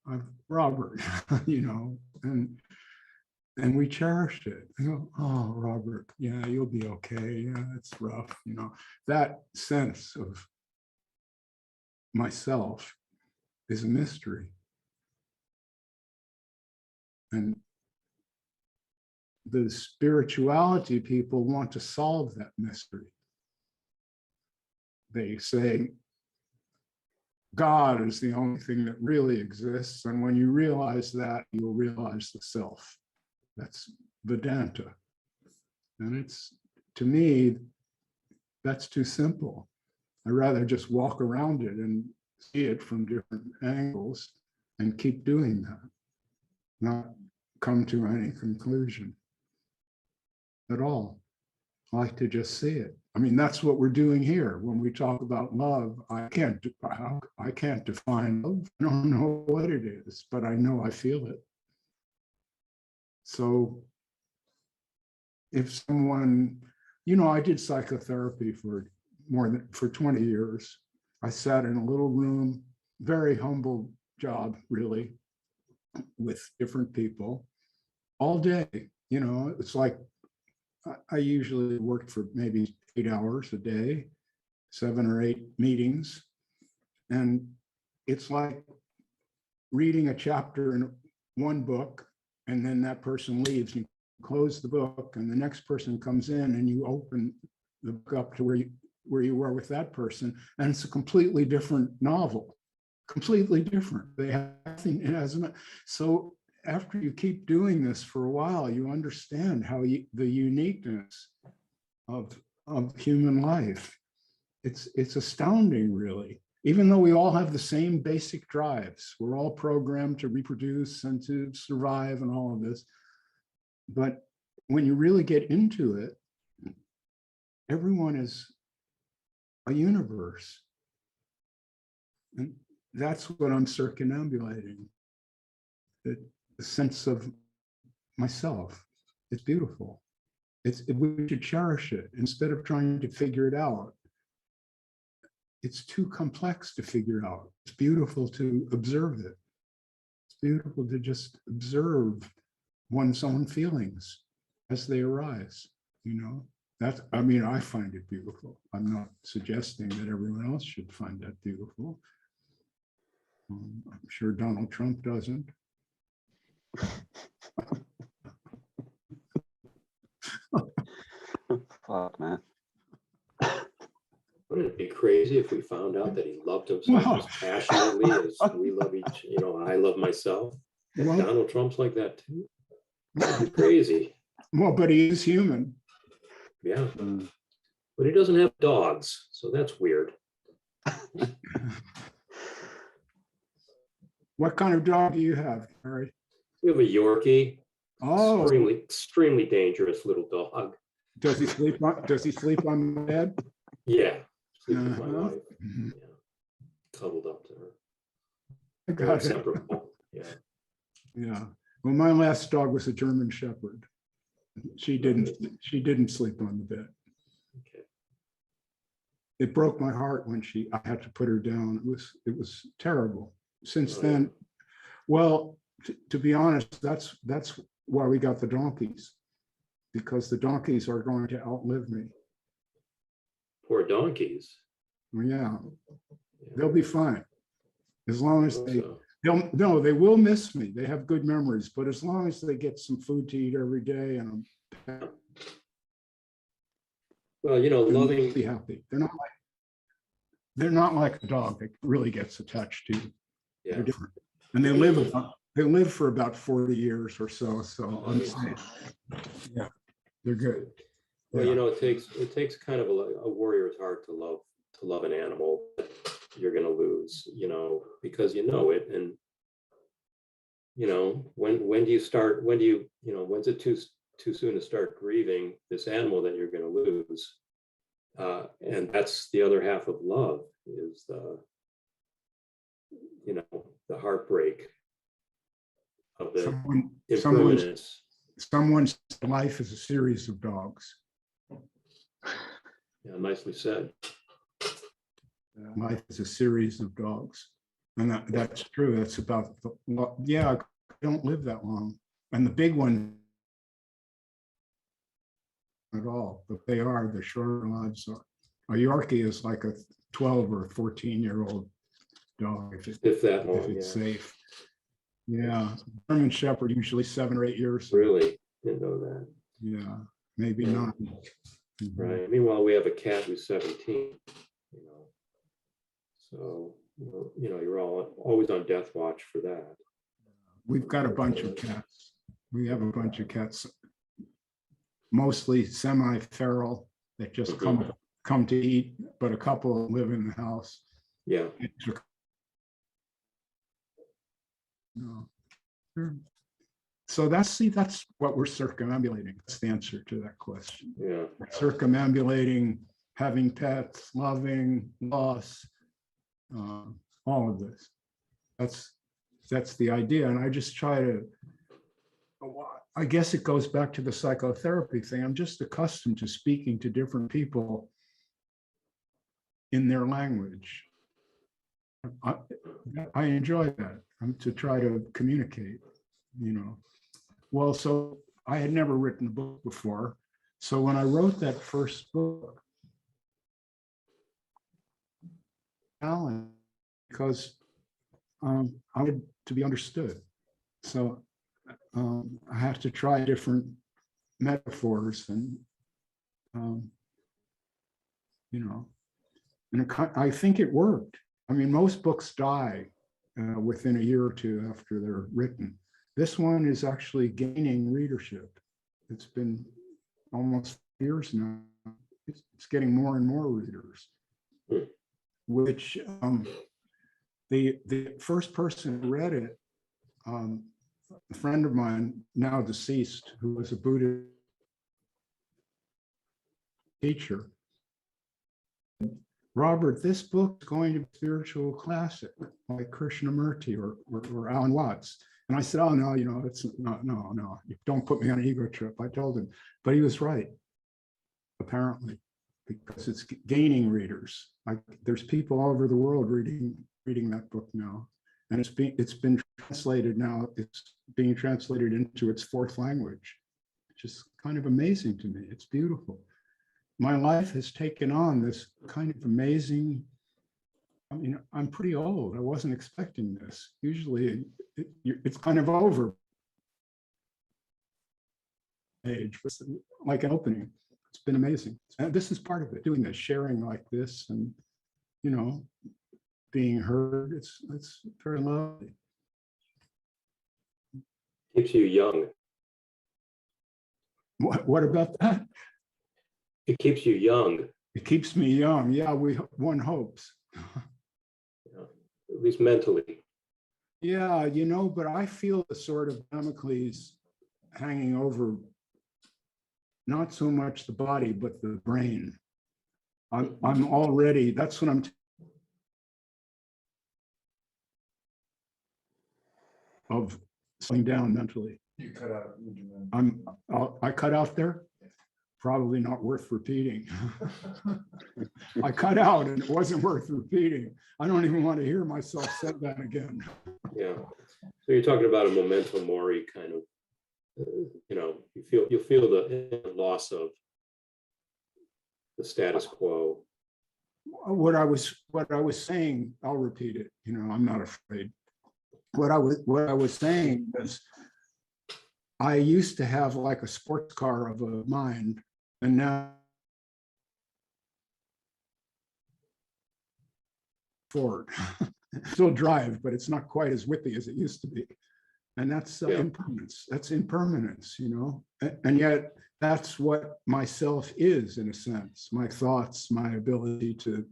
of Robert, you know, and we cherish it. You know, oh, Robert, yeah, you'll be okay. Yeah, it's rough, you know. That sense of myself is a mystery. And the spirituality people want to solve that mystery. They say, God is the only thing that really exists. And when you realize that, you'll realize the self. That's Vedanta. And it's, to me, that's too simple. I'd rather just walk around it and see it from different angles and keep doing that, not come to any conclusion at all. I like to just see it. I mean, that's what we're doing here. When we talk about love, I can't define love. I don't know what it is, but I know I feel it. So if someone, you know, I did psychotherapy for 20 years. I sat in a little room, very humble job, really, with different people all day. You know, it's like I usually worked for maybe 8 hours a day, 7 or 8 meetings. And it's like reading a chapter in one book, and then that person leaves, and you close the book, and the next person comes in, and you open the book up to where you were with that person, and it's a completely different novel, completely different. They have nothing, it has not. So after you keep doing this for a while, you understand how the uniqueness of human life. It's astounding, really. Even though we all have the same basic drives, we're all programmed to reproduce and to survive and all of this. But when you really get into it, everyone is a universe. And that's what I'm circumambulating. The sense of myself. It's beautiful. We should cherish it instead of trying to figure it out. It's too complex to figure out. It's beautiful to observe it. It's beautiful to just observe one's own feelings as they arise, you know? That's, I mean, I find it beautiful. I'm not suggesting that everyone else should find that beautiful. I'm sure Donald Trump doesn't. Fuck, man. Wouldn't it be crazy if we found out that he loved himself Well, as passionately as we love each, you know, I love myself? well, Donald Trump's like that too. It's crazy. well, but he is human. Yeah. But he doesn't have dogs, so that's weird. What kind of dog do you have, Gary? We have a Yorkie. Oh, Extremely dangerous little dog. does he sleep on the bed? Yeah. Sleep with my Uh-huh. wife. Yeah. Cuddled up to her. I Very got it. inseparable. Yeah. Yeah. Well, my last dog was a German Shepherd. She didn't sleep on the bed. Okay. It broke my heart when I had to put her down. It was terrible. Since then, well, to be honest, that's why we got the donkeys, because the donkeys are going to outlive me. Poor donkeys. Well, yeah, they'll be fine as long as they. So, No, they will miss me. They have good memories, but as long as they get some food to eat every day, and well, you know, they'll loving. be happy. They're not like a dog that really gets attached to you. Yeah. They're different, and they live for about 40 years or so. So I'm saying, yeah, they're good. Well, Yeah. you know, it takes kind of a warrior's heart to love an animal that you're going to lose, you know, because you know it, and you know, when do you start, when do you, you know, when's it too soon to start grieving this animal that you're going to lose? And that's the other half of love, is the, you know, the heartbreak of the impermanence. Someone's life is a series of dogs. Yeah, nicely said. Life is a series of dogs. And that's true. That's about, yeah, I don't live that long. And the big one at all, but they are, the shorter lives are. A Yorkie is like a 12 or 14-year-old dog If that long, if it's yeah. safe. Yeah, German Shepherd usually 7 or 8 years. Really? Didn't know that. Yeah, maybe not. Right. Meanwhile, we have a cat who's 17, you know. So, you know, you're always on death watch for that. We've got a bunch of cats. We have a bunch of cats, mostly semi-feral that just come to eat, but a couple live in the house. Yeah. No. So that's what we're circumambulating. That's the answer to that question. Yeah. We're circumambulating, having pets, loving, loss, all of this. That's the idea. And I just try to, I guess it goes back to the psychotherapy thing. I'm just accustomed to speaking to different people in their language. I enjoy that, to try to communicate, you know. Well, so I had never written a book before. So when I wrote that first book, Alan, because I wanted to be understood. So I have to try different metaphors and, you know, and I think it worked. I mean, most books die within a year or two after they're written. This one is actually gaining readership. It's been almost years now. It's getting more and more readers, which the first person who read it, a friend of mine, now deceased, who was a Buddhist teacher, Robert, this book is going to be a spiritual classic like Krishnamurti or Alan Watts. And I said, oh, no, you know, it's not, no, you don't put me on an ego trip. I told him, but he was right, apparently, because it's gaining readers. There's people all over the world reading that book now. And it's been translated now. It's being translated into its 4th language, which is kind of amazing to me. It's beautiful. My life has taken on this kind of amazing, I mean, I'm pretty old. I wasn't expecting this. Usually it's kind of over age, but like an opening. It's been amazing. And this is part of it, doing this, sharing like this and, you know, being heard. It's very lovely. Keeps you young. What about that? It keeps you young. It keeps me young. Yeah, one hopes. Yeah, at least mentally. Yeah, you know, but I feel the sort of Damocles hanging over not so much the body, but the brain. I'm already, that's what I'm of slowing down mentally. You cut out. I cut out there. Probably not worth repeating. I cut out and it wasn't worth repeating. I don't even want to hear myself say that again. Yeah. So you're talking about a memento mori kind of, you know, you'll feel the loss of the status quo. What I was saying, I'll repeat it. You know, I'm not afraid. What I was saying was, I used to have like a sports car of a mind, and now Ford. Still drive, but it's not quite as whippy as it used to be. And that's impermanence. That's impermanence, you know. And yet that's what myself is, in a sense. My thoughts, my ability to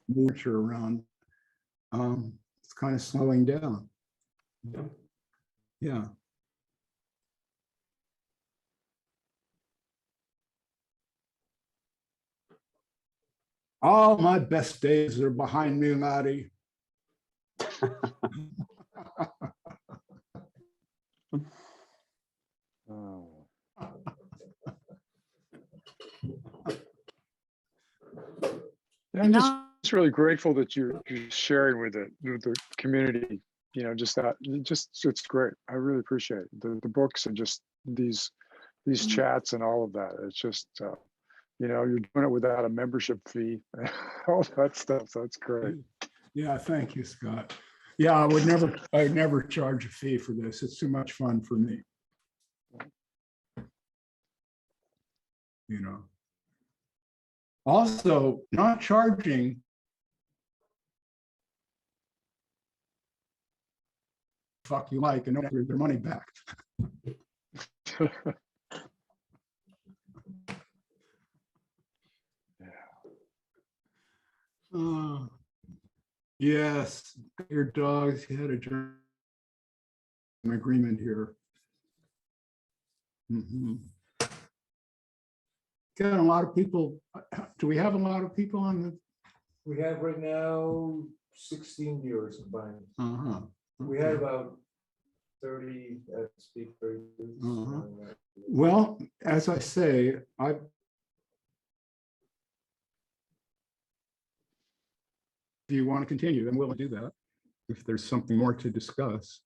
nurture around. It's kind of slowing down. Yeah. Yeah. All my best days are behind me, Maddie. Oh. Yeah, I'm just really grateful that you're sharing with the community. You know, just that, it's great. I really appreciate it. The books and just these chats and all of that. It's just, you know, you're doing it without a membership fee, all that stuff. So that's great. Yeah, thank you, Scott. Yeah, I would never charge a fee for this. It's too much fun for me. You know. Also, not charging fuck you like and don't get their money back. Yes, your dogs had an agreement here. Got a lot of people. Do we have a lot of people on the? We have right now 16 viewers combined. Uh-huh. We had about 30 speakers. Well, as I say, if you want to continue, then we'll do that. If there's something more to discuss.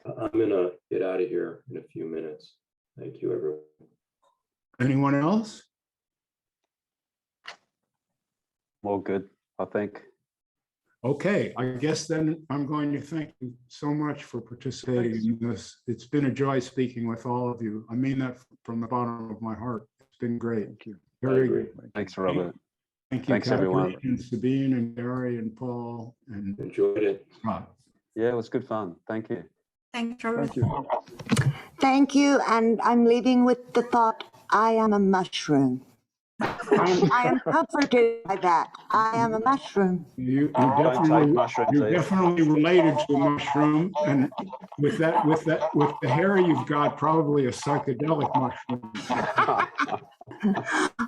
I'm gonna get out of here in a few minutes. Thank you, everyone. Anyone else? All good, I think. Okay, I guess then I'm going to thank you so much for participating in this. It's been a joy speaking with all of you. I mean that from the bottom of my heart. It's been great. Thank you. Very good. Thanks, Robert. Thank you, Thanks, Catherine everyone. and Sabine and Gary and Paul and Enjoyed it. Rob. Yeah, it was good fun. Thank you. Thanks, Robert. Thank you. Thank you, and I'm leaving with the thought, I am a mushroom. And I am comforted by that. I am a mushroom. You Don't take mushrooms, you're Eve. definitely related to a mushroom, and with the hair you've got, probably a psychedelic mushroom.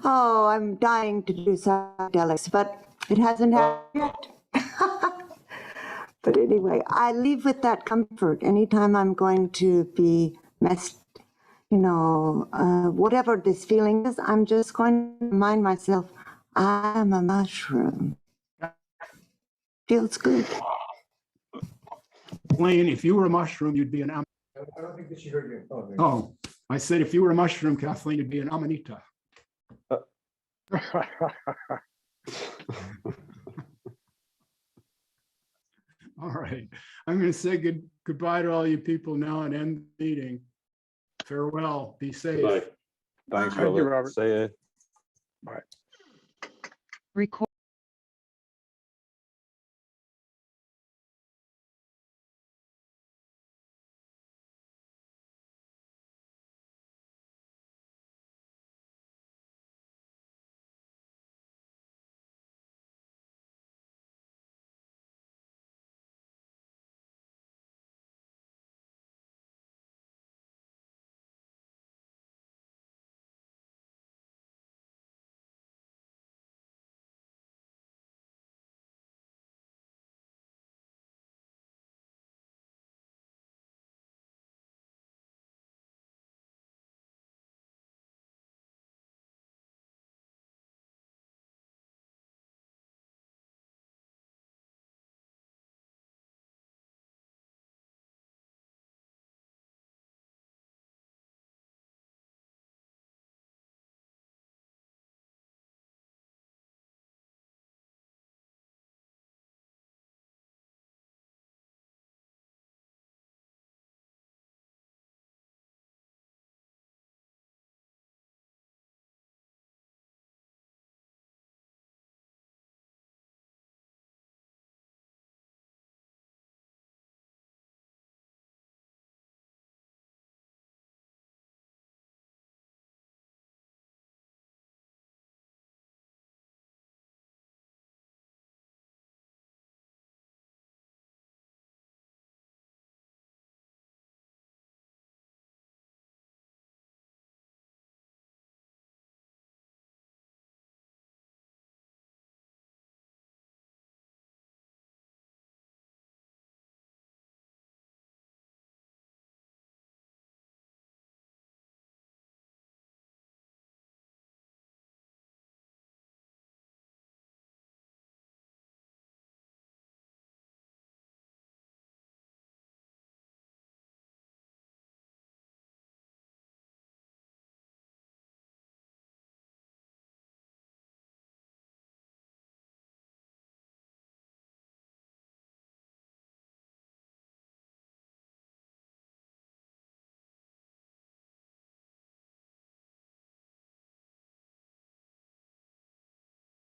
Oh, I'm dying to do psychedelics, but it hasn't happened yet. But anyway, I leave with that comfort. Anytime I'm going to be messed, you know, whatever this feeling is, I'm just going to remind myself, I'm a mushroom. Feels good. Kathleen, if you were a mushroom, you'd be an I don't think that she heard you. Oh, there. Oh, I said if you were a mushroom, Kathleen, you'd be an amanita. All right. I'm going to say goodbye to all you people now and end the meeting. Farewell. Be safe. Bye. Thanks, Thank you, Robert. Robert. See you. Bye. Record.